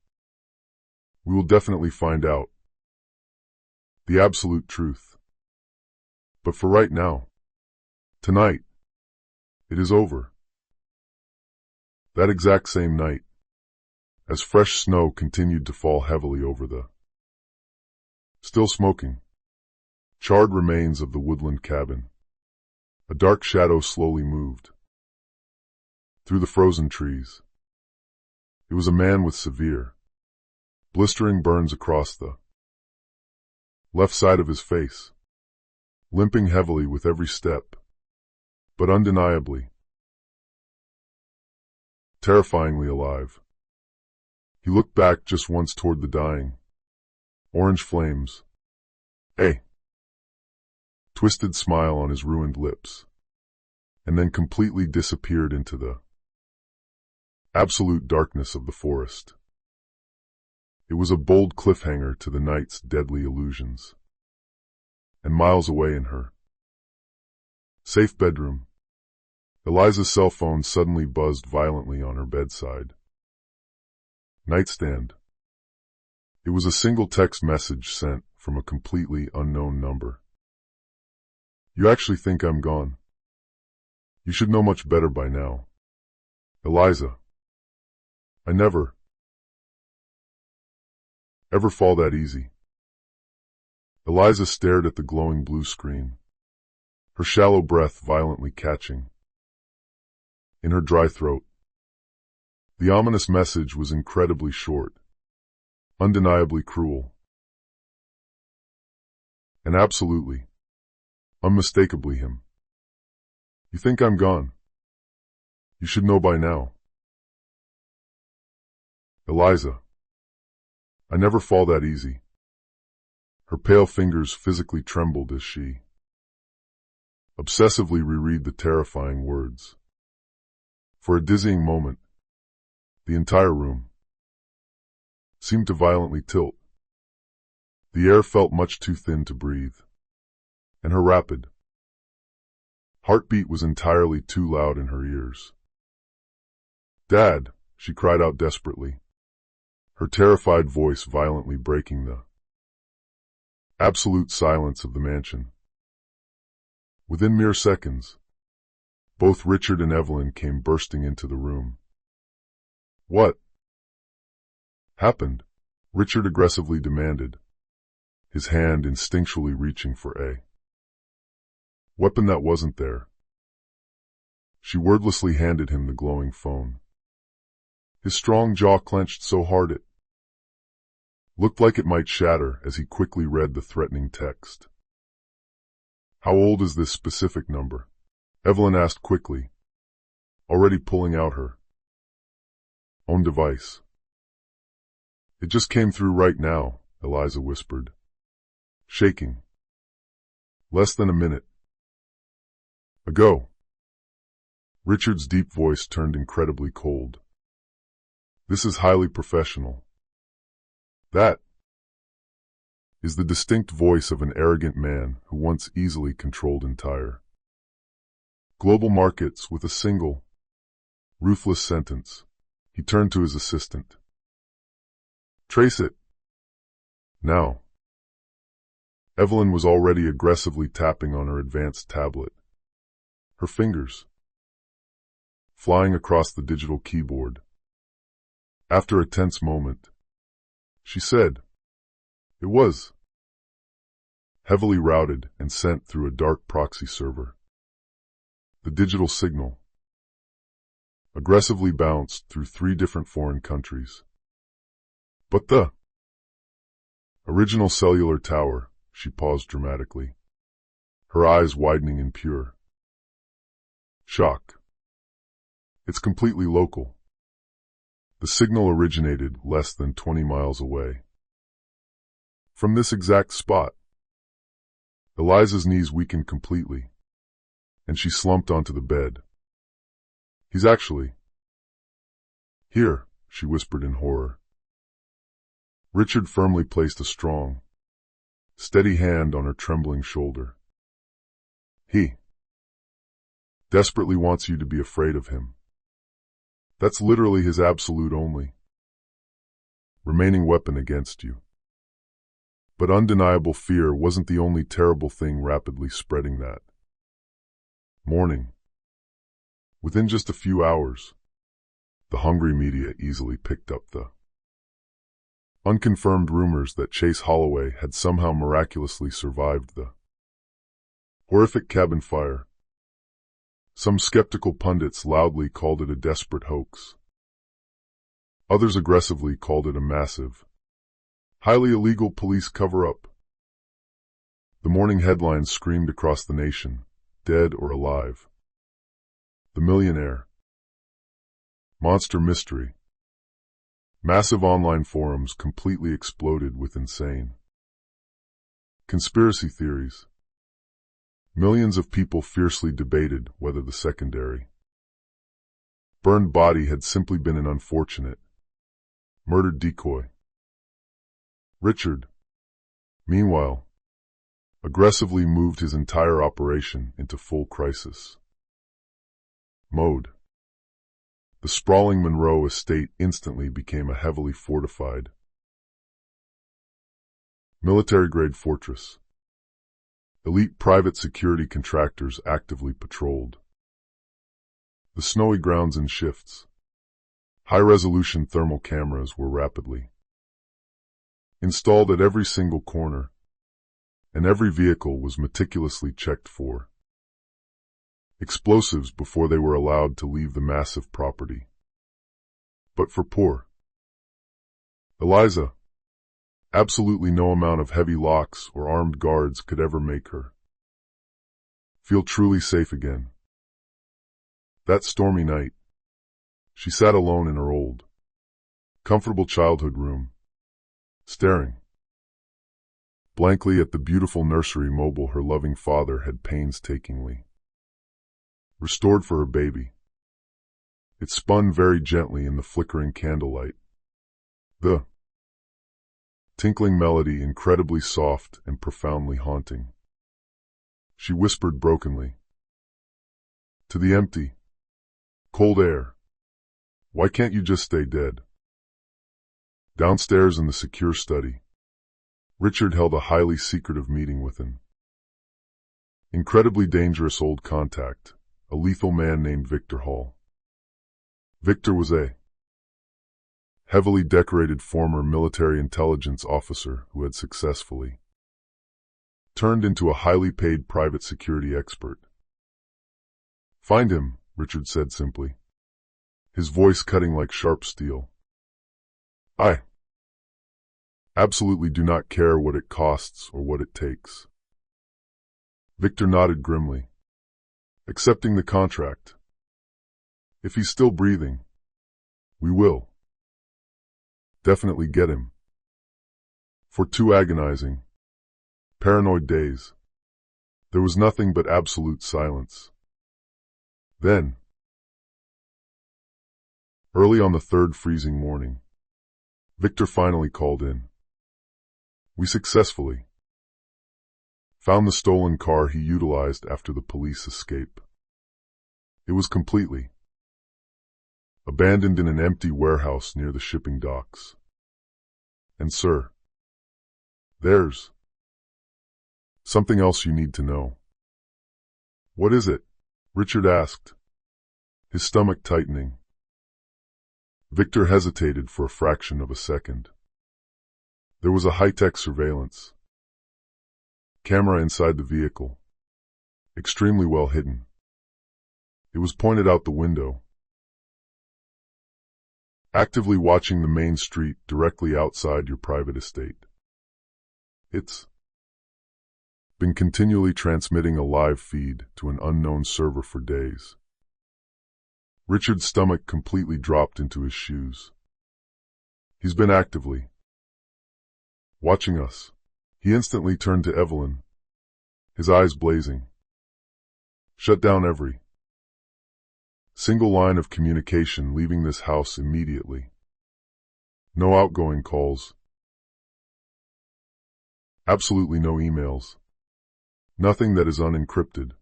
We will definitely find out the absolute truth. But for right now, tonight, it is over. That exact same night, as fresh snow continued to fall heavily over the still smoking, charred remains of the woodland cabin, a dark shadow slowly moved through the frozen trees. It was a man with severe, blistering burns across the left side of his face, limping heavily with every step, but undeniably, terrifyingly alive. He looked back just once toward the dying, orange flames, a twisted smile on his ruined lips, and then completely disappeared into the absolute darkness of the forest. It was a bold cliffhanger to the night's deadly illusions. And miles away in her safe bedroom, Eliza's cell phone suddenly buzzed violently on her bedside nightstand. It was a single text message sent from a completely unknown number. You actually think I'm gone? You should know much better by now. Eliza, I never, ever fall that easy. Eliza stared at the glowing blue screen, her shallow breath violently catching in her dry throat. The ominous message was incredibly short, undeniably cruel, and absolutely, unmistakably him. You think I'm gone? You should know by now. Eliza, I never fall that easy. Her pale fingers physically trembled as she obsessively reread the terrifying words. For a dizzying moment, the entire room seemed to violently tilt. The air felt much too thin to breathe, and her rapid heartbeat was entirely too loud in her ears. Dad, she cried out desperately, her terrified voice violently breaking the absolute silence of the mansion. Within mere seconds, both Richard and Evelyn came bursting into the room. What happened? Richard aggressively demanded, his hand instinctually reaching for a weapon that wasn't there. She wordlessly handed him the glowing phone. His strong jaw clenched so hard it looked like it might shatter as he quickly read the threatening text. How old is this specific number? Evelyn asked quickly, already pulling out her own device. It just came through right now, Eliza whispered, shaking. Less than a minute ago. Richard's deep voice turned incredibly cold. This is highly professional. That is the distinct voice of an arrogant man who once easily controlled entire global markets with a single, ruthless sentence. He turned to his assistant. Trace it. Now. Evelyn was already aggressively tapping on her advanced tablet, her fingers flying across the digital keyboard. After a tense moment, she said, "It was heavily routed and sent through a dark proxy server. The digital signal aggressively bounced through 3 different foreign countries. But the original cellular tower," she paused dramatically, her eyes widening in pure shock. "It's completely local. The signal originated less than 20 miles away. From this exact spot." Eliza's knees weakened completely, and she slumped onto the bed. "He's actually here," she whispered in horror. Richard firmly placed a strong, steady hand on her trembling shoulder. "He desperately wants you to be afraid of him. That's literally his absolute only remaining weapon against you." But undeniable fear wasn't the only terrible thing rapidly spreading that morning. Within just a few hours, the hungry media easily picked up the unconfirmed rumors that Chase Holloway had somehow miraculously survived the horrific cabin fire. Some skeptical pundits loudly called it a desperate hoax. Others aggressively called it a massive, highly illegal police cover-up. The morning headlines screamed across the nation, "Dead or alive. The Millionaire. Monster mystery." Massive online forums completely exploded with insane conspiracy theories. Millions of people fiercely debated whether the secondary burned body had simply been an unfortunate, murdered decoy. Richard, meanwhile, aggressively moved his entire operation into full crisis mode. The sprawling Monroe estate instantly became a heavily fortified, military-grade fortress. Elite private security contractors actively patrolled the snowy grounds in shifts. High-resolution thermal cameras were rapidly installed at every single corner, and every vehicle was meticulously checked for explosives before they were allowed to leave the massive property. But for poor Eliza, absolutely no amount of heavy locks or armed guards could ever make her feel truly safe again. That stormy night, she sat alone in her old, comfortable childhood room, staring blankly at the beautiful nursery mobile her loving father had painstakingly restored for her baby. It spun very gently in the flickering candlelight, the tinkling melody incredibly soft and profoundly haunting. She whispered brokenly to the empty, cold air, "Why can't you just stay dead?" Downstairs in the secure study, Richard held a highly secretive meeting with an incredibly dangerous old contact, a lethal man named Victor Hall. Victor was a heavily decorated former military intelligence officer who had successfully turned into a highly paid private security expert. "Find him," Richard said simply, his voice cutting like sharp steel. "I absolutely do not care what it costs or what it takes." Victor nodded grimly, accepting the contract. "If he's still breathing, we will definitely get him." For 2 agonizing, paranoid days, there was nothing but absolute silence. Then, Early on the third freezing morning, Victor finally called in. We successfully found the stolen car he utilized after the police escape. It was completely abandoned in an empty warehouse near the shipping docks. And sir, there's something else you need to know. What is it? Richard asked, his stomach tightening. Victor hesitated for a fraction of a second. There was a high-tech surveillance camera inside the vehicle, extremely well hidden. It was pointed out the window, actively watching the main street directly outside your private estate. It's been continually transmitting a live feed to an unknown server for days. Richard's stomach completely dropped into his shoes. He's been actively watching us. He instantly turned to Evelyn, his eyes blazing. Shut down every single line of communication leaving this house immediately. No outgoing calls. Absolutely no emails. Nothing that is unencrypted.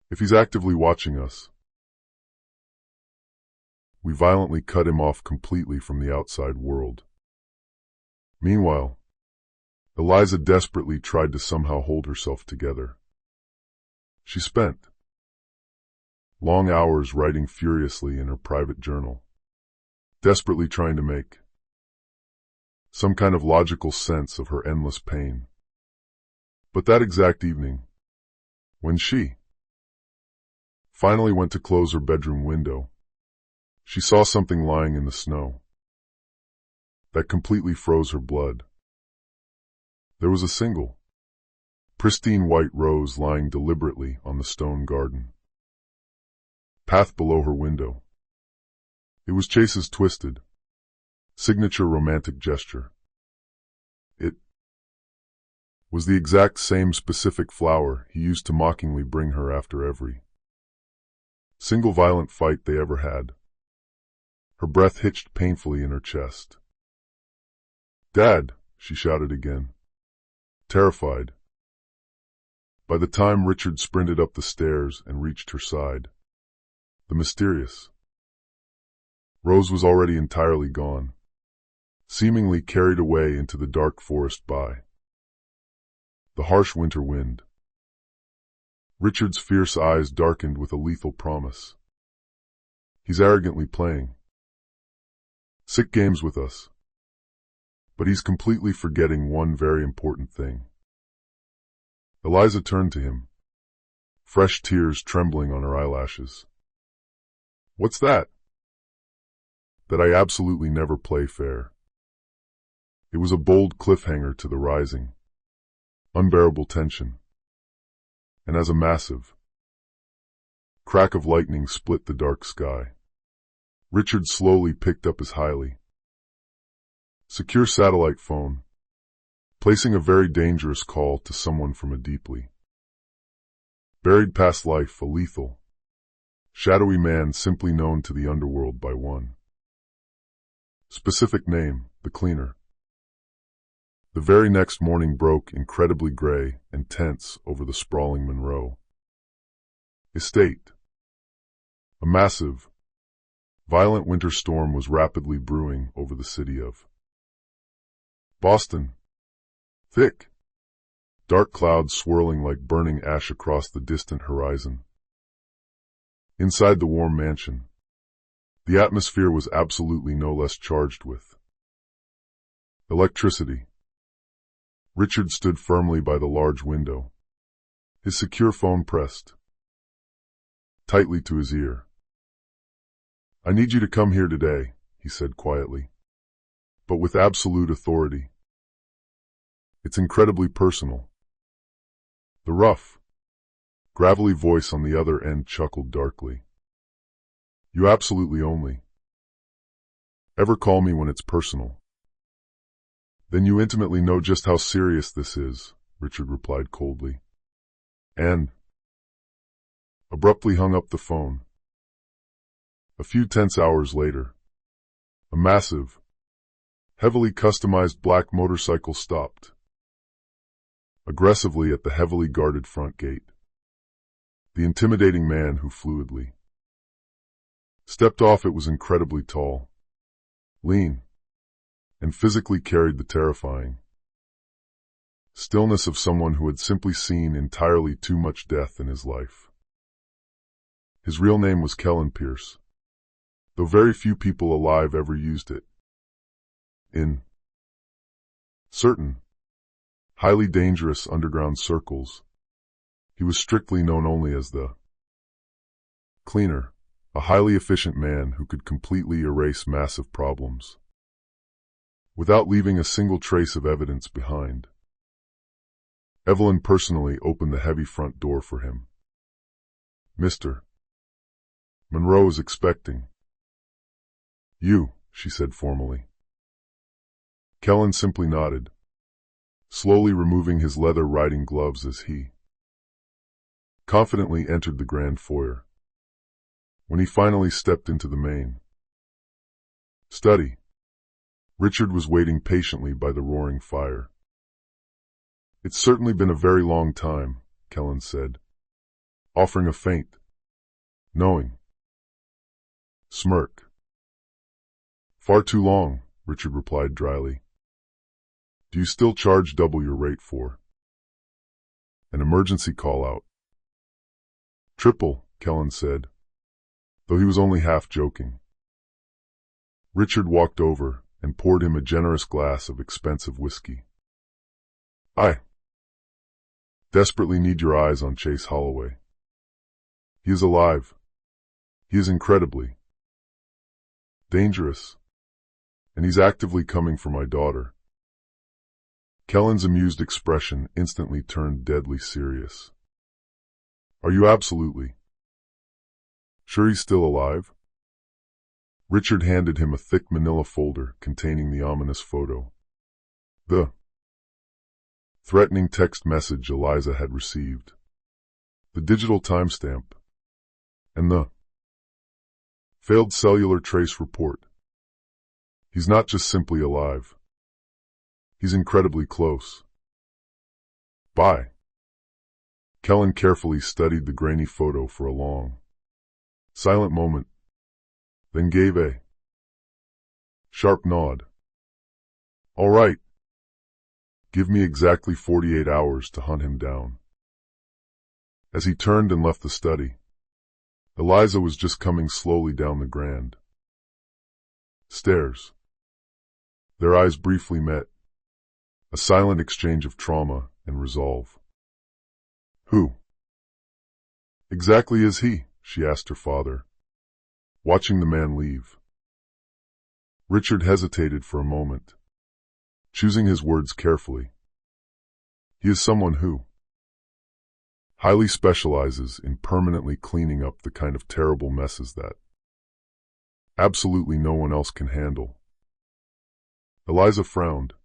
If he's actively watching us, we violently cut him off completely from the outside world. Meanwhile, Eliza desperately tried to somehow hold herself together. She spent long hours writing furiously in her private journal, desperately trying to make some kind of logical sense of her endless pain. But that exact evening, when she finally went to close her bedroom window, she saw something lying in the snow that completely froze her blood. There was a single, pristine white rose lying deliberately on the stone garden path below her window. It was Chase's twisted, signature romantic gesture. It was the exact same specific flower he used to mockingly bring her after every single violent fight they ever had. Her breath hitched painfully in her chest. "Dad!" she shouted again, terrified. By the time Richard sprinted up the stairs and reached her side, the mysterious rose was already entirely gone, seemingly carried away into the dark forest by the harsh winter wind. Richard's fierce eyes darkened with a lethal promise. He's arrogantly playing sick games with us, but he's completely forgetting one very important thing. Eliza turned to him, fresh tears trembling on her eyelashes. "What's that?" "That I absolutely never play fair." It was a bold cliffhanger to the rising, unbearable tension. And as a massive crack of lightning split the dark sky, Richard slowly picked up his highly secure satellite phone, placing a very dangerous call to someone from a deeply buried past life, a lethal, shadowy man simply known to the underworld by one specific name, the Cleaner. The very next morning broke incredibly gray and tense over the sprawling Monroe estate. A massive, violent winter storm was rapidly brewing over the city of Boston. Thick, dark clouds swirling like burning ash across the distant horizon. Inside the warm mansion, the atmosphere was absolutely no less charged with electricity. Richard stood firmly by the large window, his secure phone pressed tightly to his ear. "I need you to come here today," he said quietly, but with absolute authority. "It's incredibly personal." The rough, gravelly voice on the other end chuckled darkly. "You absolutely only ever call me when it's personal." "Then you intimately know just how serious this is," Richard replied coldly, and abruptly hung up the phone. A few tense hours later, a massive, heavily customized black motorcycle stopped aggressively at the heavily guarded front gate. The intimidating man who fluidly stepped off it was incredibly tall, lean, and physically carried the terrifying stillness of someone who had simply seen entirely too much death in his life. His real name was Kellen Pierce, though very few people alive ever used it. In certain, highly dangerous underground circles, he was strictly known only as the Cleaner, a highly efficient man who could completely erase massive problems without leaving a single trace of evidence behind. Evelyn personally opened the heavy front door for him. "Mr. Monroe is expecting you," she said formally. Kellen simply nodded, slowly removing his leather riding gloves as he confidently entered the grand foyer. When he finally stepped into the main study, Richard was waiting patiently by the roaring fire. "It's certainly been a very long time," Kellen said, offering a faint, knowing smirk. "Far too long," Richard replied dryly. "Do you still charge double your rate for an emergency call-out?" "Triple," Kellen said, though he was only half joking. Richard walked over and poured him a generous glass of expensive whiskey. "I desperately need your eyes on Chase Holloway. He is alive. He is incredibly dangerous, and he's actively coming for my daughter." Kellen's amused expression instantly turned deadly serious. "Are you absolutely sure he's still alive?" Richard handed him a thick manila folder containing the ominous photo, the threatening text message Eliza had received, the digital timestamp, and the failed cellular trace report. "He's not just simply alive. He's incredibly close by." Kellen carefully studied the grainy photo for a long, silent moment, then gave a sharp nod. "All right. Give me exactly 48 hours to hunt him down." As he turned and left the study, Eliza was just coming slowly down the grand stairs. Their eyes briefly met, a silent exchange of trauma and resolve. "Who exactly is he?" she asked her father, watching the man leave. Richard hesitated for a moment, choosing his words carefully. "He is someone who highly specializes in permanently cleaning up the kind of terrible messes that absolutely no one else can handle." Eliza frowned,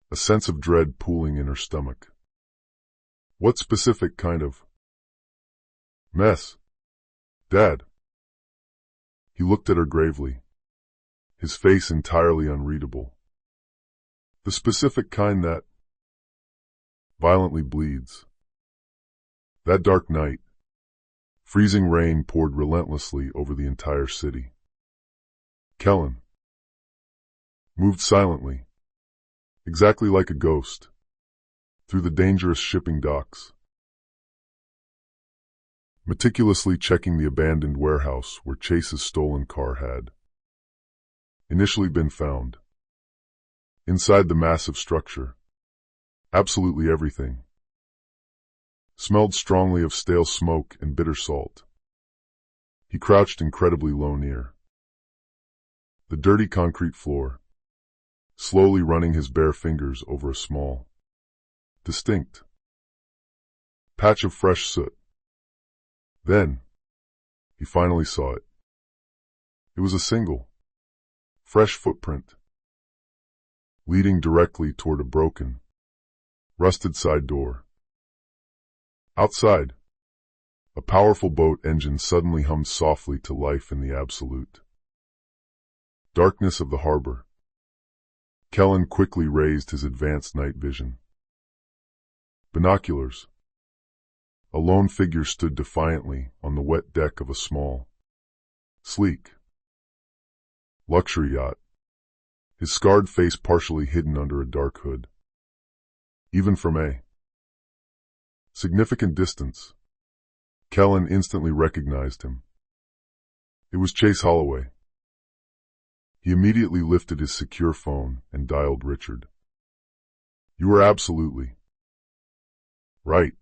a sense of dread pooling in her stomach. "What specific kind of mess, Dad?" He looked at her gravely, his face entirely unreadable. "The specific kind that violently bleeds." That dark night, freezing rain poured relentlessly over the entire city. Kellen moved silently, exactly like a ghost, through the dangerous shipping docks, meticulously checking the abandoned warehouse where Chase's stolen car had initially been found. Inside the massive structure, absolutely everything smelled strongly of stale smoke and bitter salt. He crouched incredibly low near the dirty concrete floor, slowly running his bare fingers over a small, distinct patch of fresh soot. Then, he finally saw it. It was a single, fresh footprint, leading directly toward a broken, rusted side door. Outside, A powerful boat engine suddenly hummed softly to life in the absolute darkness of the harbor. Kellen quickly raised his advanced night vision. Binoculars. A lone figure stood defiantly on the wet deck of a small, sleek luxury yacht, his scarred face partially hidden under a dark hood. Even from a significant distance, Kellen instantly recognized him. It was Chase Holloway. He immediately lifted his secure phone and dialed Richard. "You are absolutely right.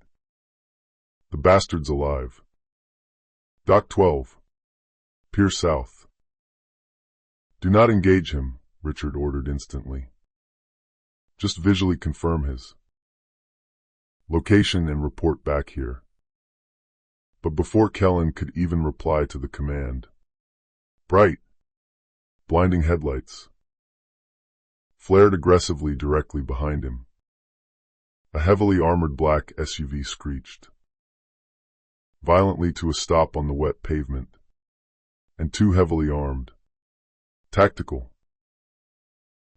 The bastard's alive. Dock 12. Pier South." "Do not engage him," Richard ordered instantly. "Just visually confirm his location and report back here." But before Kellen could even reply to the command, bright, blinding headlights flared aggressively directly behind him. A heavily armored black SUV screeched violently to a stop on the wet pavement, and two heavily armed, tactical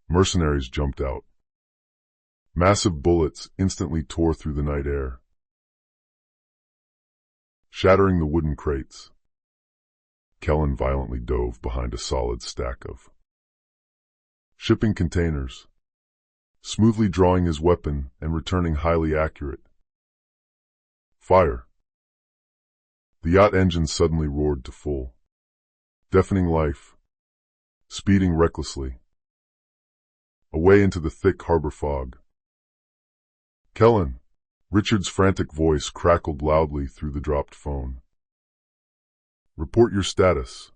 mercenaries jumped out. Massive bullets instantly tore through the night air, shattering the wooden crates. Kellen violently dove behind a solid stack of shipping containers, smoothly drawing his weapon and returning highly accurate fire. The yacht engine suddenly roared to full, deafening life, speeding recklessly away into the thick harbor fog. "Kellen!" Richard's frantic voice crackled loudly through the dropped phone. "Report your status."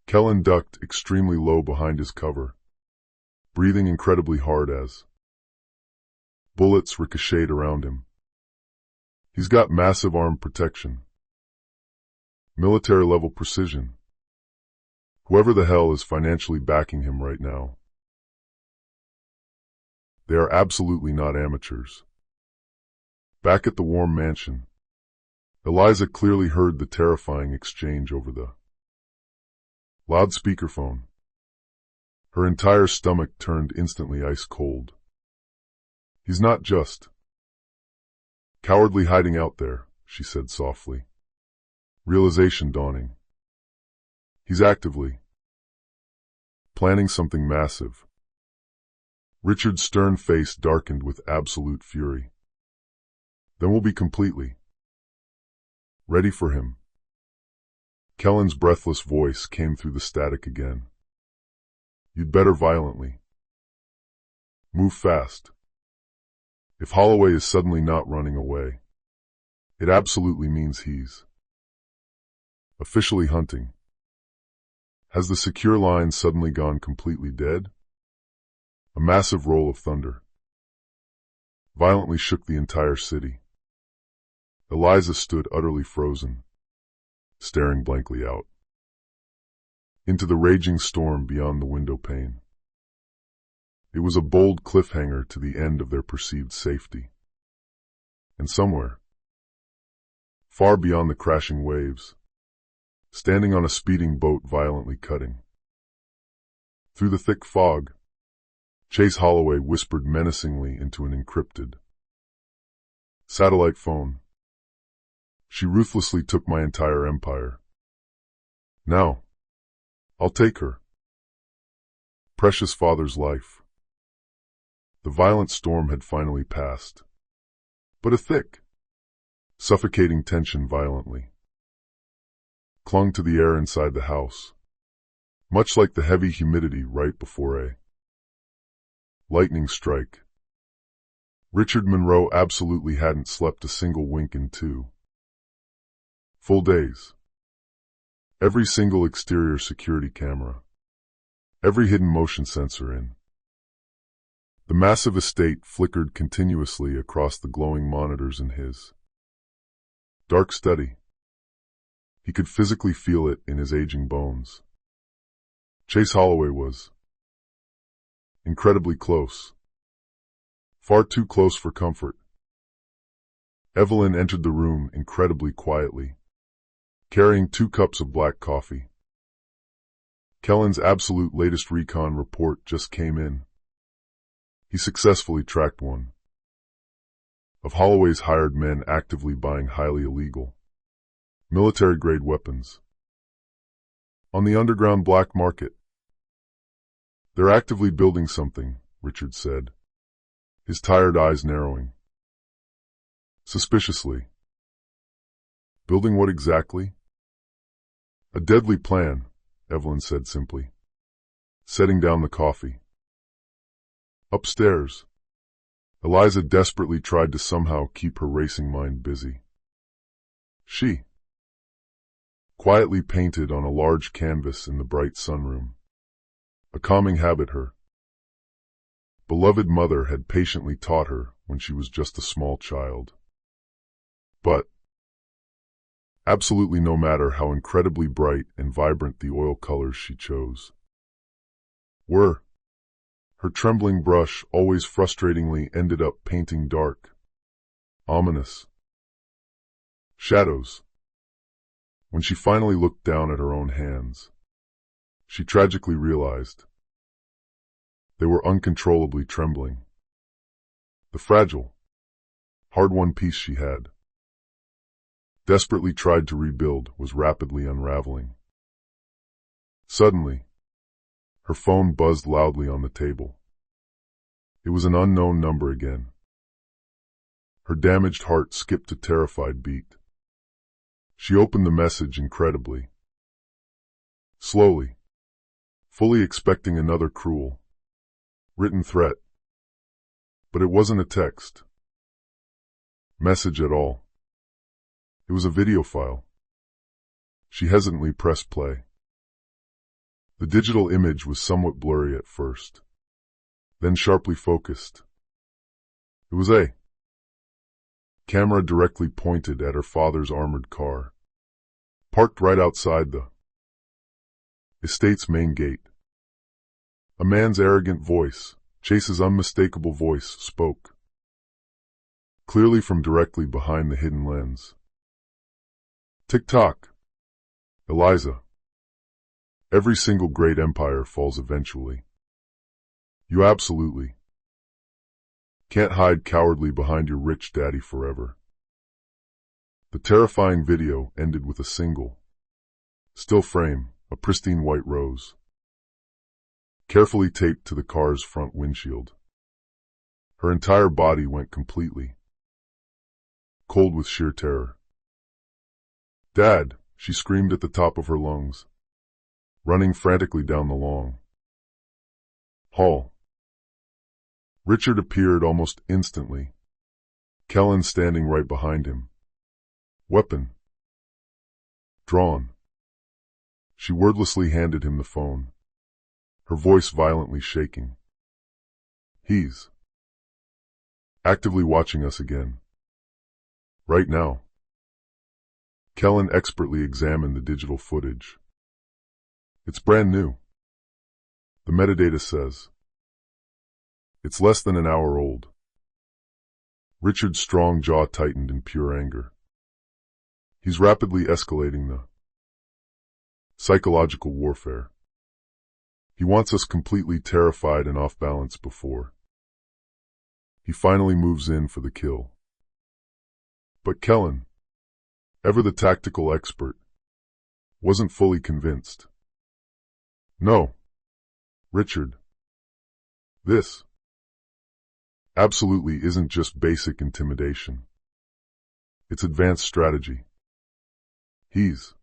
Kellen ducked extremely low behind his cover, breathing incredibly hard as bullets ricocheted around him. He's got massive arm protection, military-level precision. Whoever the hell is financially backing him right now, they are absolutely not amateurs. Back at the warm mansion, Eliza clearly heard the terrifying exchange over the loudspeaker phone. Her entire stomach turned instantly ice cold. "He's not just cowardly hiding out there," she said softly, realization dawning. "He's actively planning something massive." Richard's stern face darkened with absolute fury. "Then we'll be completely ready for him." Kellen's breathless voice came through the static again. "You'd better violently move fast. If Holloway is suddenly not running away, it absolutely means he's officially hunting." Has the secure line suddenly gone completely dead? A massive roll of thunder violently shook the entire city. Eliza stood utterly frozen, staring blankly out into the raging storm beyond the window pane. It was a bold cliffhanger to the end of their perceived safety. And somewhere, far beyond the crashing waves, standing on a speeding boat violently cutting through the thick fog, Chase Holloway whispered menacingly into an encrypted satellite phone. "She ruthlessly took my entire empire. Now, I'll take her precious father's life." The violent storm had finally passed, but a thick, suffocating tension violently clung to the air inside the house, much like the heavy humidity right before a lightning strike. Richard Monroe absolutely hadn't slept a single wink in 2 full days. Every single exterior security camera, every hidden motion sensor in the massive estate flickered continuously across the glowing monitors in his dark study. He could physically feel it in his aging bones. Chase Holloway was incredibly close. Far too close for comfort. Evelyn entered the room incredibly quietly, carrying 2 cups of black coffee. Kellen's absolute latest recon report just came in. He successfully tracked one of Holloway's hired men actively buying highly illegal, military-grade weapons on the underground black market. They're actively building something, Richard said, his tired eyes narrowing. Suspiciously. Building what exactly? A deadly plan, Evelyn said simply, setting down the coffee. Upstairs, Eliza desperately tried to somehow keep her racing mind busy. She quietly painted on a large canvas in the bright sunroom, a calming habit her beloved mother had patiently taught her when she was just a small child. But absolutely no matter how incredibly bright and vibrant the oil colors she chose were, her trembling brush always frustratingly ended up painting dark, ominous shadows. When she finally looked down at her own hands, she tragically realized they were uncontrollably trembling. The fragile, hard-won piece she had desperately tried to rebuild was rapidly unraveling. Suddenly, her phone buzzed loudly on the table. It was an unknown number again. Her damaged heart skipped a terrified beat. She opened the message incredibly, slowly, fully expecting another cruel, written threat. But it wasn't a text message at all. It was a video file. She hesitantly pressed play. The digital image was somewhat blurry at first, then sharply focused. It was a camera directly pointed at her father's armored car, parked right outside the estate's main gate. A man's arrogant voice, Chase's unmistakable voice, spoke, clearly from directly behind the hidden lens. Tick-tock, Eliza. Every single great empire falls eventually. You absolutely can't hide cowardly behind your rich daddy forever. The terrifying video ended with a single, still frame, a pristine white rose, carefully taped to the car's front windshield. Her entire body went completely cold with sheer terror. Dad, she screamed at the top of her lungs, running frantically down the long hall. Richard appeared almost instantly, Kellen standing right behind him, weapon drawn. She wordlessly handed him the phone, her voice violently shaking. He's actively watching us again. Right now. Kellen expertly examined the digital footage. It's brand new. The metadata says it's less than an hour old. Richard's strong jaw tightened in pure anger. He's rapidly escalating the psychological warfare. He wants us completely terrified and off balance before he finally moves in for the kill. But Kellen, ever the tactical expert, wasn't fully convinced. No, Richard. This absolutely isn't just basic intimidation. It's advanced strategy. He's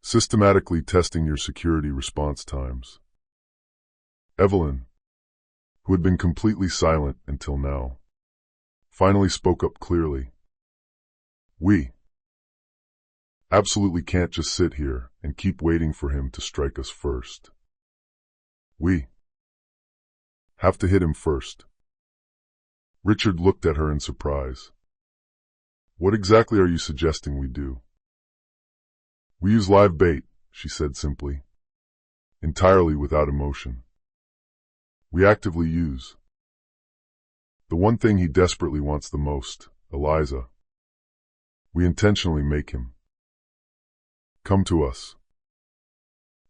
systematically testing your security response times. Evelyn, who had been completely silent until now, finally spoke up clearly. We absolutely can't just sit here and keep waiting for him to strike us first. We have to hit him first. Richard looked at her in surprise. What exactly are you suggesting we do? We use live bait, she said simply, entirely without emotion. We actively use the one thing he desperately wants the most, Eliza. We intentionally make him. Come to us.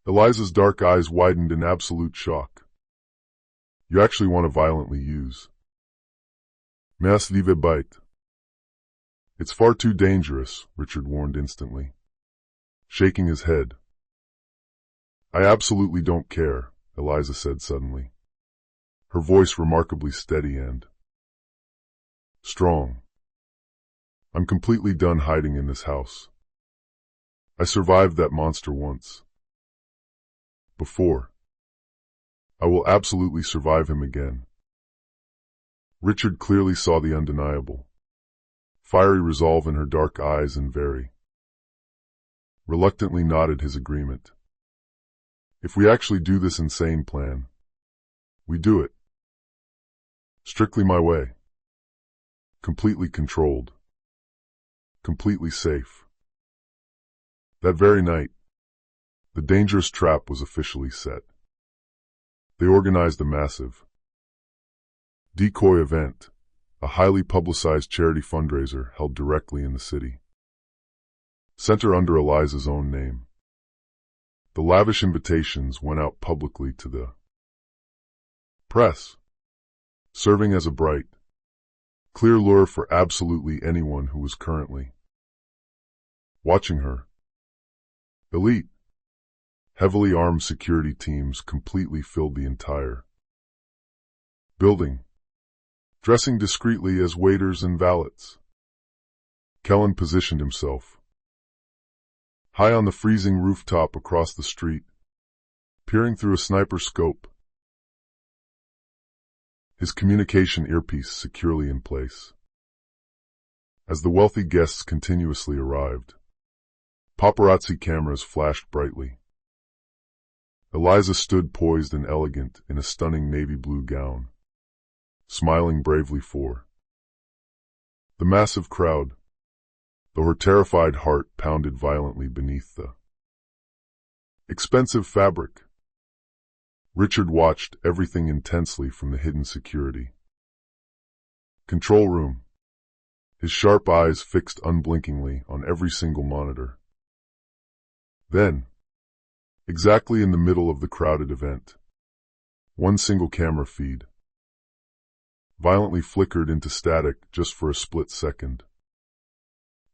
Eliza's dark eyes widened in absolute shock. You actually want to violently use. Mais vive bite. It's far too dangerous, Richard warned instantly, shaking his head. I absolutely don't care, Eliza said suddenly, her voice remarkably steady and strong. I'm completely done hiding in this house. I survived that monster once. Before. I will absolutely survive him again. Richard clearly saw the undeniable, fiery resolve in her dark eyes and very reluctantly nodded his agreement. If we actually do this insane plan, we do it. Strictly my way. Completely controlled. Completely safe. That very night, the dangerous trap was officially set. They organized a massive decoy event, a highly publicized charity fundraiser held directly in the city center under Eliza's own name. The lavish invitations went out publicly to the press, serving as a bright, clear lure for absolutely anyone who was currently watching her. Elite, heavily armed security teams completely filled the entire building, dressing discreetly as waiters and valets. Kellen positioned himself high on the freezing rooftop across the street, peering through a sniper scope, his communication earpiece securely in place. As the wealthy guests continuously arrived, paparazzi cameras flashed brightly. Eliza stood poised and elegant in a stunning navy blue gown, smiling bravely for the massive crowd, though her terrified heart pounded violently beneath the expensive fabric. Richard watched everything intensely from the hidden security control room, his sharp eyes fixed unblinkingly on every single monitor. Then, exactly in the middle of the crowded event, one single camera feed violently flickered into static just for a split second.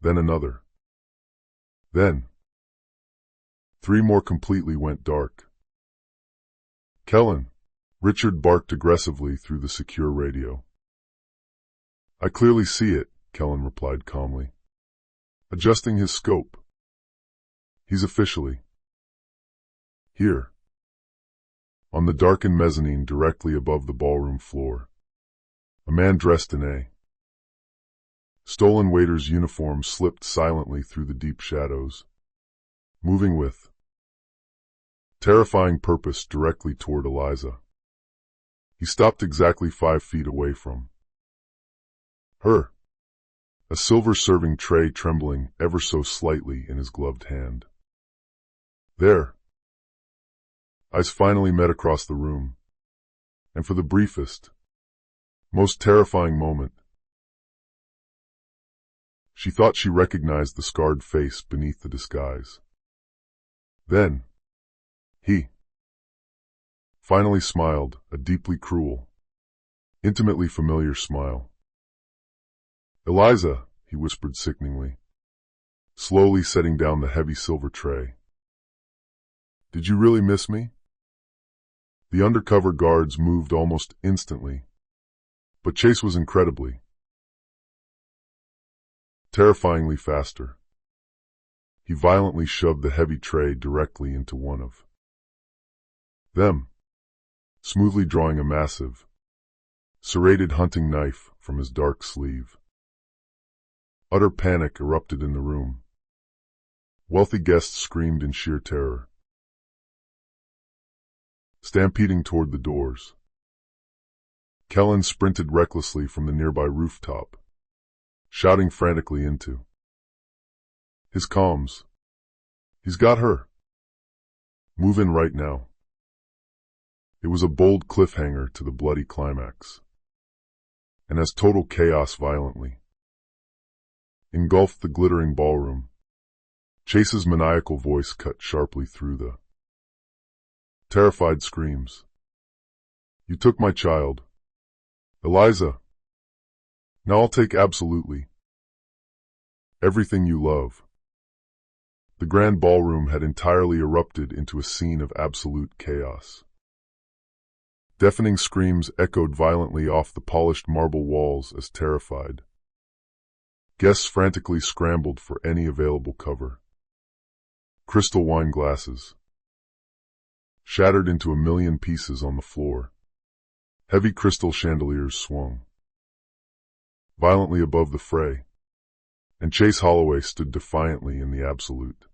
Then another. Then 3 more completely went dark. Kellen, Richard barked aggressively through the secure radio. I clearly see it, Kellen replied calmly, adjusting his scope. He's officially here. On the darkened mezzanine directly above the ballroom floor, a man dressed in a stolen waiter's uniform slipped silently through the deep shadows, moving with terrifying purpose directly toward Eliza. He stopped exactly 5 feet away from her, a silver serving tray trembling ever so slightly in his gloved hand. Their eyes finally met across the room, and for the briefest, most terrifying moment, she thought she recognized the scarred face beneath the disguise. Then, he finally smiled, a deeply cruel, intimately familiar smile. Eliza, he whispered sickeningly, slowly setting down the heavy silver tray. Did you really miss me? The undercover guards moved almost instantly, but Chase was incredibly, terrifyingly faster. He violently shoved the heavy tray directly into one of them, smoothly drawing a massive, serrated hunting knife from his dark sleeve. Utter panic erupted in the room. Wealthy guests screamed in sheer terror, stampeding toward the doors. Kellen sprinted recklessly from the nearby rooftop, shouting frantically into his comms. He's got her. Move in right now. It was a bold cliffhanger to the bloody climax, and as total chaos violently engulfed the glittering ballroom. Chase's maniacal voice cut sharply through the terrified screams. "You took my child. Eliza. Now I'll take absolutely everything you love." The grand ballroom had entirely erupted into a scene of absolute chaos. Deafening screams echoed violently off the polished marble walls as terrified guests frantically scrambled for any available cover. Crystal wine glasses shattered into a million pieces on the floor. Heavy crystal chandeliers swung violently above the fray, and Chase Holloway stood defiantly in the absolute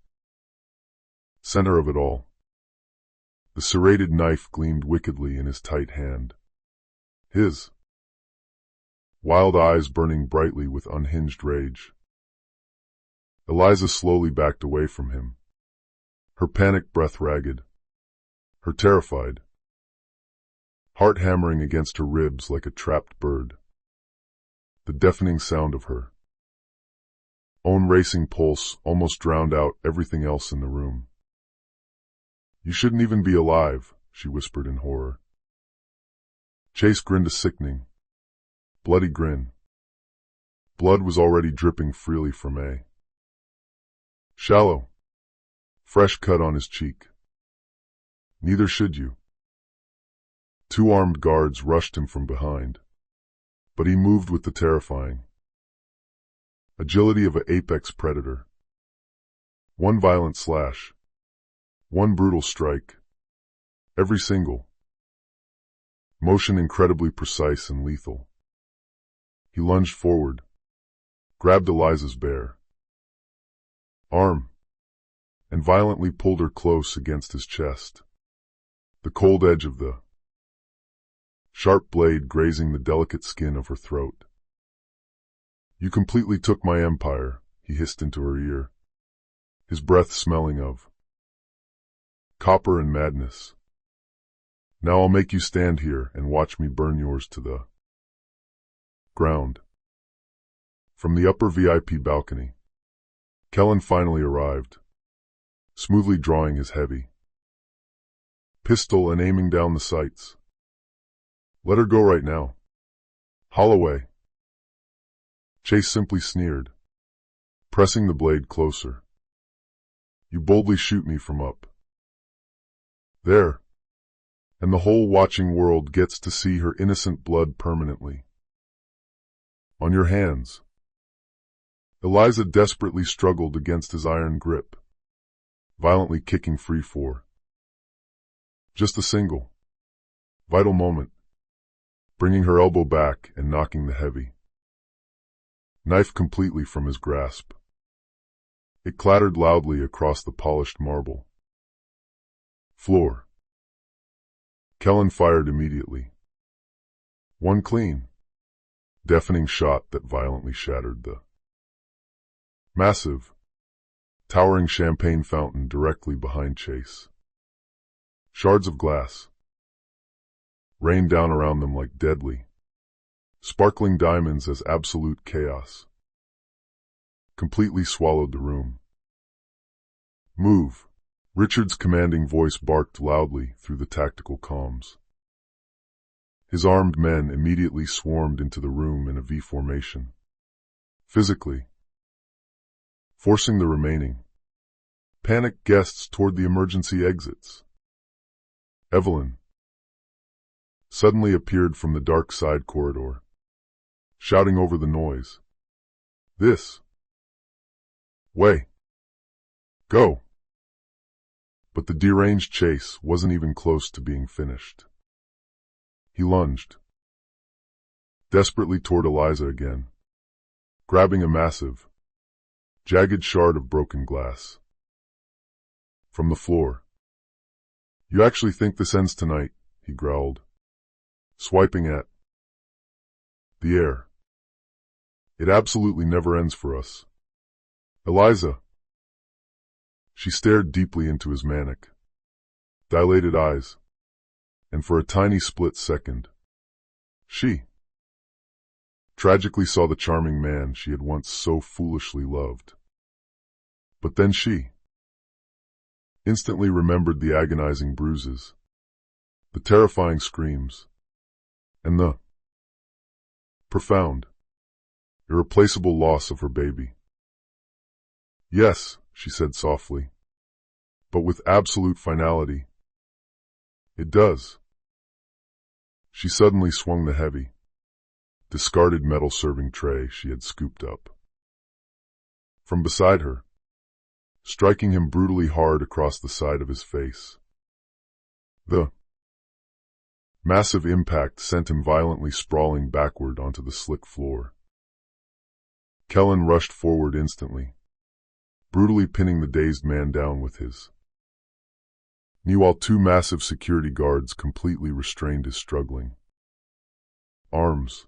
center of it all. The serrated knife gleamed wickedly in his tight hand, his wild eyes burning brightly with unhinged rage. Eliza slowly backed away from him, her panicked breath ragged, her terrified heart hammering against her ribs like a trapped bird. The deafening sound of her own racing pulse almost drowned out everything else in the room. "You shouldn't even be alive," she whispered in horror. Chase grinned a sickening, bloody grin. Blood was already dripping freely from a shallow, fresh cut on his cheek. "Neither should you." Two armed guards rushed him from behind, but he moved with the terrifying agility of an apex predator. One violent slash, one brutal strike, every single motion incredibly precise and lethal. He lunged forward, grabbed Eliza's bare arm, and violently pulled her close against his chest, the cold edge of the sharp blade grazing the delicate skin of her throat. "You completely took my empire," he hissed into her ear, his breath smelling of copper and madness. "Now I'll make you stand here and watch me burn yours to the ground." From the upper VIP balcony, Kellen finally arrived, smoothly drawing his heavy pistol and aiming down the sights. "Let her go right now, Holloway." Chase simply sneered, pressing the blade closer. "You boldly shoot me from up there, and the whole watching world gets to see her innocent blood permanently on your hands." Eliza desperately struggled against his iron grip, violently kicking free for just a single vital moment, bringing her elbow back and knocking the heavy knife completely from his grasp. It clattered loudly across the polished marble floor. Kellen fired immediately. One clean, deafening shot that violently shattered the massive, towering champagne fountain directly behind Chase. Shards of glass rained down around them like deadly, sparkling diamonds as absolute chaos completely swallowed the room. "Move," Richard's commanding voice barked loudly through the tactical comms. His armed men immediately swarmed into the room in a V formation, physically forcing the remaining panicked guests toward the emergency exits. Evelyn suddenly appeared from the dark side corridor, shouting over the noise, "This way! Go!" But the deranged Chase wasn't even close to being finished. He lunged desperately toward Eliza again, grabbing a massive, jagged shard of broken glass from the floor. "You actually think this ends tonight?" he growled, swiping at the air. "It absolutely never ends for us. Eliza." She stared deeply into his manic, dilated eyes, and for a tiny split second, she tragically saw the charming man she had once so foolishly loved. But then she instantly remembered the agonizing bruises, the terrifying screams, and the profound, irreplaceable loss of her baby. "Yes," she said softly, but with absolute finality, "it does." She suddenly swung the heavy, discarded metal serving tray she had scooped up from beside her, striking him brutally hard across the side of his face. The massive impact sent him violently sprawling backward onto the slick floor. Kellen rushed forward instantly, brutally pinning the dazed man down with his knee while two massive security guards completely restrained his struggling arms.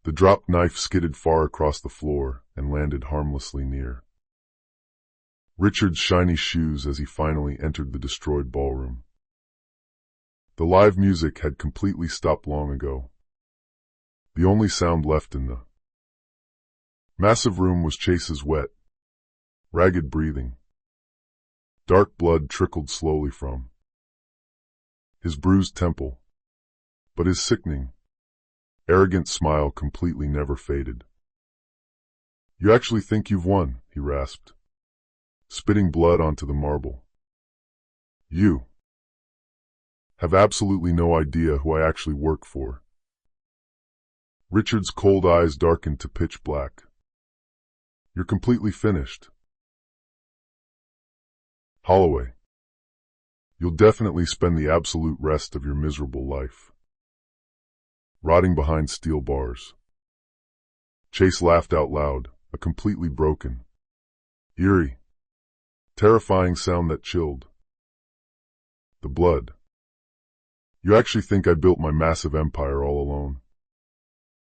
The dropped knife skidded far across the floor and landed harmlessly near Richard's shiny shoes as he finally entered the destroyed ballroom. The live music had completely stopped long ago. The only sound left in the massive room was Chase's wet, ragged breathing. Dark blood trickled slowly from his bruised temple, but his sickening, arrogant smile completely never faded. "You actually think you've won," he rasped, spitting blood onto the marble. "You have absolutely no idea who I actually work for." Richard's cold eyes darkened to pitch black. "You're completely finished, Holloway. You'll definitely spend the absolute rest of your miserable life rotting behind steel bars." Chase laughed out loud, a completely broken, eerie, terrifying sound that chilled the blood. "You actually think I built my massive empire all alone?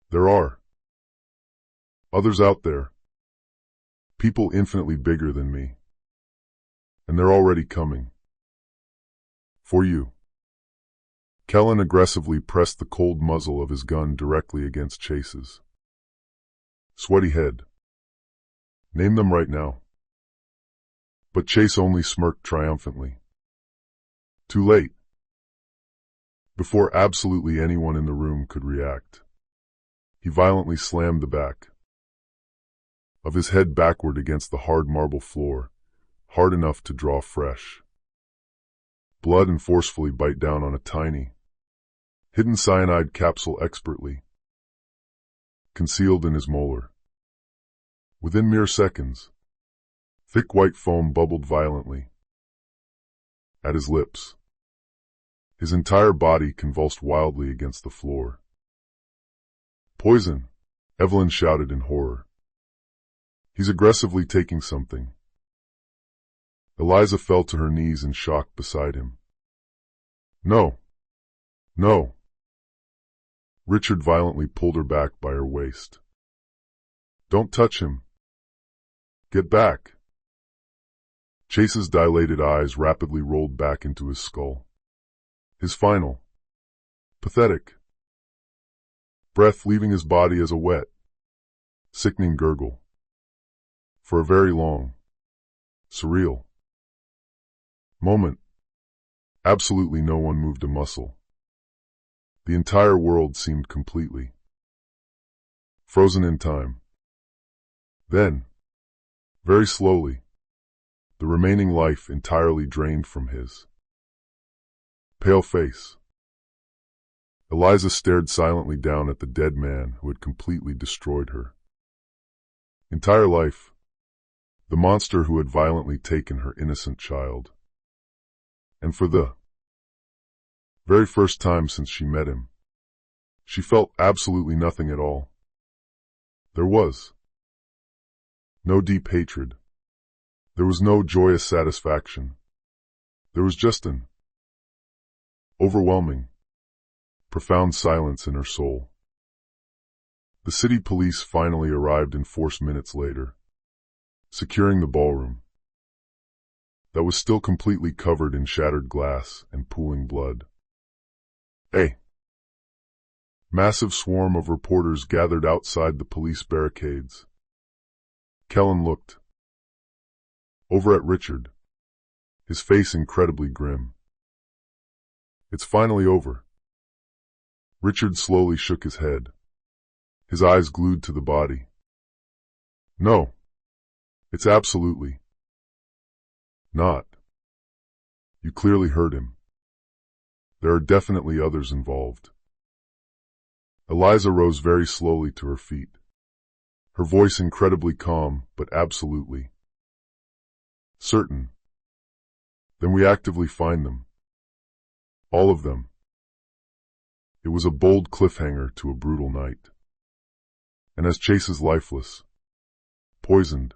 There are others out there, people infinitely bigger than me, and they're already coming for you." Kellen aggressively pressed the cold muzzle of his gun directly against Chase's sweaty head. "Name them right now." But Chase only smirked triumphantly. Too late. Before absolutely anyone in the room could react, he violently slammed the back of his head backward against the hard marble floor, hard enough to draw fresh blood and forcefully bite down on a tiny, hidden cyanide capsule expertly concealed in his molar. Within mere seconds, thick white foam bubbled violently at his lips. His entire body convulsed wildly against the floor. "Poison," Evelyn shouted in horror. "He's aggressively taking something." Eliza fell to her knees in shock beside him. "No. No." Richard violently pulled her back by her waist. "Don't touch him. Get back." Chase's dilated eyes rapidly rolled back into his skull. His final, pathetic breath leaving his body as a wet, sickening gurgle. For a very long, surreal moment, absolutely no one moved a muscle. The entire world seemed completely frozen in time. Then, very slowly, the remaining life entirely drained from his pale face. Eliza stared silently down at the dead man who had completely destroyed her entire life, the monster who had violently taken her innocent child. And for the very first time since she met him, she felt absolutely nothing at all. There was no deep hatred. There was no joyous satisfaction. There was just an overwhelming, profound silence in her soul. The city police finally arrived in force minutes later, securing the ballroom that was still completely covered in shattered glass and pooling blood. "Hey, Massive swarm of reporters gathered outside the police barricades. Kellen looked over at Richard, his face incredibly grim. It's finally over. Richard slowly shook his head, his eyes glued to the body. No, it's absolutely not. You clearly heard him. There are definitely others involved. Eliza rose very slowly to her feet, her voice incredibly calm, but absolutely certain. Then we actively find them. All of them. It was a bold cliffhanger to a brutal night. And as Chase's lifeless, poisoned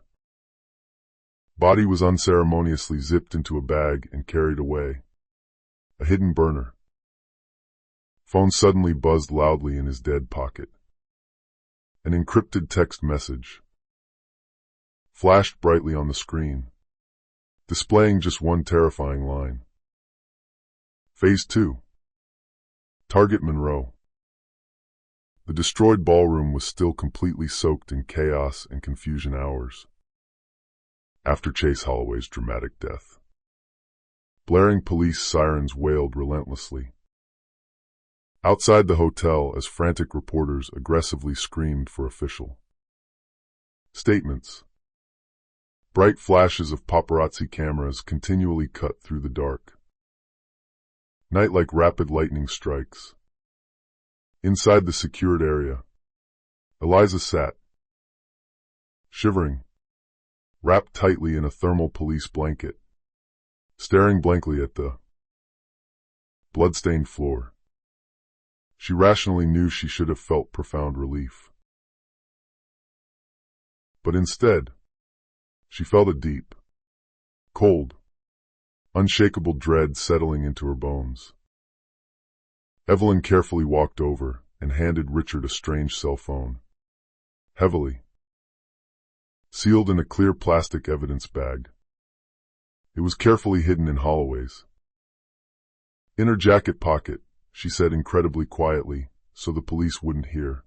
body was unceremoniously zipped into a bag and carried away, a hidden burner. Phone suddenly buzzed loudly in his dead pocket. An encrypted text message flashed brightly on the screen, displaying just one terrifying line. Phase 2. Target Monroe. The destroyed ballroom was still completely soaked in chaos and confusion hours after Chase Holloway's dramatic death. Blaring police sirens wailed relentlessly outside the hotel as frantic reporters aggressively screamed for official statements. Bright flashes of paparazzi cameras continually cut through the dark night like rapid lightning strikes. Inside the secured area, Eliza sat, shivering, wrapped tightly in a thermal police blanket, staring blankly at the blood-stained floor. She rationally knew she should have felt profound relief. But instead, she felt a deep, cold, unshakable dread settling into her bones. Evelyn carefully walked over and handed Richard a strange cell phone, heavily sealed in a clear plastic evidence bag. It was carefully hidden in Holloway's inner jacket pocket, she said incredibly quietly, so the police wouldn't hear.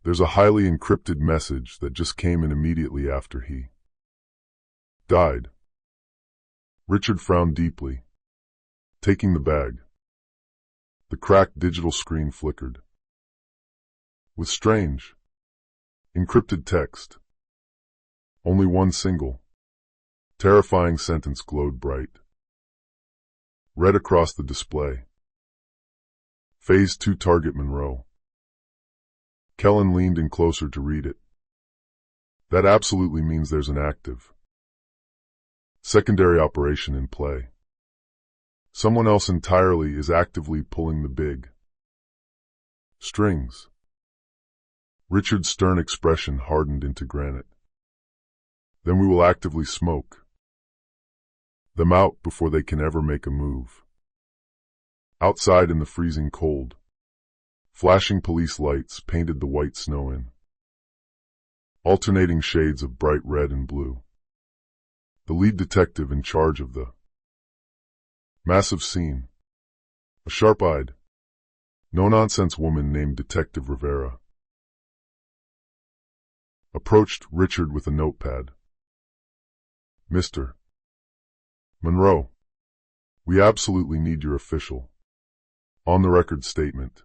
There's a highly encrypted message that just came in immediately after he died. Richard frowned deeply, taking the bag. The cracked digital screen flickered with strange, encrypted text. Only one single, terrifying sentence glowed bright, read across the display. Phase 2 Target Monroe. Kellen leaned in closer to read it. That absolutely means there's an active secondary operation in play. Someone else entirely is actively pulling the big strings. Richard's stern expression hardened into granite. Then we will actively smoke them out before they can ever make a move. Outside in the freezing cold, flashing police lights painted the white snow in alternating shades of bright red and blue. The lead detective in charge of the massive scene, a sharp-eyed, no-nonsense woman named Detective Rivera, approached Richard with a notepad. Mr. Monroe, we absolutely need your official, on-the-record statement.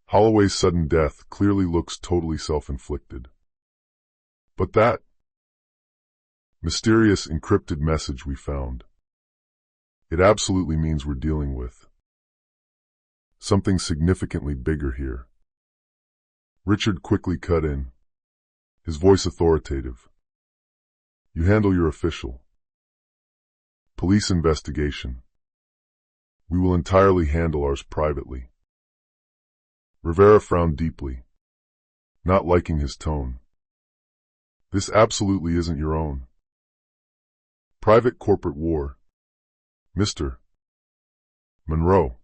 Holloway's sudden death clearly looks totally self-inflicted. But that mysterious encrypted message we found, it absolutely means we're dealing with something significantly bigger here. Richard quickly cut in, his voice authoritative. You handle your official police investigation. We will entirely handle ours privately. Rivera frowned deeply, not liking his tone. This absolutely isn't your own private corporate war, Mr. Monroe.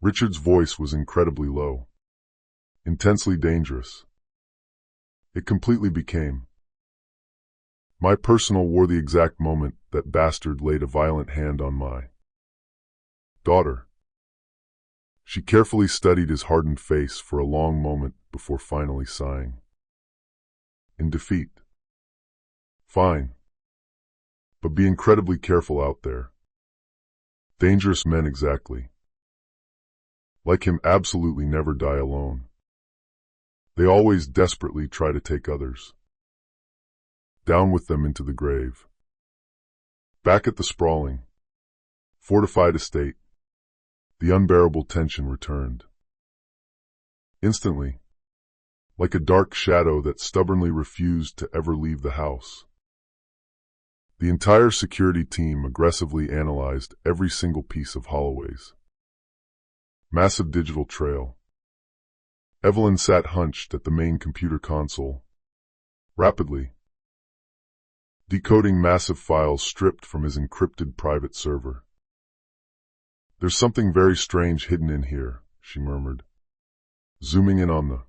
Richard's voice was incredibly low, intensely dangerous. It completely became my personal war the exact moment that bastard laid a violent hand on my daughter. She carefully studied his hardened face for a long moment before finally sighing. In defeat. Fine. But be incredibly careful out there. Dangerous men exactly. Like him absolutely never die alone. They always desperately try to take others. Down with them into the grave. Back at the sprawling, fortified estate, the unbearable tension returned. Instantly, like a dark shadow that stubbornly refused to ever leave the house. The entire security team aggressively analyzed every single piece of Holloway's massive digital trail. Evelyn sat hunched at the main computer console, rapidly decoding massive files stripped from his encrypted private server. There's something very strange hidden in here, she murmured, zooming in on the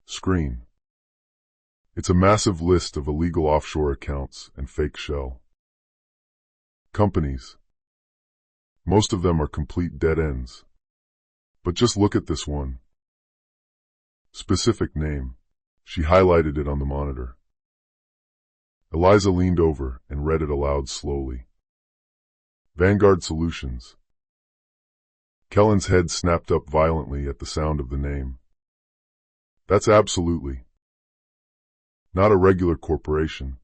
screen. It's a massive list of illegal offshore accounts and fake shell companies. Most of them are complete dead ends. But just look at this one. Specific name. She highlighted it on the monitor. Eliza leaned over and read it aloud slowly. Vanguard Solutions. Kellen's head snapped up violently at the sound of the name. That's absolutely not a regular corporation.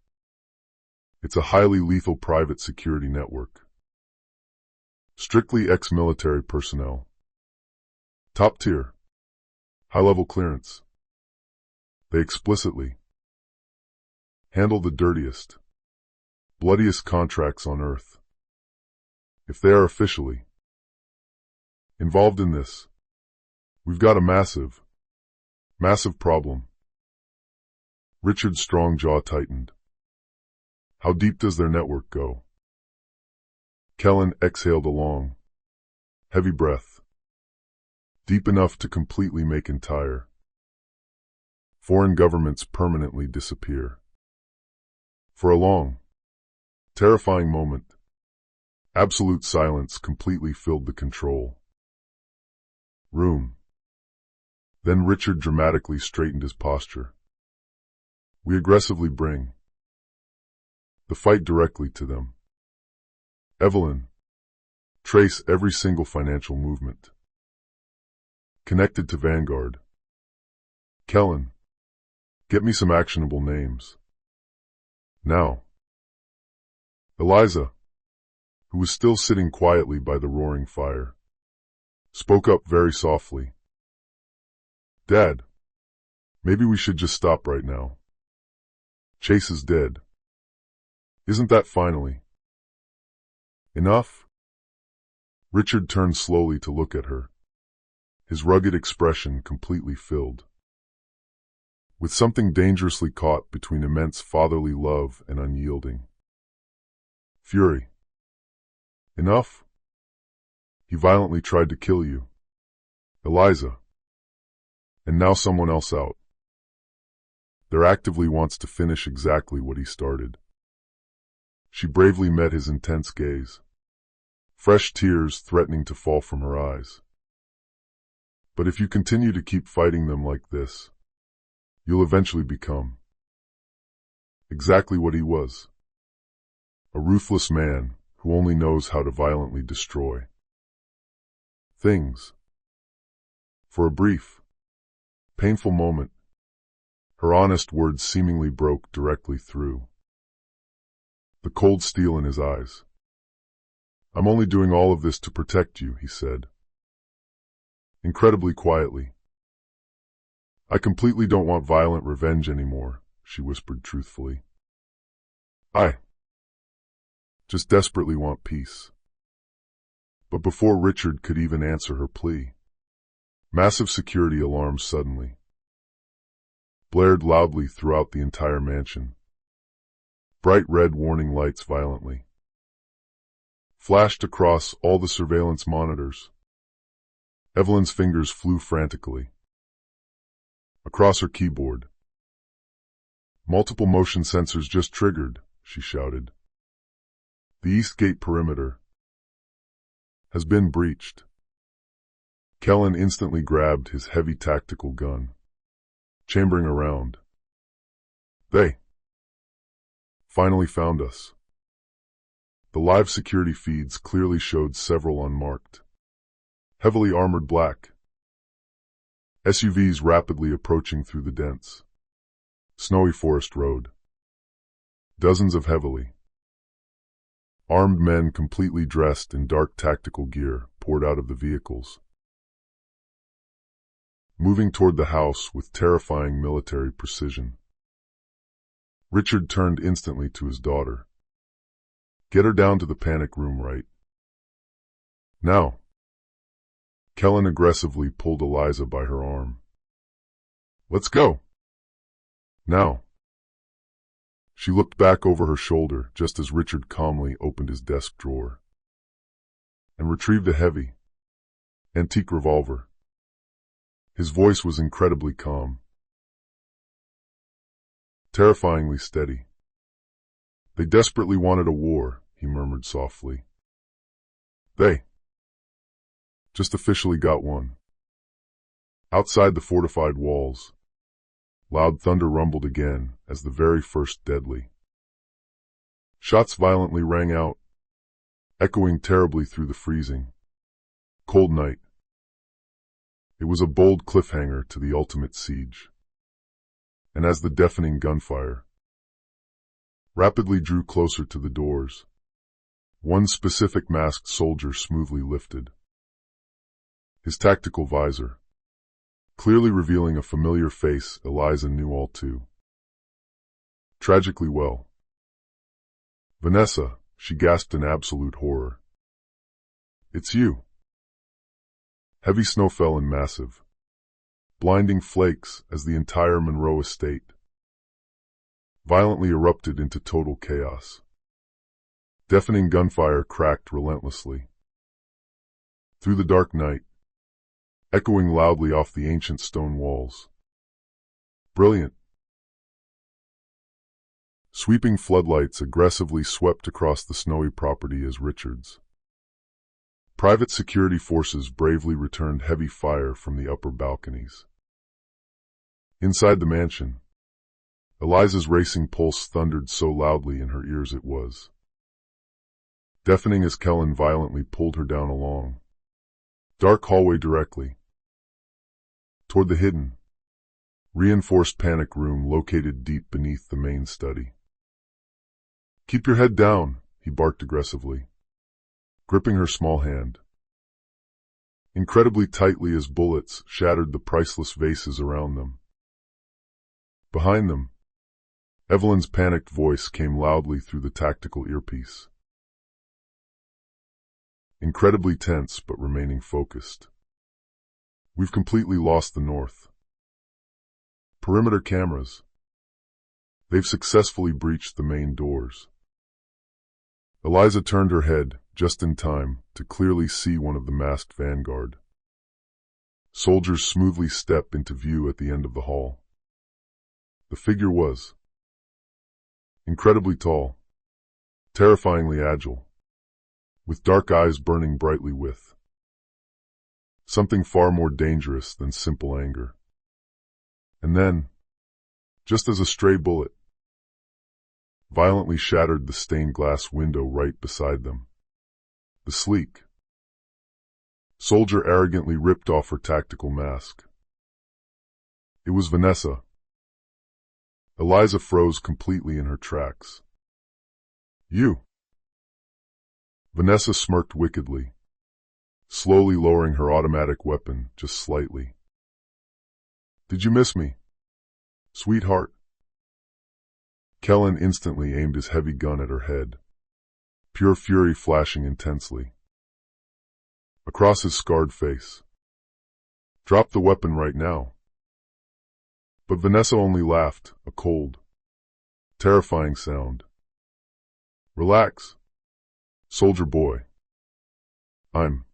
It's a highly lethal private security network. Strictly ex-military personnel. Top tier. High-level clearance. They explicitly handle the dirtiest, bloodiest contracts on Earth. If they are officially involved in this, we've got a massive problem. Richard's strong jaw tightened. How deep does their network go? Kellen exhaled a long, heavy breath. Deep enough to completely make entire foreign governments permanently disappear. For a long, terrifying moment, absolute silence completely filled the control room. Then Richard dramatically straightened his posture. We aggressively bring the fight directly to them. Evelyn, trace every single financial movement connected to Vanguard. Kellen, get me some actionable names. Now. Eliza, who was still sitting quietly by the roaring fire, spoke up very softly. Dad, maybe we should just stop right now. Chase is dead. Isn't that finally enough? Richard turned slowly to look at her, his rugged expression completely filled with something dangerously caught between immense fatherly love and unyielding fury. Enough? He violently tried to kill you, Eliza. And now someone else out there actively wants to finish exactly what he started. She bravely met his intense gaze, fresh tears threatening to fall from her eyes. But if you continue to keep fighting them like this, you'll eventually become exactly what he was. A ruthless man who only knows how to violently destroy things. For a brief, painful moment, her honest words seemingly broke directly through the cold steel in his eyes. I'm only doing all of this to protect you, he said, incredibly quietly. I completely don't want violent revenge anymore, she whispered truthfully. I just desperately want peace. But before Richard could even answer her plea, massive security alarms suddenly blared loudly throughout the entire mansion. Bright red warning lights violently flashed across all the surveillance monitors. Evelyn's fingers flew frantically across her keyboard. Multiple motion sensors just triggered, she shouted. The East Gate perimeter has been breached. Kellen instantly grabbed his heavy tactical gun, chambering around. They finally found us. The live security feeds clearly showed several unmarked, heavily armored black SUVs rapidly approaching through the dense, snowy forest road. Dozens of heavily armed men completely dressed in dark tactical gear poured out of the vehicles, moving toward the house with terrifying military precision. Richard turned instantly to his daughter. Get her down to the panic room right now. Kellen aggressively pulled Eliza by her arm. Let's go. Now. She looked back over her shoulder just as Richard calmly opened his desk drawer and retrieved a heavy, antique revolver. His voice was incredibly calm, terrifyingly steady. They desperately wanted a war, he murmured softly. They just officially got one. Outside the fortified walls, loud thunder rumbled again as the very first deadly shots violently rang out, echoing terribly through the freezing, cold night. It was a bold cliffhanger to the ultimate siege. And as the deafening gunfire rapidly drew closer to the doors, one specific masked soldier smoothly lifted his tactical visor, clearly revealing a familiar face Eliza knew all too tragically well. Vanessa, she gasped in absolute horror. It's you. Heavy snow fell in massive, blinding flakes as the entire Monroe estate violently erupted into total chaos. Deafening gunfire cracked relentlessly through the dark night, echoing loudly off the ancient stone walls. Brilliant. Sweeping floodlights aggressively swept across the snowy property as Richard's private security forces bravely returned heavy fire from the upper balconies. Inside the mansion, Eliza's racing pulse thundered so loudly in her ears it was deafening as Kellen violently pulled her down a long, dark hallway directly toward the hidden, reinforced panic room located deep beneath the main study. Keep your head down, he barked aggressively, gripping her small hand incredibly tightly as bullets shattered the priceless vases around them. Behind them, Evelyn's panicked voice came loudly through the tactical earpiece. Incredibly tense but remaining focused. We've completely lost the north. Perimeter cameras. They've successfully breached the main doors. Eliza turned her head just in time to clearly see one of the masked vanguard soldiers smoothly step into view at the end of the hall. The figure was incredibly tall, terrifyingly agile, with dark eyes burning brightly with something far more dangerous than simple anger. And then, just as a stray bullet violently shattered the stained glass window right beside them, the sleek soldier arrogantly ripped off her tactical mask. It was Vanessa. Eliza froze completely in her tracks. You. Vanessa smirked wickedly, slowly lowering her automatic weapon just slightly. Did you miss me, sweetheart? Kellen instantly aimed his heavy gun at her head, pure fury flashing intensely across his scarred face. Drop the weapon right now. But Vanessa only laughed, a cold, terrifying sound. Relax, soldier boy. I'm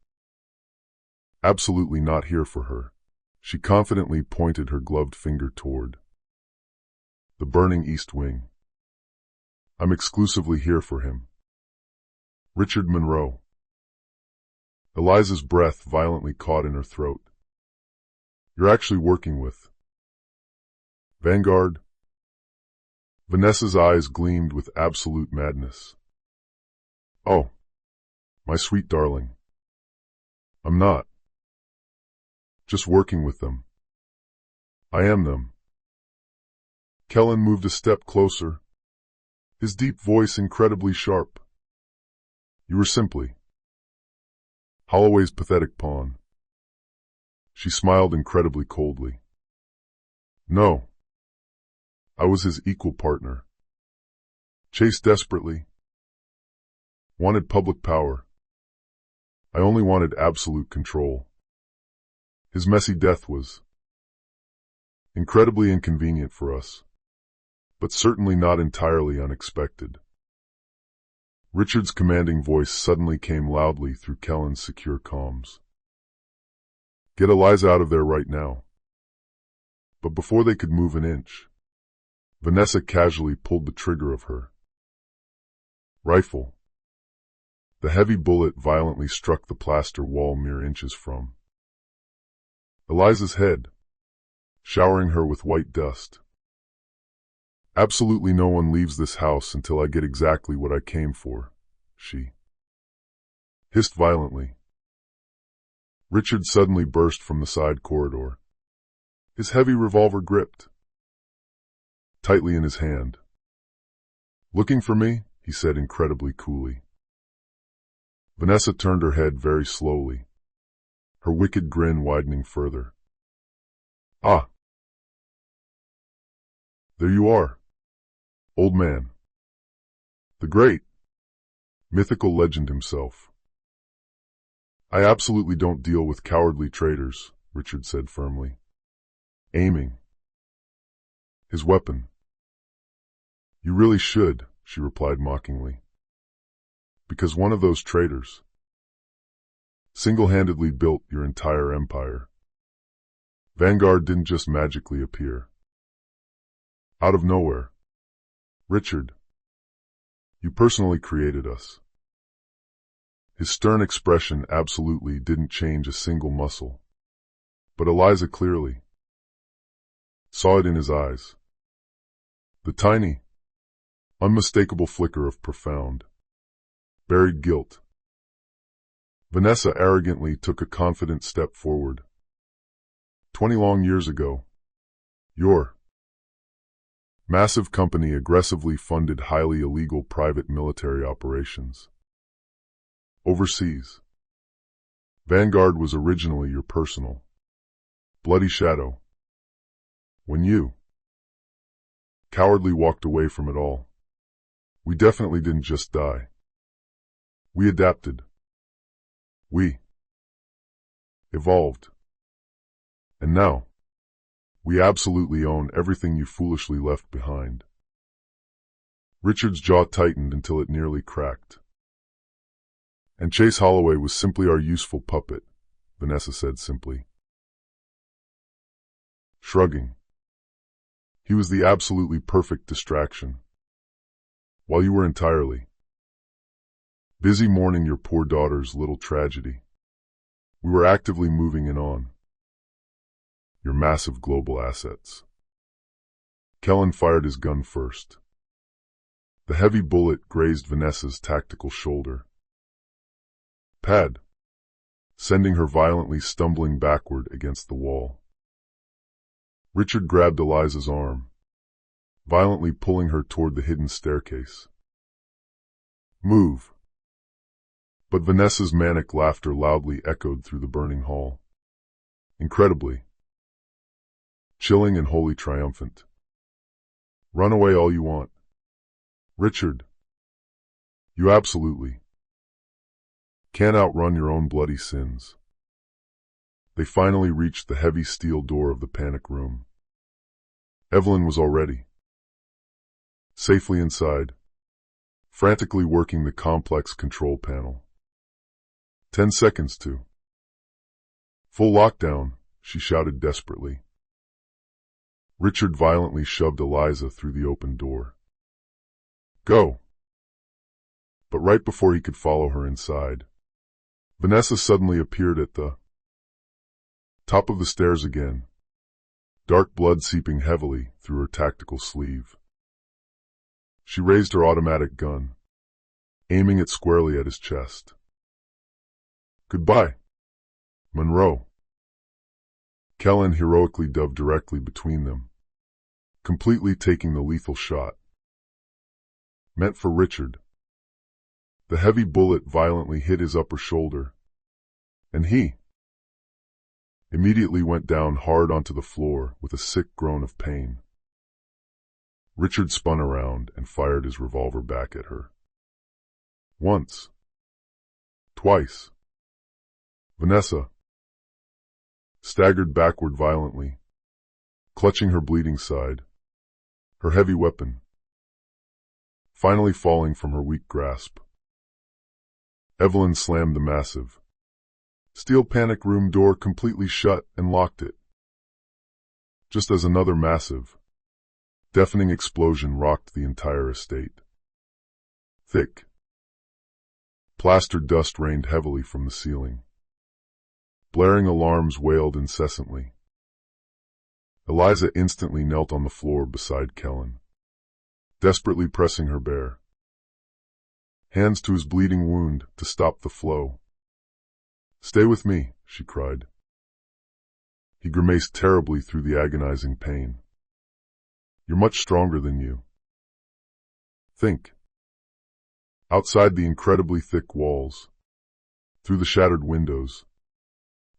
absolutely not here for her. She confidently pointed her gloved finger toward the burning east wing. I'm exclusively here for him. Richard Monroe. Eliza's breath violently caught in her throat. You're actually working with Vanguard? Vanessa's eyes gleamed with absolute madness. Oh, my sweet darling. I'm not. Just working with them. I am them. Kellen moved a step closer, his deep voice incredibly sharp. You were simply Holloway's pathetic pawn. She smiled incredibly coldly. No. I was his equal partner. Chased desperately. Wanted public power. I only wanted absolute control. His messy death was incredibly inconvenient for us, but certainly not entirely unexpected. Richard's commanding voice suddenly came loudly through Kellen's secure comms. Get Eliza out of there right now. But before they could move an inch, Vanessa casually pulled the trigger of her rifle. The heavy bullet violently struck the plaster wall mere inches from Eliza's head, showering her with white dust. Absolutely no one leaves this house until I get exactly what I came for, she hissed violently. Richard suddenly burst from the side corridor, his heavy revolver gripped tightly in his hand. Looking for me? He said incredibly coolly. Vanessa turned her head very slowly, her wicked grin widening further. Ah! There you are, old man. The great, mythical legend himself. I absolutely don't deal with cowardly traitors, Richard said firmly, aiming his weapon. You really should, she replied mockingly, because one of those traitors single-handedly built your entire empire. Vanguard didn't just magically appear out of nowhere. Richard, you personally created us. His stern expression absolutely didn't change a single muscle, but Eliza clearly saw it in his eyes. The tiny, unmistakable flicker of profound, buried guilt. Vanessa arrogantly took a confident step forward. 20 long years ago, your massive company aggressively funded highly illegal private military operations overseas. Vanguard was originally your personal bloody shadow. When you cowardly walked away from it all, we definitely didn't just die. We adapted. We evolved. And now, we absolutely own everything you foolishly left behind. Richard's jaw tightened until it nearly cracked. And Chase Holloway was simply our useful puppet, Vanessa said simply, shrugging. He was the absolutely perfect distraction, while you were entirely busy mourning your poor daughter's little tragedy. We were actively moving in on your massive global assets. Kellen fired his gun first. The heavy bullet grazed Vanessa's tactical shoulder pad, sending her violently stumbling backward against the wall. Richard grabbed Eliza's arm, violently pulling her toward the hidden staircase. Move! But Vanessa's manic laughter loudly echoed through the burning hall. Incredibly chilling and wholly triumphant. Run away all you want. Richard, you absolutely can't outrun your own bloody sins. They finally reached the heavy steel door of the panic room. Evelyn was already safely inside, frantically working the complex control panel. 10 seconds to full lockdown, she shouted desperately. Richard violently shoved Eliza through the open door. Go! But right before he could follow her inside, Vanessa suddenly appeared at the top of the stairs again, dark blood seeping heavily through her tactical sleeve. She raised her automatic gun, aiming it squarely at his chest. "Goodbye, Monroe." Kellen heroically dove directly between them, completely taking the lethal shot. Meant for Richard. The heavy bullet violently hit his upper shoulder, and he immediately went down hard onto the floor with a sick groan of pain. Richard spun around and fired his revolver back at her. Once. Twice. Vanessa staggered backward violently, clutching her bleeding side, her heavy weapon finally falling from her weak grasp. Evelyn slammed the massive steel panic room door completely shut and locked it, just as another massive, deafening explosion rocked the entire estate. Thick, plastered dust rained heavily from the ceiling. Blaring alarms wailed incessantly. Eliza instantly knelt on the floor beside Kellen, desperately pressing her bare hands to his bleeding wound to stop the flow. "Stay with me," she cried. He grimaced terribly through the agonizing pain. "You're much stronger than you think." Outside the incredibly thick walls, through the shattered windows,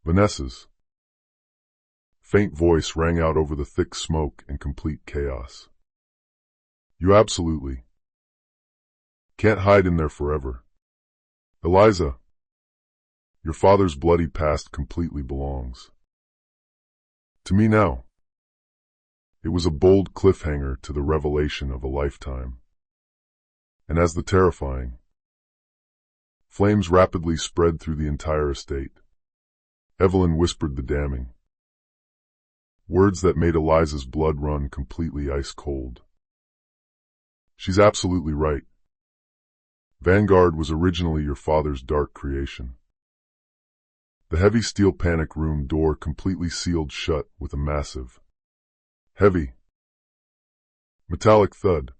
Vanessa's faint voice rang out over the thick smoke and complete chaos. "You absolutely can't hide in there forever. Eliza, your father's bloody past completely belongs to me now." It was a bold cliffhanger to the revelation of a lifetime. And as the terrifying flames rapidly spread through the entire estate, Evelyn whispered the damning words that made Eliza's blood run completely ice cold. "She's absolutely right. Vanguard was originally your father's dark creation." The heavy steel panic room door completely sealed shut with a massive, heavy, metallic thud.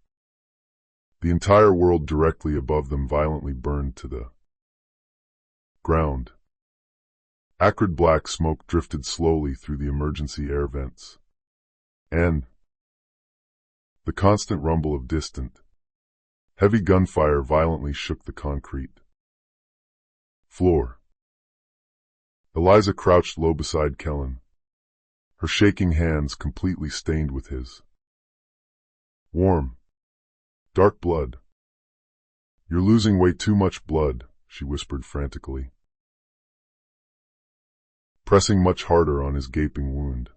The entire world directly above them violently burned to the ground. Acrid black smoke drifted slowly through the emergency air vents, and the constant rumble of distant, heavy gunfire violently shook the concrete floor. Eliza crouched low beside Kellen, her shaking hands completely stained with his warm, dark blood. "You're losing way too much blood," she whispered frantically, pressing much harder on his gaping wound.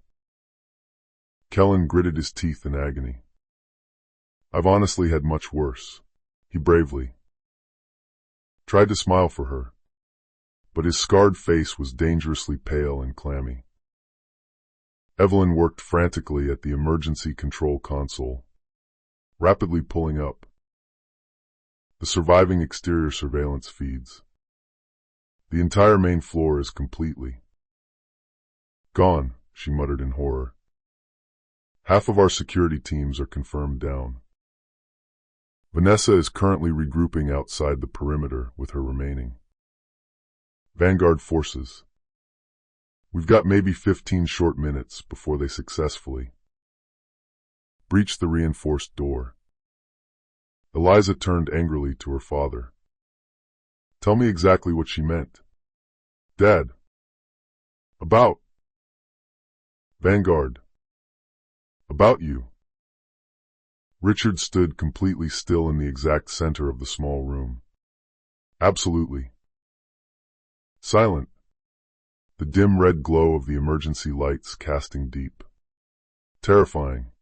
Kellen gritted his teeth in agony. "I've honestly had much worse." He bravely tried to smile for her, but his scarred face was dangerously pale and clammy. Evelyn worked frantically at the emergency control console, rapidly pulling up the surviving exterior surveillance feeds. "The entire main floor is completely gone," she muttered in horror. "Half of our security teams are confirmed down. Vanessa is currently regrouping outside the perimeter with her remaining Vanguard forces. We've got maybe 15 short minutes before they successfully breach the reinforced door." Eliza turned angrily to her father. "Tell me exactly what she meant." "Dad." "About Vanguard. About you." Richard stood completely still in the exact center of the small room. Absolutely silent, the dim red glow of the emergency lights casting deep, terrifying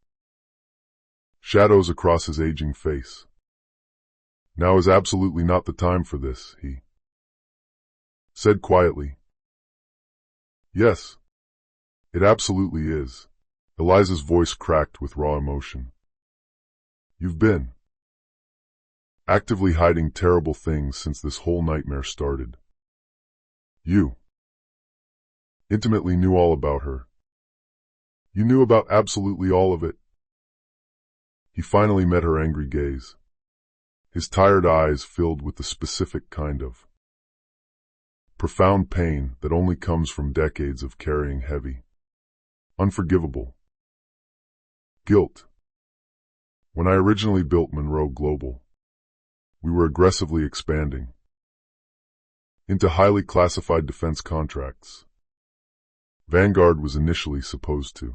shadows across his aging face. "Now is absolutely not the time for this," he said quietly. "Yes, it absolutely is." Eliza's voice cracked with raw emotion. "You've been actively hiding terrible things since this whole nightmare started. You intimately knew all about her. You knew about absolutely all of it. He finally met her angry gaze, his tired eyes filled with the specific kind of profound pain that only comes from decades of carrying heavy, unforgivable guilt. When I originally built Monroe Global, we were aggressively expanding into highly classified defense contracts. Vanguard was initially supposed to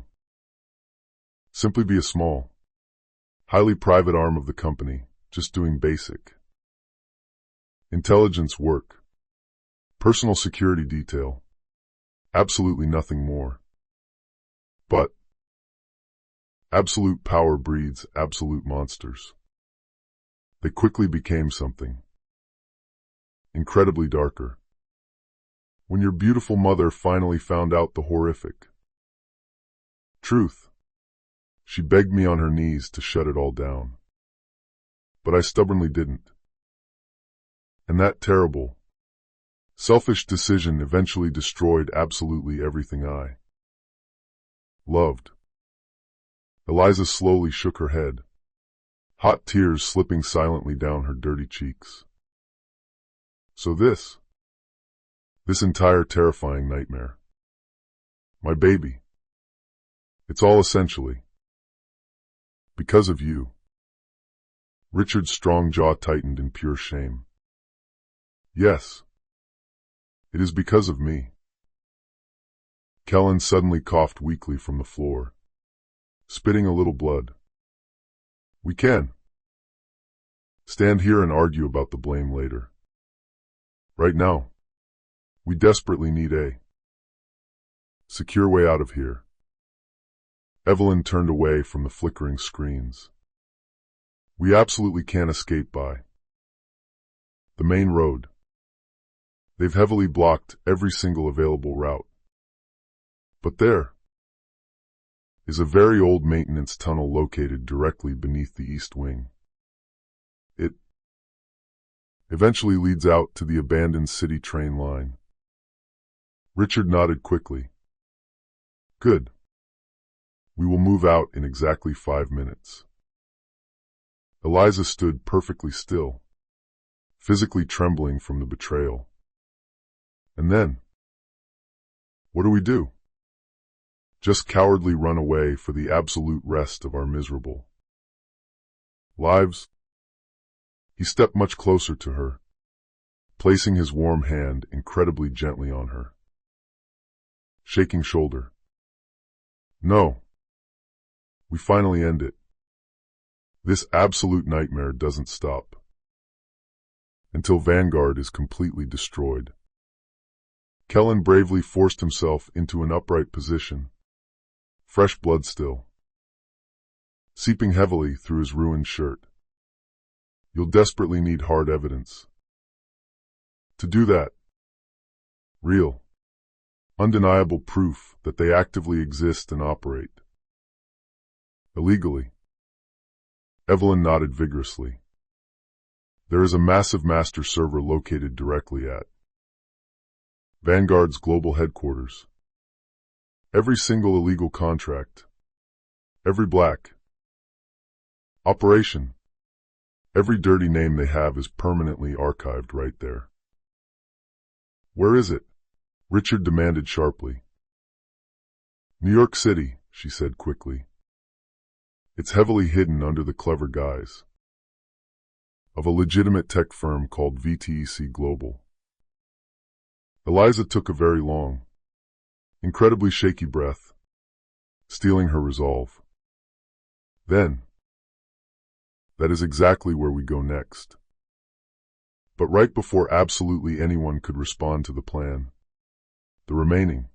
simply be a small, highly private arm of the company, just doing basic intelligence work, personal security detail, absolutely nothing more. But absolute power breeds absolute monsters. They quickly became something incredibly darker. When your beautiful mother finally found out the horrific truth, she begged me on her knees to shut it all down. But I stubbornly didn't. And that terrible, selfish decision eventually destroyed absolutely everything I loved. Eliza slowly shook her head, hot tears slipping silently down her dirty cheeks. So this entire terrifying nightmare, my baby, it's all essentially because of you. Richard's strong jaw tightened in pure shame. Yes, it is because of me. Kellen suddenly coughed weakly from the floor, spitting a little blood. We can stand here and argue about the blame later. Right now, we desperately need a secure way out of here. Evelyn turned away from the flickering screens. We absolutely can't escape by the main road. They've heavily blocked every single available route. But there is a very old maintenance tunnel located directly beneath the east wing. It eventually leads out to the abandoned city train line. Richard nodded quickly. Good. We will move out in exactly 5 minutes. Eliza stood perfectly still, physically trembling from the betrayal. And then, what do we do? Just cowardly run away for the absolute rest of our miserable lives? He stepped much closer to her, placing his warm hand incredibly gently on her shaking shoulder. No. We finally end it. This absolute nightmare doesn't stop until Vanguard is completely destroyed. Kellen bravely forced himself into an upright position, fresh blood still seeping heavily through his ruined shirt. You'll desperately need hard evidence to do that. Real, undeniable proof that they actively exist and operate illegally. Evelyn nodded vigorously. There is a massive master server located directly at Vanguard's global headquarters. Every single illegal contract, every black operation, every dirty name they have is permanently archived right there. Where is it? Richard demanded sharply. New York City, she said quickly. It's heavily hidden under the clever guise of a legitimate tech firm called VTEC Global. Eliza took a very long, incredibly shaky breath, stealing her resolve. Then, that is exactly where we go next. But right before absolutely anyone could respond to the plan, the remaining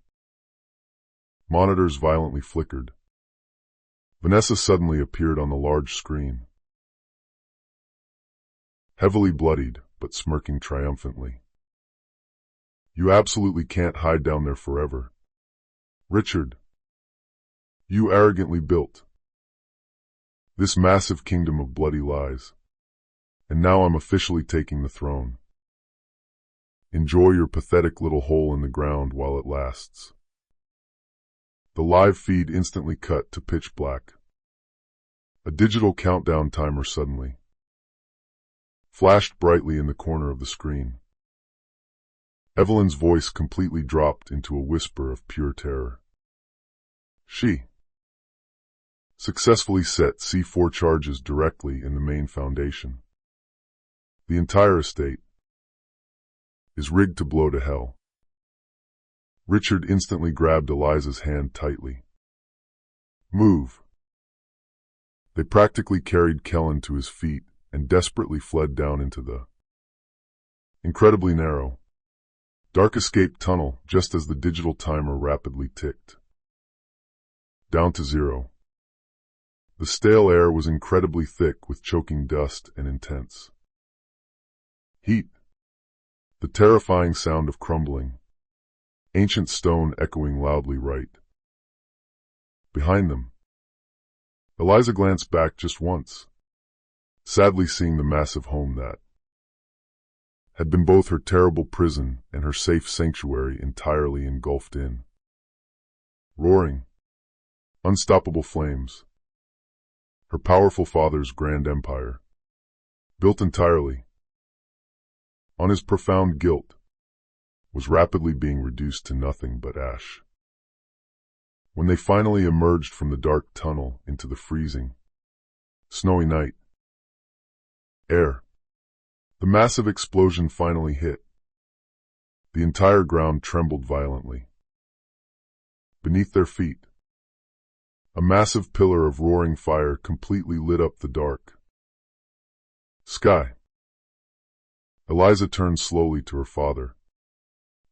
monitors violently flickered. Vanessa suddenly appeared on the large screen, heavily bloodied but smirking triumphantly. You absolutely can't hide down there forever. Richard, you arrogantly built this massive kingdom of bloody lies, and now I'm officially taking the throne. Enjoy your pathetic little hole in the ground while it lasts. The live feed instantly cut to pitch black. A digital countdown timer suddenly flashed brightly in the corner of the screen. Evelyn's voice completely dropped into a whisper of pure terror. She successfully set C4 charges directly in the main foundation. The entire estate is rigged to blow to hell. Richard instantly grabbed Eliza's hand tightly. Move. They practically carried Kellen to his feet and desperately fled down into the incredibly narrow, dark escape tunnel just as the digital timer rapidly ticked down to 0. The stale air was incredibly thick with choking dust and intense heat. The terrifying sound of crumbling, ancient stone echoing loudly right behind them. Eliza glanced back just once, sadly seeing the massive home that had been both her terrible prison and her safe sanctuary entirely engulfed in roaring, unstoppable flames. Her powerful father's grand empire, built entirely on his profound guilt, was rapidly being reduced to nothing but ash. When they finally emerged from the dark tunnel into the freezing, snowy night air, the massive explosion finally hit. The entire ground trembled violently. Beneath their feet, a massive pillar of roaring fire completely lit up the dark sky. Eliza turned slowly to her father,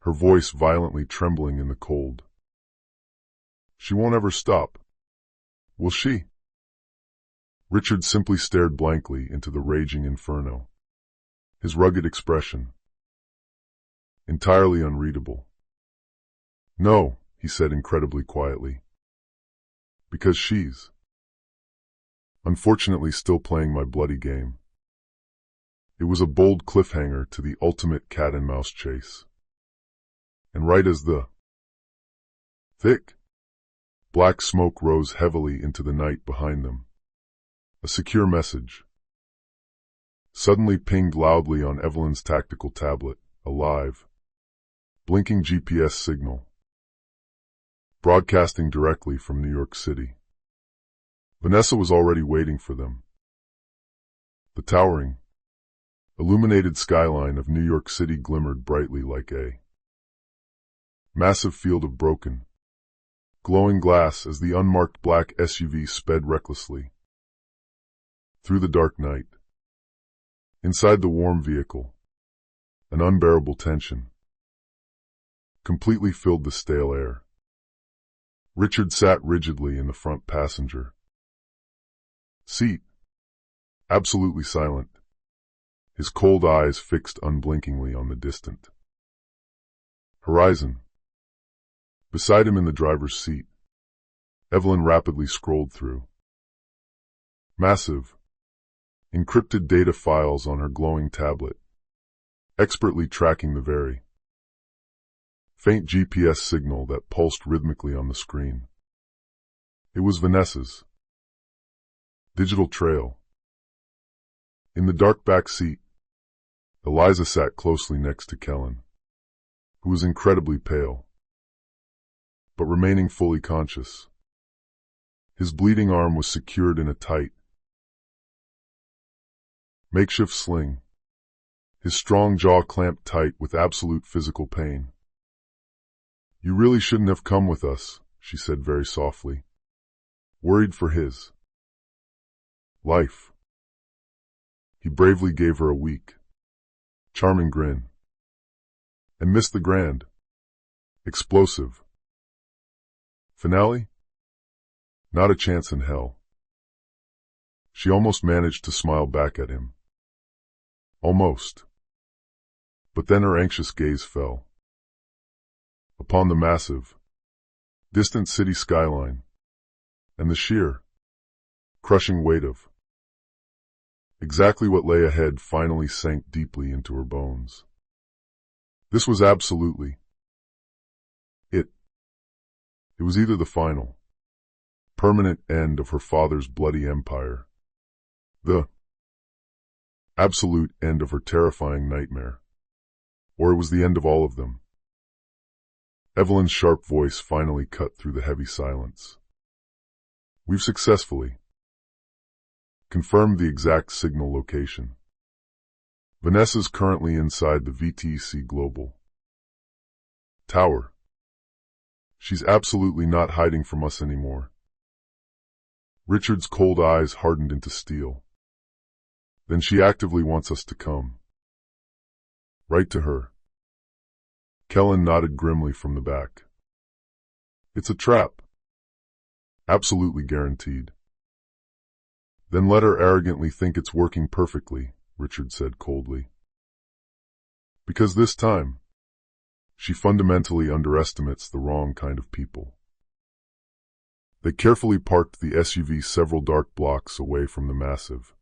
her voice violently trembling in the cold. She won't ever stop, will she? Richard simply stared blankly into the raging inferno, his rugged expression entirely unreadable. No, he said incredibly quietly, because she's unfortunately still playing my bloody game. It was a bold cliffhanger to the ultimate cat-and-mouse chase. And right as the thick, black smoke rose heavily into the night behind them, a secure message suddenly pinged loudly on Evelyn's tactical tablet, a live, blinking GPS signal, broadcasting directly from New York City. Vanessa was already waiting for them. The towering, illuminated skyline of New York City glimmered brightly like a massive field of broken, glowing glass as the unmarked black SUV sped recklessly through the dark night. Inside the warm vehicle, an unbearable tension completely filled the stale air. Richard sat rigidly in the front passenger seat, absolutely silent, his cold eyes fixed unblinkingly on the distant horizon. Beside him in the driver's seat, Evelyn rapidly scrolled through massive, encrypted data files on her glowing tablet, expertly tracking the very faint GPS signal that pulsed rhythmically on the screen. It was Vanessa's digital trail. In the dark back seat, Eliza sat closely next to Kellen, who was incredibly pale, but remaining fully conscious. His bleeding arm was secured in a tight, makeshift sling, his strong jaw clamped tight with absolute physical pain. "You really shouldn't have come with us," she said very softly, worried for his life. He bravely gave her a weak, charming grin, and missed the grand, explosive finale? Not a chance in hell. She almost managed to smile back at him. Almost. But then her anxious gaze fell upon the massive, distant city skyline, and the sheer, crushing weight of exactly what lay ahead finally sank deeply into her bones. This was absolutely it. It was either the final, permanent end of her father's bloody empire, the absolute end of her terrifying nightmare, or it was the end of all of them. Evelyn's sharp voice finally cut through the heavy silence. We've successfully confirmed the exact signal location. Vanessa's currently inside the VTC Global Tower. She's absolutely not hiding from us anymore. Richard's cold eyes hardened into steel. Then she actively wants us to come. Right to her. Kellen nodded grimly from the back. It's a trap. Absolutely guaranteed. Then let her arrogantly think it's working perfectly, Richard said coldly. Because this time, she fundamentally underestimates the wrong kind of people. They carefully parked the SUV several dark blocks away from the massive,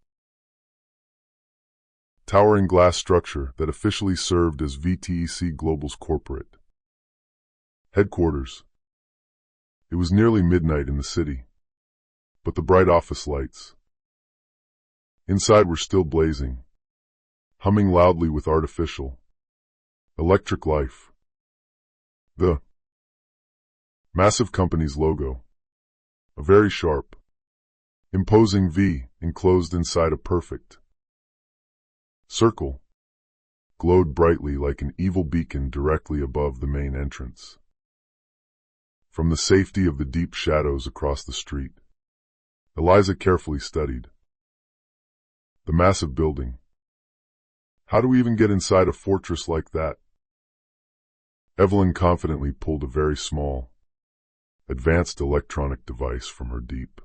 towering glass structure that officially served as VTEC Global's corporate headquarters. It was nearly midnight in the city, but the bright office lights inside were still blazing, humming loudly with artificial, electric life. The massive company's logo, a very sharp, imposing V enclosed inside a perfect circle, glowed brightly like an evil beacon directly above the main entrance. From the safety of the deep shadows across the street, Eliza carefully studied the massive building. How do we even get inside a fortress like that? Evelyn confidently pulled a very small, advanced electronic device from her deep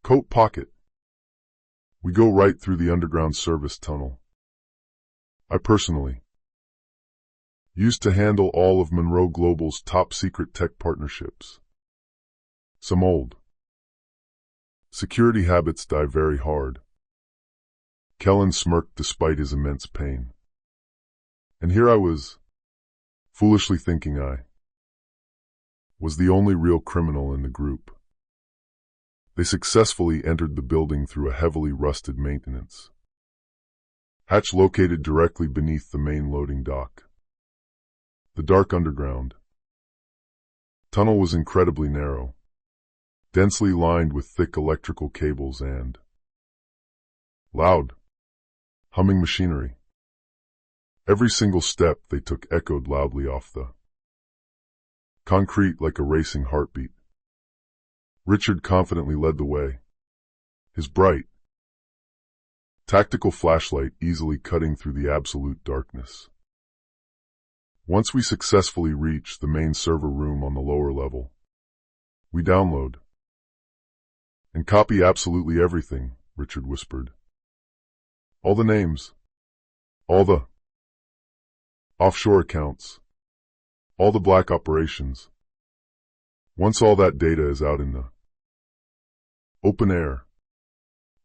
coat pocket. We go right through the underground service tunnel. I personally used to handle all of Monroe Global's top-secret tech partnerships. Some old security habits die very hard. Kellen smirked despite his immense pain. And here I was, foolishly thinking I was the only real criminal in the group. They successfully entered the building through a heavily rusted maintenance hatch located directly beneath the main loading dock. The dark underground tunnel was incredibly narrow, densely lined with thick electrical cables and loud, humming machinery. Every single step they took echoed loudly off the concrete like a racing heartbeat. Richard confidently led the way, his bright, tactical flashlight easily cutting through the absolute darkness. Once we successfully reach the main server room on the lower level, we download and copy absolutely everything, Richard whispered. All the names, all the offshore accounts, all the black operations. Once all that data is out in the open air,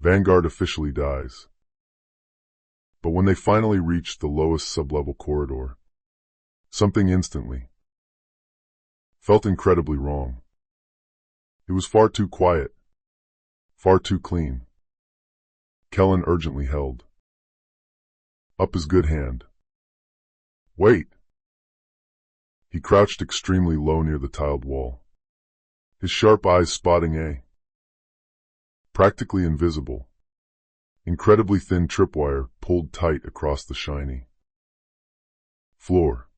Vanguard officially dies. But when they finally reached the lowest sub-level corridor, something instantly felt incredibly wrong. It was far too quiet, far too clean. Kellen urgently held up his good hand. Wait! He crouched extremely low near the tiled wall, his sharp eyes spotting a practically invisible, incredibly thin tripwire pulled tight across the shiny floor.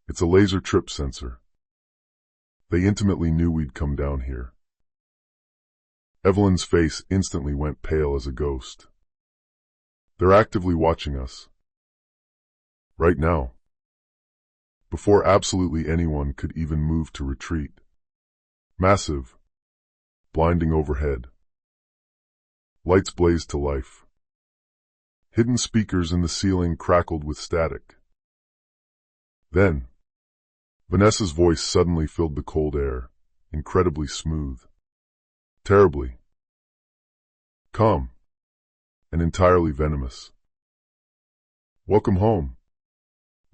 It's a laser trip sensor. They intimately knew we'd come down here. Evelyn's face instantly went pale as a ghost. They're actively watching us. Right now. Before absolutely anyone could even move to retreat. Massive, blinding overhead. Lights blazed to life. Hidden speakers in the ceiling crackled with static. Then, Vanessa's voice suddenly filled the cold air, incredibly smooth. Terribly calm, and entirely venomous. Welcome home,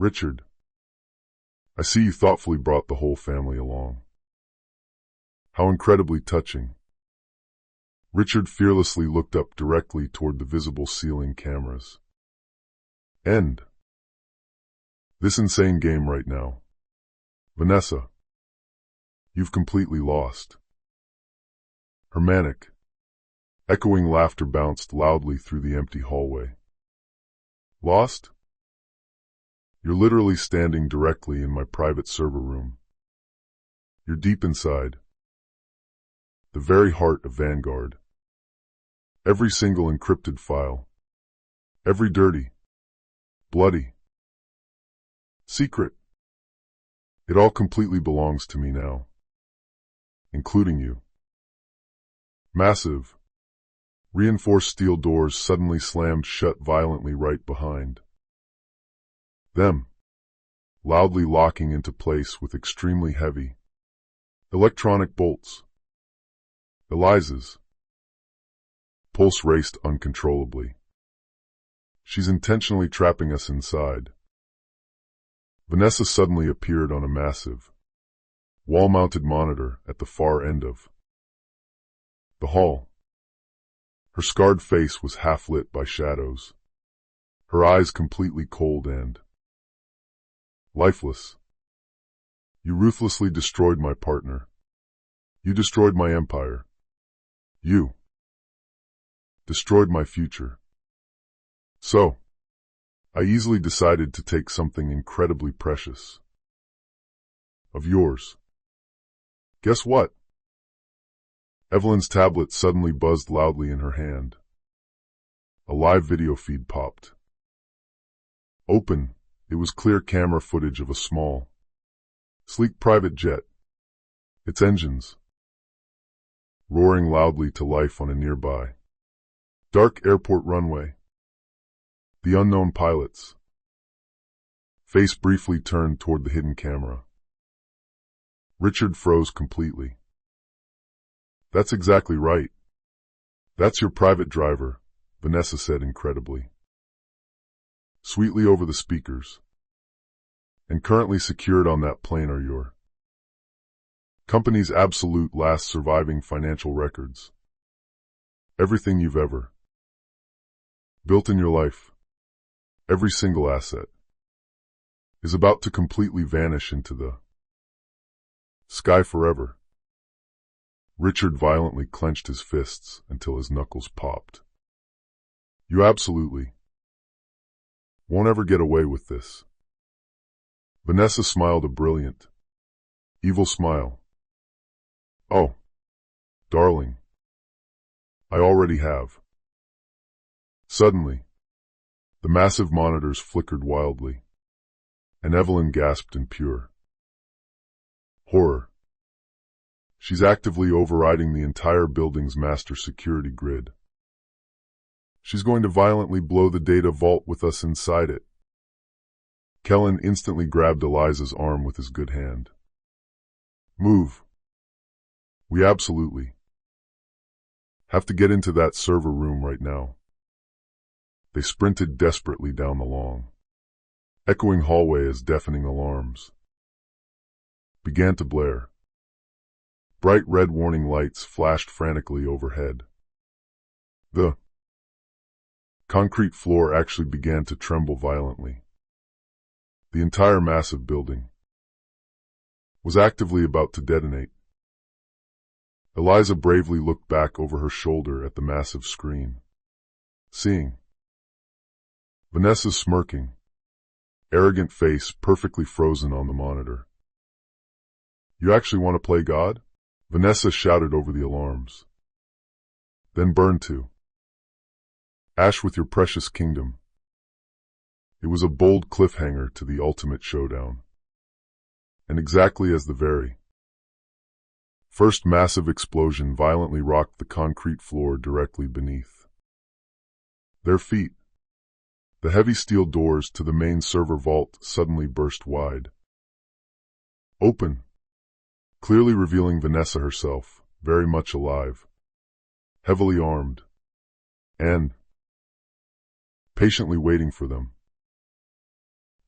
Richard, I see you thoughtfully brought the whole family along. How incredibly touching. Richard fearlessly looked up directly toward the visible ceiling cameras. End this insane game right now. Vanessa, you've completely lost. Her manic, echoing laughter bounced loudly through the empty hallway. Lost? You're literally standing directly in my private server room. You're deep inside, the very heart of Vanguard. Every single encrypted file, every dirty, bloody secret, it all completely belongs to me now, including you. Massive, reinforced steel doors suddenly slammed shut violently right behind them, loudly locking into place with extremely heavy electronic bolts. Eliza's pulse raced uncontrollably. She's intentionally trapping us inside. Vanessa suddenly appeared on a massive, wall-mounted monitor at the far end of the hall. Her scarred face was half lit by shadows, her eyes completely cold and lifeless. You ruthlessly destroyed my partner. You destroyed my empire. You destroyed my future. So, I easily decided to take something incredibly precious of yours. Guess what? Evelyn's tablet suddenly buzzed loudly in her hand. A live video feed popped open. It was clear camera footage of a small, sleek private jet, its engines roaring loudly to life on a nearby dark airport runway. The unknown pilot's face briefly turned toward the hidden camera. Richard froze completely. That's exactly right. That's your private driver, Vanessa said incredibly, sweetly over the speakers. And currently secured on that plane are your company's absolute last surviving financial records. Everything you've ever built in your life, every single asset, is about to completely vanish into the sky forever. Richard violently clenched his fists until his knuckles popped. You absolutely won't ever get away with this. Vanessa smiled a brilliant, evil smile. Oh, darling, I already have. Suddenly, the massive monitors flickered wildly, and Evelyn gasped in pure horror. She's actively overriding the entire building's master security grid. She's going to violently blow the data vault with us inside it. Kellen instantly grabbed Eliza's arm with his good hand. Move. We absolutely have to get into that server room right now. They sprinted desperately down the long, echoing hallway as deafening alarms began to blare. Bright red warning lights flashed frantically overhead. The concrete floor actually began to tremble violently. The entire massive building was actively about to detonate. Eliza bravely looked back over her shoulder at the massive screen, seeing Vanessa's smirking, arrogant face perfectly frozen on the monitor. You actually want to play God? Vanessa shouted over the alarms. Then burn to ash with your precious kingdom. It was a bold cliffhanger to the ultimate showdown. And exactly as the very first massive explosion violently rocked the concrete floor directly beneath their feet, the heavy steel doors to the main server vault suddenly burst wide open, clearly revealing Vanessa herself, very much alive, heavily armed, and patiently waiting for them.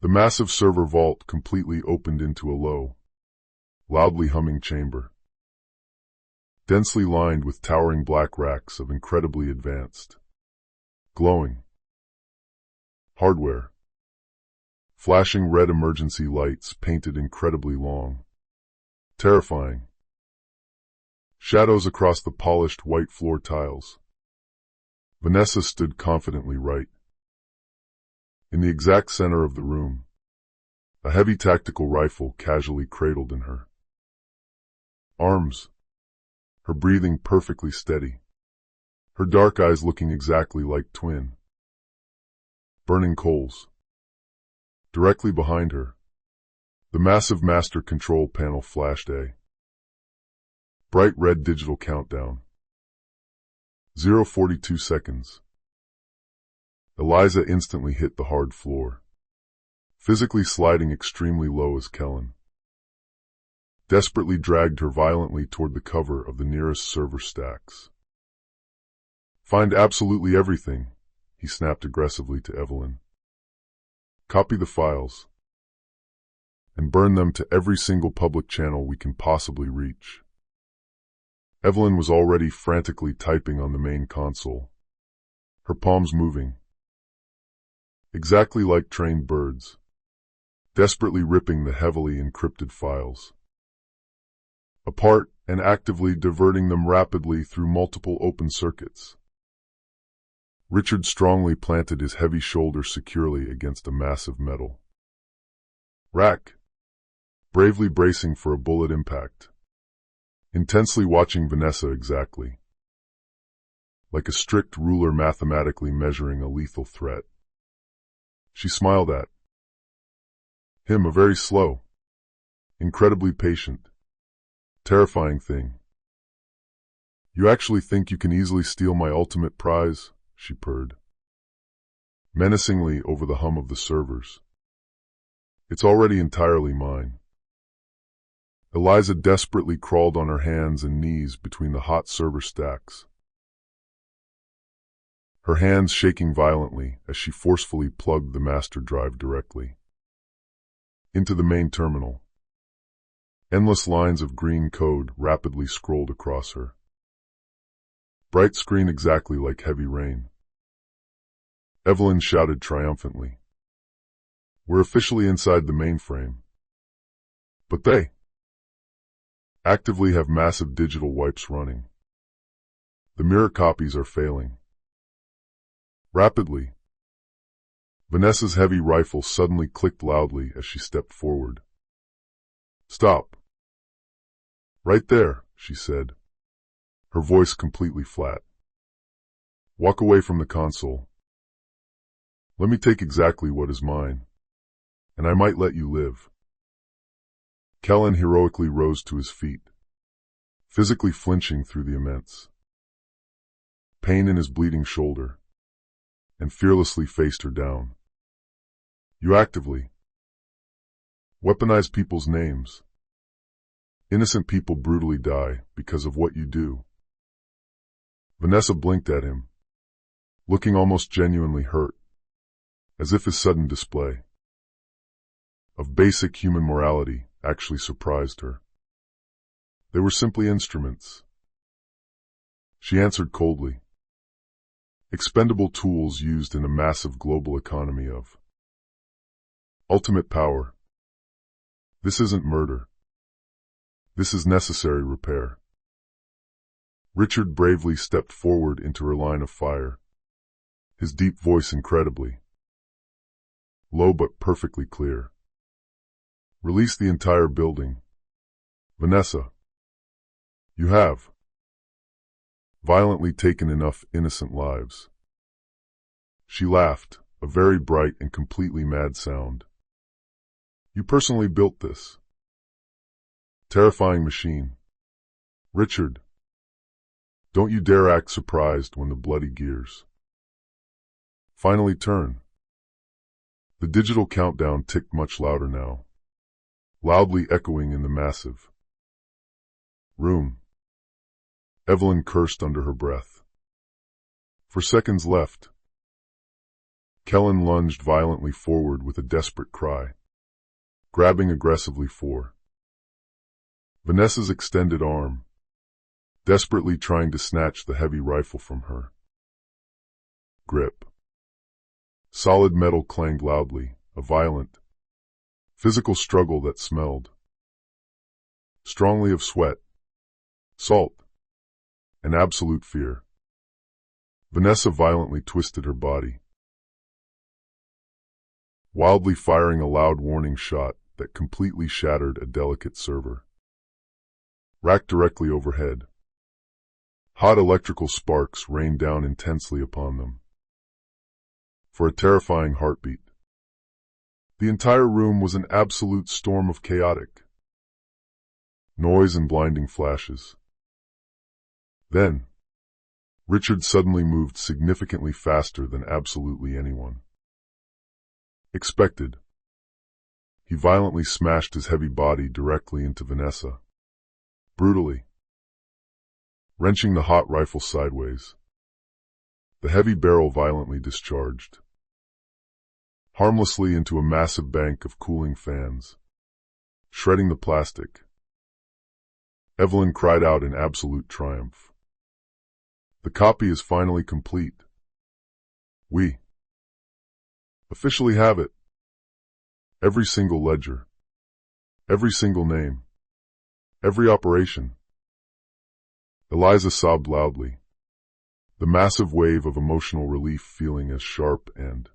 The massive server vault completely opened into a low, loudly humming chamber, densely lined with towering black racks of incredibly advanced, glowing hardware. Flashing red emergency lights painted incredibly long, terrifying shadows across the polished white floor tiles. Vanessa stood confidently right in the exact center of the room, a heavy tactical rifle casually cradled in her arms, her breathing perfectly steady, her dark eyes looking exactly like twin burning coals. Directly behind her, the massive master control panel flashed a bright red digital countdown. 0:42 seconds. Eliza instantly hit the hard floor, physically sliding extremely low as Kellen desperately dragged her violently toward the cover of the nearest server stacks. Find absolutely everything, he snapped aggressively to Evelyn. Copy the files and burn them to every single public channel we can possibly reach. Evelyn was already frantically typing on the main console, her palms moving exactly like trained birds, desperately ripping the heavily encrypted files apart and actively diverting them rapidly through multiple open circuits. Richard strongly planted his heavy shoulder securely against a massive metal rack, bravely bracing for a bullet impact, intensely watching Vanessa exactly like a strict ruler mathematically measuring a lethal threat. She smiled at him, a very slow, incredibly patient, terrifying thing. You actually think you can easily steal my ultimate prize? She purred menacingly over the hum of the servers. It's already entirely mine. Eliza desperately crawled on her hands and knees between the hot server stacks, her hands shaking violently as she forcefully plugged the master drive directly into the main terminal. Endless lines of green code rapidly scrolled across her bright screen exactly like heavy rain. Evelyn shouted triumphantly. We're officially inside the mainframe. But they actively have massive digital wipes running. The mirror copies are failing rapidly. Vanessa's heavy rifle suddenly clicked loudly as she stepped forward. Stop. Right there, she said, her voice completely flat. Walk away from the console. Let me take exactly what is mine, and I might let you live. Kellen heroically rose to his feet, physically flinching through the immense pain in his bleeding shoulder, and fearlessly faced her down. You actively weaponize people's names. Innocent people brutally die because of what you do. Vanessa blinked at him, looking almost genuinely hurt, as if his sudden display of basic human morality actually surprised her. They were simply instruments, she answered coldly. Expendable tools used in a massive global economy of ultimate power. This isn't murder. This is necessary repair. Richard bravely stepped forward into her line of fire, his deep voice incredibly low but perfectly clear. Release the entire building. Vanessa, you have violently taken enough innocent lives. She laughed, a very bright and completely mad sound. You personally built this terrifying machine. Richard, don't you dare act surprised when the bloody gears finally turn. The digital countdown ticked much louder now, loudly echoing in the massive room. Evelyn cursed under her breath. For seconds left. Kellen lunged violently forward with a desperate cry, grabbing aggressively for Vanessa's extended arm, desperately trying to snatch the heavy rifle from her grip. Solid metal clanged loudly, a violent, physical struggle that smelled strongly of sweat, salt, and absolute fear. Vanessa violently twisted her body, wildly firing a loud warning shot that completely shattered a delicate server racked directly overhead. Hot electrical sparks rained down intensely upon them. For a terrifying heartbeat. The entire room was an absolute storm of chaotic noise and blinding flashes. Then, Richard suddenly moved significantly faster than absolutely anyone expected. He violently smashed his heavy body directly into Vanessa, brutally, wrenching the hot rifle sideways. The heavy barrel violently discharged harmlessly into a massive bank of cooling fans, shredding the plastic. Evelyn cried out in absolute triumph. The copy is finally complete. We officially have it. Every single ledger, every single name, every operation. Eliza sobbed loudly, the massive wave of emotional relief feeling as sharp and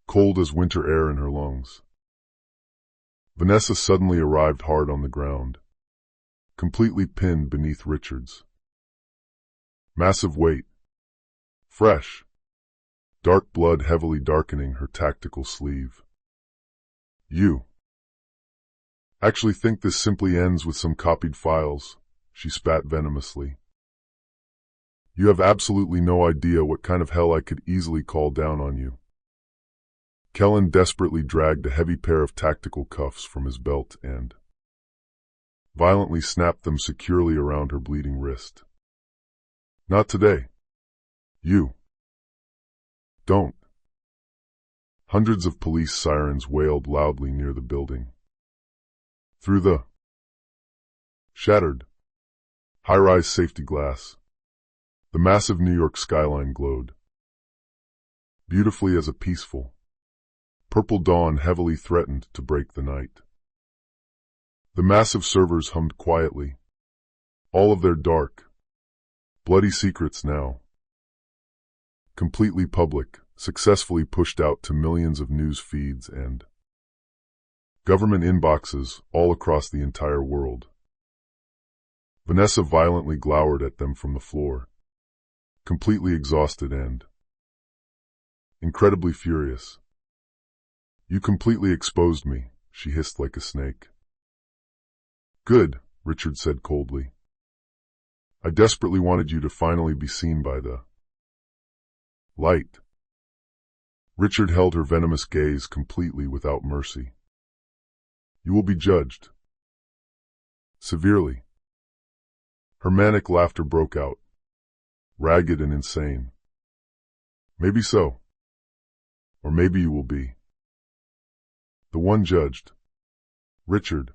cold as winter air in her lungs. Vanessa suddenly arrived hard on the ground, completely pinned beneath Richard's massive weight. Fresh, dark blood heavily darkening her tactical sleeve. You actually think this simply ends with some copied files? She spat venomously. You have absolutely no idea what kind of hell I could easily call down on you. Kellen desperately dragged a heavy pair of tactical cuffs from his belt and violently snapped them securely around her bleeding wrist. Not today. You don't. Hundreds of police sirens wailed loudly near the building. Through the shattered high-rise safety glass, the massive New York skyline glowed beautifully as a peaceful, purple dawn heavily threatened to break the night. The massive servers hummed quietly, all of their dark, bloody secrets now completely public, successfully pushed out to millions of news feeds and government inboxes all across the entire world. Vanessa violently glowered at them from the floor, completely exhausted and incredibly furious. You completely exposed me, she hissed like a snake. Good, Richard said coldly. I desperately wanted you to finally be seen by the light. Richard held her venomous gaze completely without mercy. You will be judged severely. Her manic laughter broke out, ragged and insane. Maybe so. Or maybe you will be the one judged. Richard.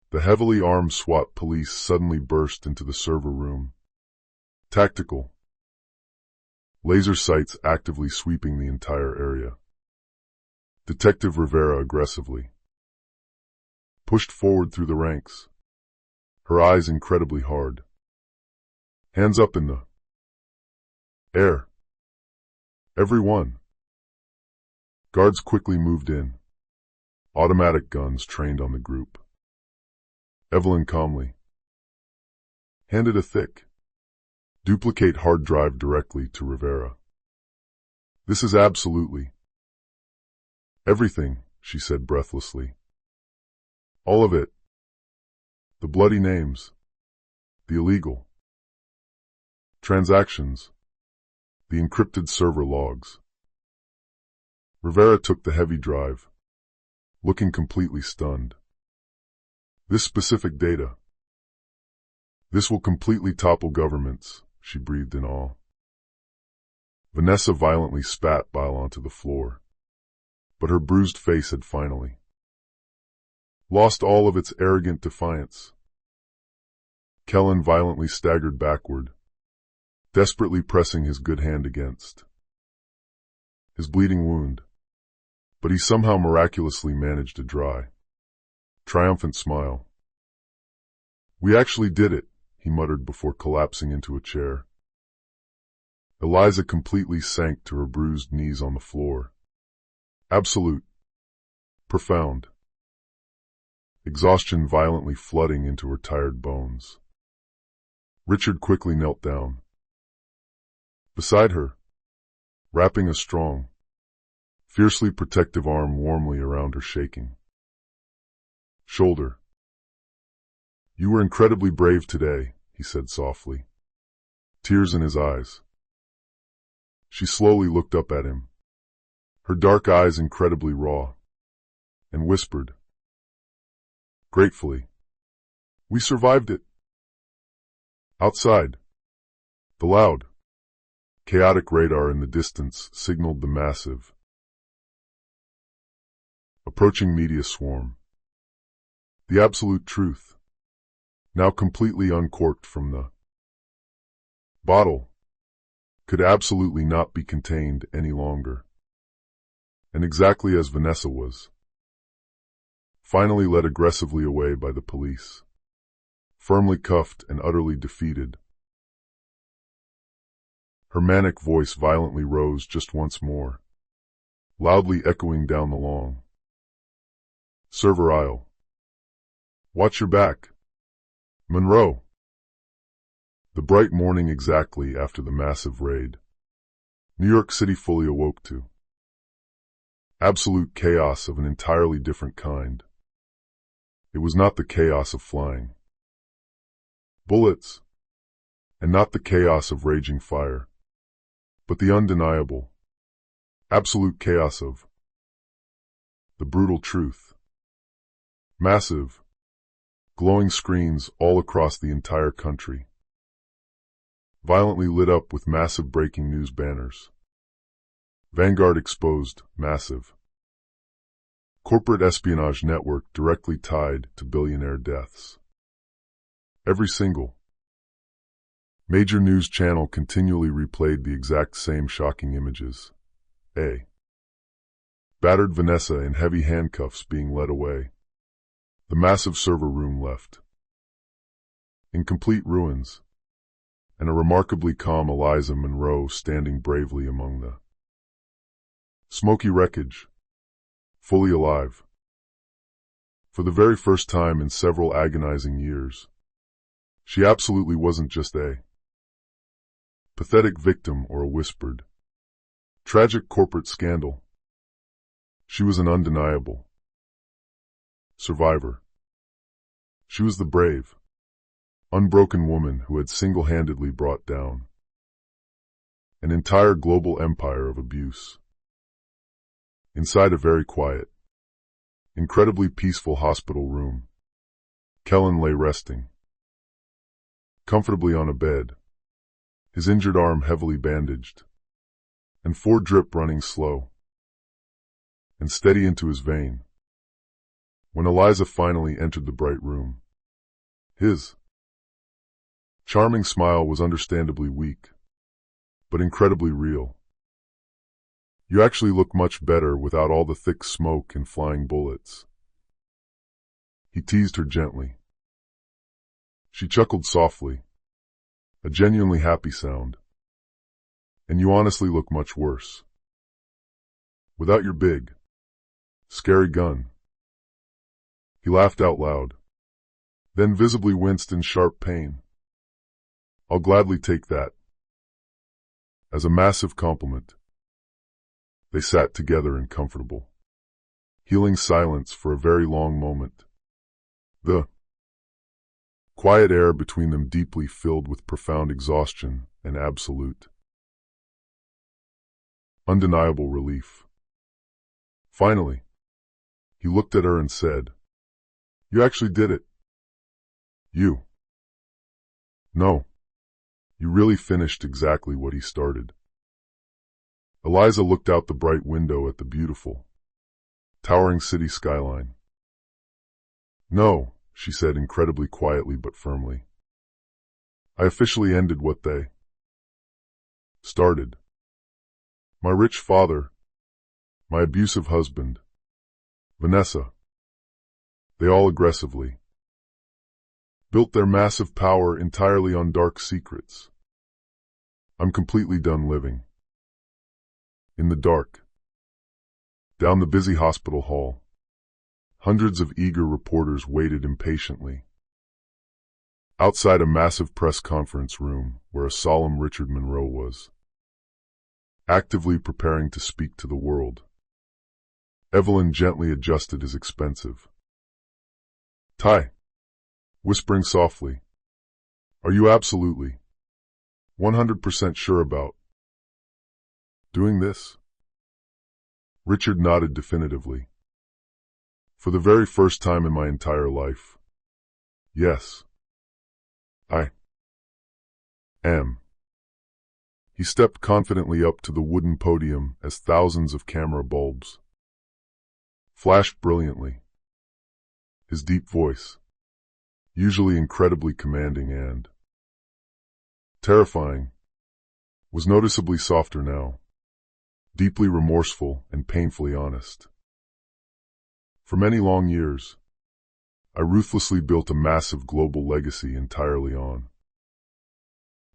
The heavily armed SWAT police suddenly burst into the server room. Tactical laser sights actively sweeping the entire area. Detective Rivera aggressively pushed forward through the ranks, her eyes incredibly hard. Hands up in the air. Everyone. Guards quickly moved in, automatic guns trained on the group. Evelyn calmly handed a thick, duplicate hard drive directly to Rivera. This is absolutely everything, she said breathlessly. All of it. The bloody names, the illegal transactions, the encrypted server logs. Rivera took the heavy drive, looking completely stunned. This specific data. This will completely topple governments, she breathed in awe. Vanessa violently spat bile onto the floor, but her bruised face had finally lost all of its arrogant defiance. Kellen violently staggered backward, desperately pressing his good hand against his bleeding wound, but he somehow miraculously managed a dry, triumphant smile. "We actually did it," he muttered before collapsing into a chair. Eliza completely sank to her bruised knees on the floor. Absolute, profound exhaustion violently flooding into her tired bones. Richard quickly knelt down beside her, wrapping a strong, fiercely protective arm warmly around her shaking shoulder. "You were incredibly brave today," he said softly, tears in his eyes. She slowly looked up at him, her dark eyes incredibly raw, and whispered gratefully, "We survived it." Outside, the loud, chaotic radar in the distance signaled the massive, approaching media swarm. The absolute truth, now completely uncorked from the bottle, could absolutely not be contained any longer. And exactly as Vanessa was finally led aggressively away by the police, firmly cuffed and utterly defeated, her manic voice violently rose just once more, loudly echoing down the long server aisle. "Watch your back, Monroe." The bright morning exactly after the massive raid, New York City fully awoke to absolute chaos of an entirely different kind. It was not the chaos of flying bullets, and not the chaos of raging fire, but the undeniable, absolute chaos of the brutal truth. Massive, glowing screens all across the entire country, violently lit up with massive breaking news banners. Vanguard exposed, massive corporate espionage network directly tied to billionaire deaths. Every single major news channel continually replayed the exact same shocking images. A battered Vanessa in heavy handcuffs being led away. The massive server room left in complete ruins, and a remarkably calm Eliza Monroe standing bravely among the smoky wreckage, fully alive. For the very first time in several agonizing years, she absolutely wasn't just a pathetic victim or a whispered, tragic corporate scandal. She was an undeniable survivor. She was the brave, unbroken woman who had single-handedly brought down an entire global empire of abuse. Inside a very quiet, incredibly peaceful hospital room, Kellen lay resting comfortably on a bed, his injured arm heavily bandaged, and 4 drip running slow and steady into his vein. When Eliza finally entered the bright room, his charming smile was understandably weak, but incredibly real. "You actually look much better without all the thick smoke and flying bullets," he teased her gently. She chuckled softly, a genuinely happy sound. "And you honestly look much worse without your big, scary gun." He laughed out loud, then visibly winced in sharp pain. "I'll gladly take that as a massive compliment." They sat together in comfortable, healing silence for a very long moment, the quiet air between them deeply filled with profound exhaustion and absolute, undeniable relief. Finally, he looked at her and said, "You actually did it. You. No. You really finished exactly what he started." Eliza looked out the bright window at the beautiful, towering city skyline. No, she said incredibly quietly but firmly. I officially ended what they started. My rich father, my abusive husband, Vanessa, they all aggressively built their massive power entirely on dark secrets. I'm completely done living in the dark. Down the busy hospital hall, hundreds of eager reporters waited impatiently. Outside a massive press conference room where a solemn Richard Monroe was actively preparing to speak to the world, Evelyn gently adjusted his expensive tie, whispering softly, "Are you absolutely 100% sure about doing this?" Richard nodded definitively. "For the very first time in my entire life, yes, I am." He stepped confidently up to the wooden podium as thousands of camera bulbs flashed brilliantly. His deep voice, usually incredibly commanding and terrifying, was noticeably softer now, deeply remorseful and painfully honest. For many long years, I ruthlessly built a massive global legacy entirely on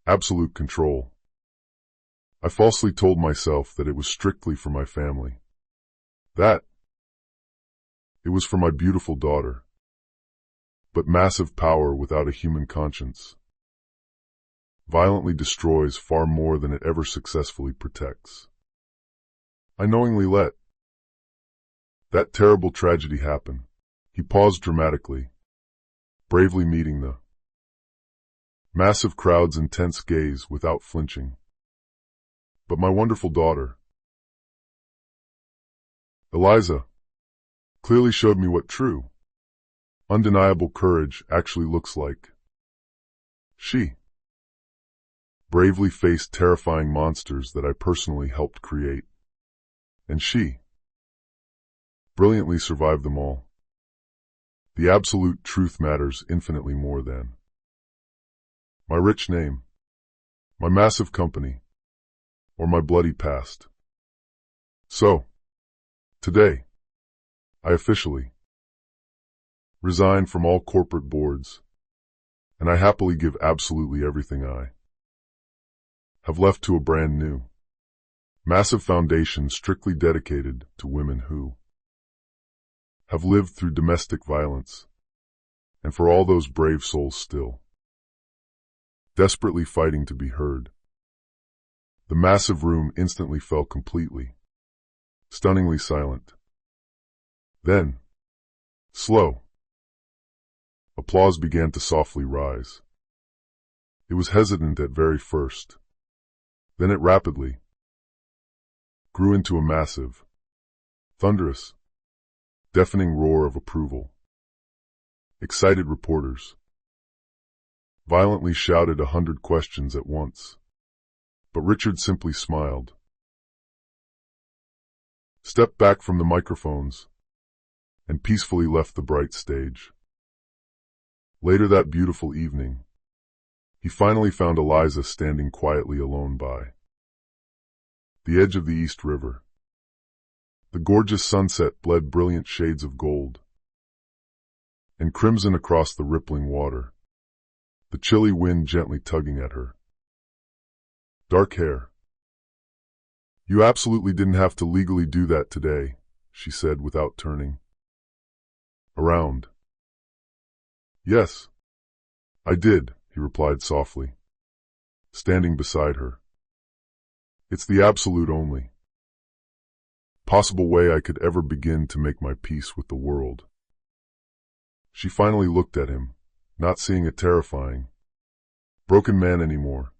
absolute control. I falsely told myself that it was strictly for my family, that it was for my beautiful daughter. But massive power without a human conscience violently destroys far more than it ever successfully protects. I knowingly let that terrible tragedy happen. He paused dramatically, bravely meeting the massive crowd's intense gaze without flinching. But my wonderful daughter, Eliza, clearly showed me what true, undeniable courage actually looks like. She bravely faced terrifying monsters that I personally helped create. And she brilliantly survived them all. The absolute truth matters infinitely more than my rich name, my massive company, or my bloody past. So, today, I officially resign from all corporate boards, and I happily give absolutely everything I have left to a brand new, massive foundation strictly dedicated to women who have lived through domestic violence, and for all those brave souls still desperately fighting to be heard. The massive room instantly fell completely, stunningly silent. Then, slow, applause began to softly rise. It was hesitant at very first. Then it rapidly grew into a massive, thunderous, deafening roar of approval. Excited reporters violently shouted 100 questions at once. But Richard simply smiled, stepped back from the microphones, and peacefully left the bright stage. Later that beautiful evening, he finally found Eliza standing quietly alone by the edge of the East River. The gorgeous sunset bled brilliant shades of gold and crimson across the rippling water, the chilly wind gently tugging at her dark hair. "You absolutely didn't have to legally do that today," she said without turning around. "Yes, I did," he replied softly, standing beside her. "It's the absolute only possible way I could ever begin to make my peace with the world." She finally looked at him, not seeing a terrifying, broken man anymore,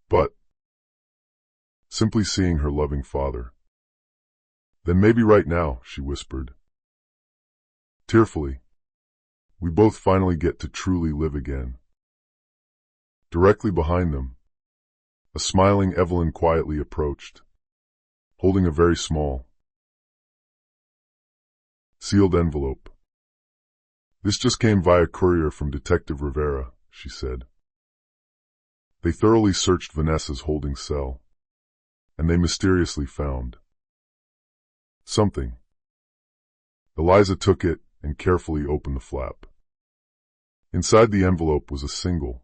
but simply seeing her loving father. "Then maybe right now," she whispered tearfully, "we both finally get to truly live again." Directly behind them, a smiling Evelyn quietly approached, holding a very small, sealed envelope. "This just came via courier from Detective Rivera," she said. They thoroughly searched Vanessa's holding cell, and they mysteriously found something. Eliza took it and carefully opened the flap. Inside the envelope was a single,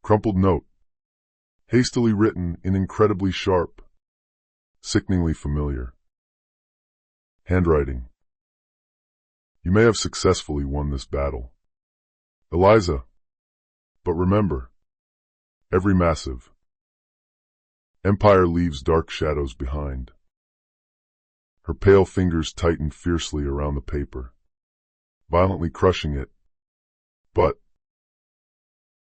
crumpled note, hastily written in incredibly sharp, sickeningly familiar handwriting. "You may have successfully won this battle, Eliza, but remember, every massive empire leaves dark shadows behind." Her pale fingers tightened fiercely around the paper, violently crushing it, but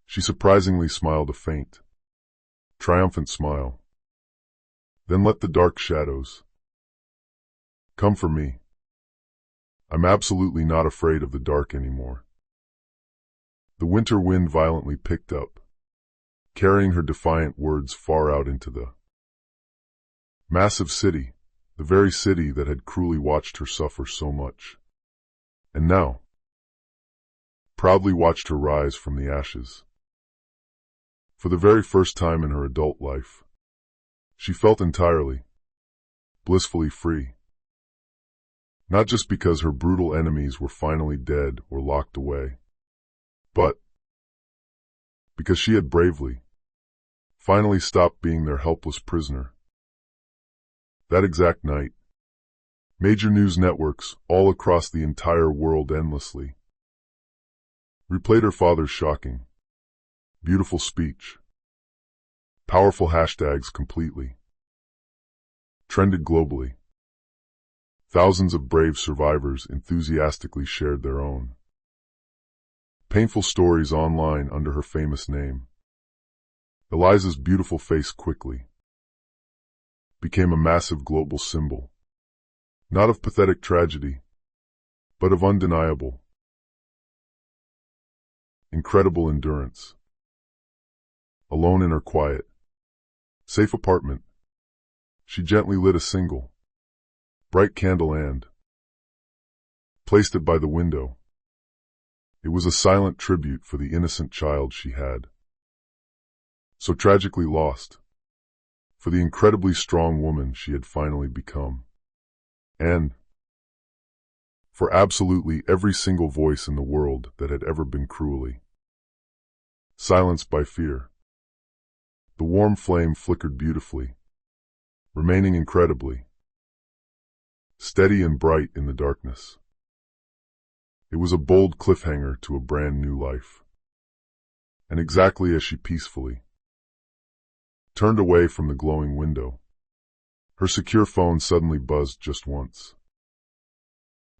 she surprisingly smiled a faint, triumphant smile. "Then let the dark shadows come for me. I'm absolutely not afraid of the dark anymore." The winter wind violently picked up, carrying her defiant words far out into the massive city, the very city that had cruelly watched her suffer so much, and now proudly watched her rise from the ashes. For the very first time in her adult life, she felt entirely, blissfully free. Not just because her brutal enemies were finally dead or locked away, but because she had bravely, finally stopped being their helpless prisoner. That exact night, major news networks all across the entire world endlessly replayed her father's shocking, beautiful speech. Powerful hashtags completely trended globally. Thousands of brave survivors enthusiastically shared their own painful stories online under her famous name. Eliza's beautiful face quickly became a massive global symbol, not of pathetic tragedy, but of undeniable, incredible endurance. Alone in her quiet, safe apartment, she gently lit a single, bright candle and placed it by the window. It was a silent tribute for the innocent child she had so tragically lost, for the incredibly strong woman she had finally become, and for absolutely every single voice in the world that had ever been cruelly silenced by fear. The warm flame flickered beautifully, remaining incredibly steady and bright in the darkness. It was a bold cliffhanger to a brand new life. And exactly as she peacefully turned away from the glowing window, her secure phone suddenly buzzed just once.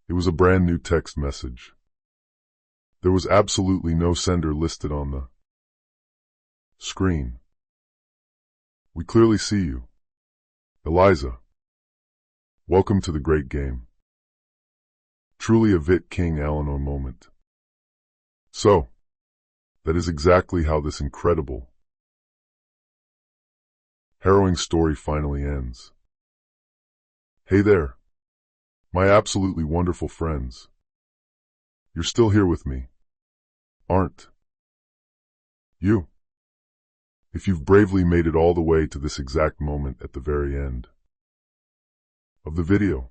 It was a brand new text message. There was absolutely no sender listed on the screen. "We clearly see you, Eliza. Welcome to the great game." Truly a Vit King Alano moment. So, that is exactly how this incredible, harrowing story finally ends. Hey there, my absolutely wonderful friends. You're still here with me, aren't you? If you've bravely made it all the way to this exact moment at the very end of the video,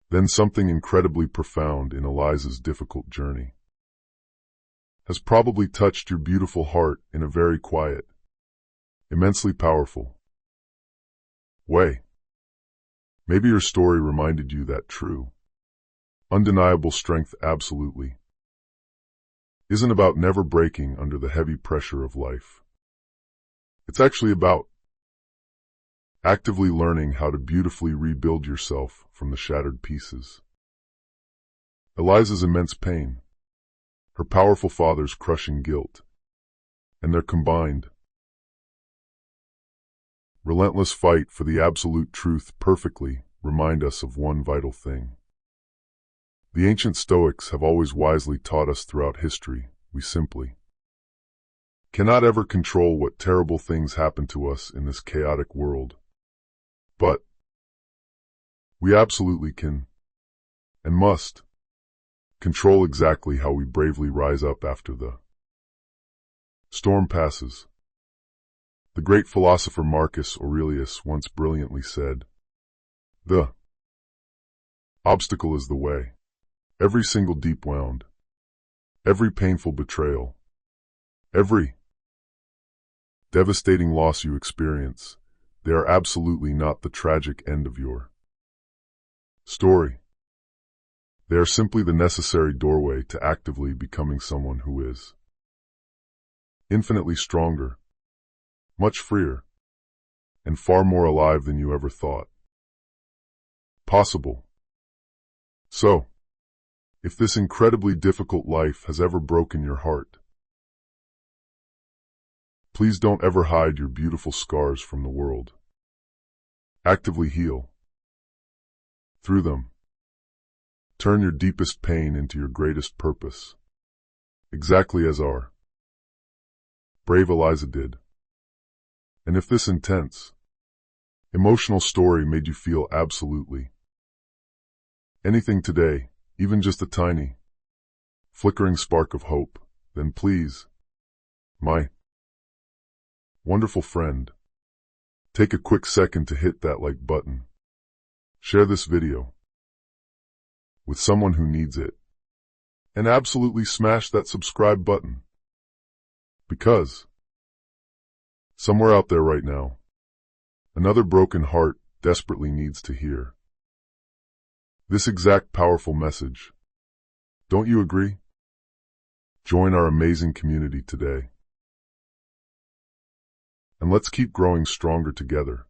then something incredibly profound in Eliza's difficult journey has probably touched your beautiful heart in a very quiet, immensely powerful way. Maybe your story reminded you that true, undeniable strength absolutely isn't about never breaking under the heavy pressure of life. It's actually about actively learning how to beautifully rebuild yourself from the shattered pieces. Eliza's immense pain, her powerful father's crushing guilt, and their combined, relentless fight for the absolute truth perfectly remind us of one vital thing. The ancient Stoics have always wisely taught us throughout history, we simply cannot ever control what terrible things happen to us in this chaotic world. But we absolutely can, and must, control exactly how we bravely rise up after the storm passes. The great philosopher Marcus Aurelius once brilliantly said, "The obstacle is the way. Every single deep wound, every painful betrayal, every devastating loss you experience, they are absolutely not the tragic end of your story. They are simply the necessary doorway to actively becoming someone who is infinitely stronger, much freer, and far more alive than you ever thought possible." So, if this incredibly difficult life has ever broken your heart, please don't ever hide your beautiful scars from the world. Actively heal through them. Turn your deepest pain into your greatest purpose, exactly as our brave Eliza did. And if this intense, emotional story made you feel absolutely anything today, even just a tiny, flickering spark of hope, then please, my wonderful friend, take a quick second to hit that like button. Share this video with someone who needs it, and absolutely smash that subscribe button. Because somewhere out there right now, another broken heart desperately needs to hear this exact powerful message. Don't you agree? Join our amazing community today, and let's keep growing stronger together.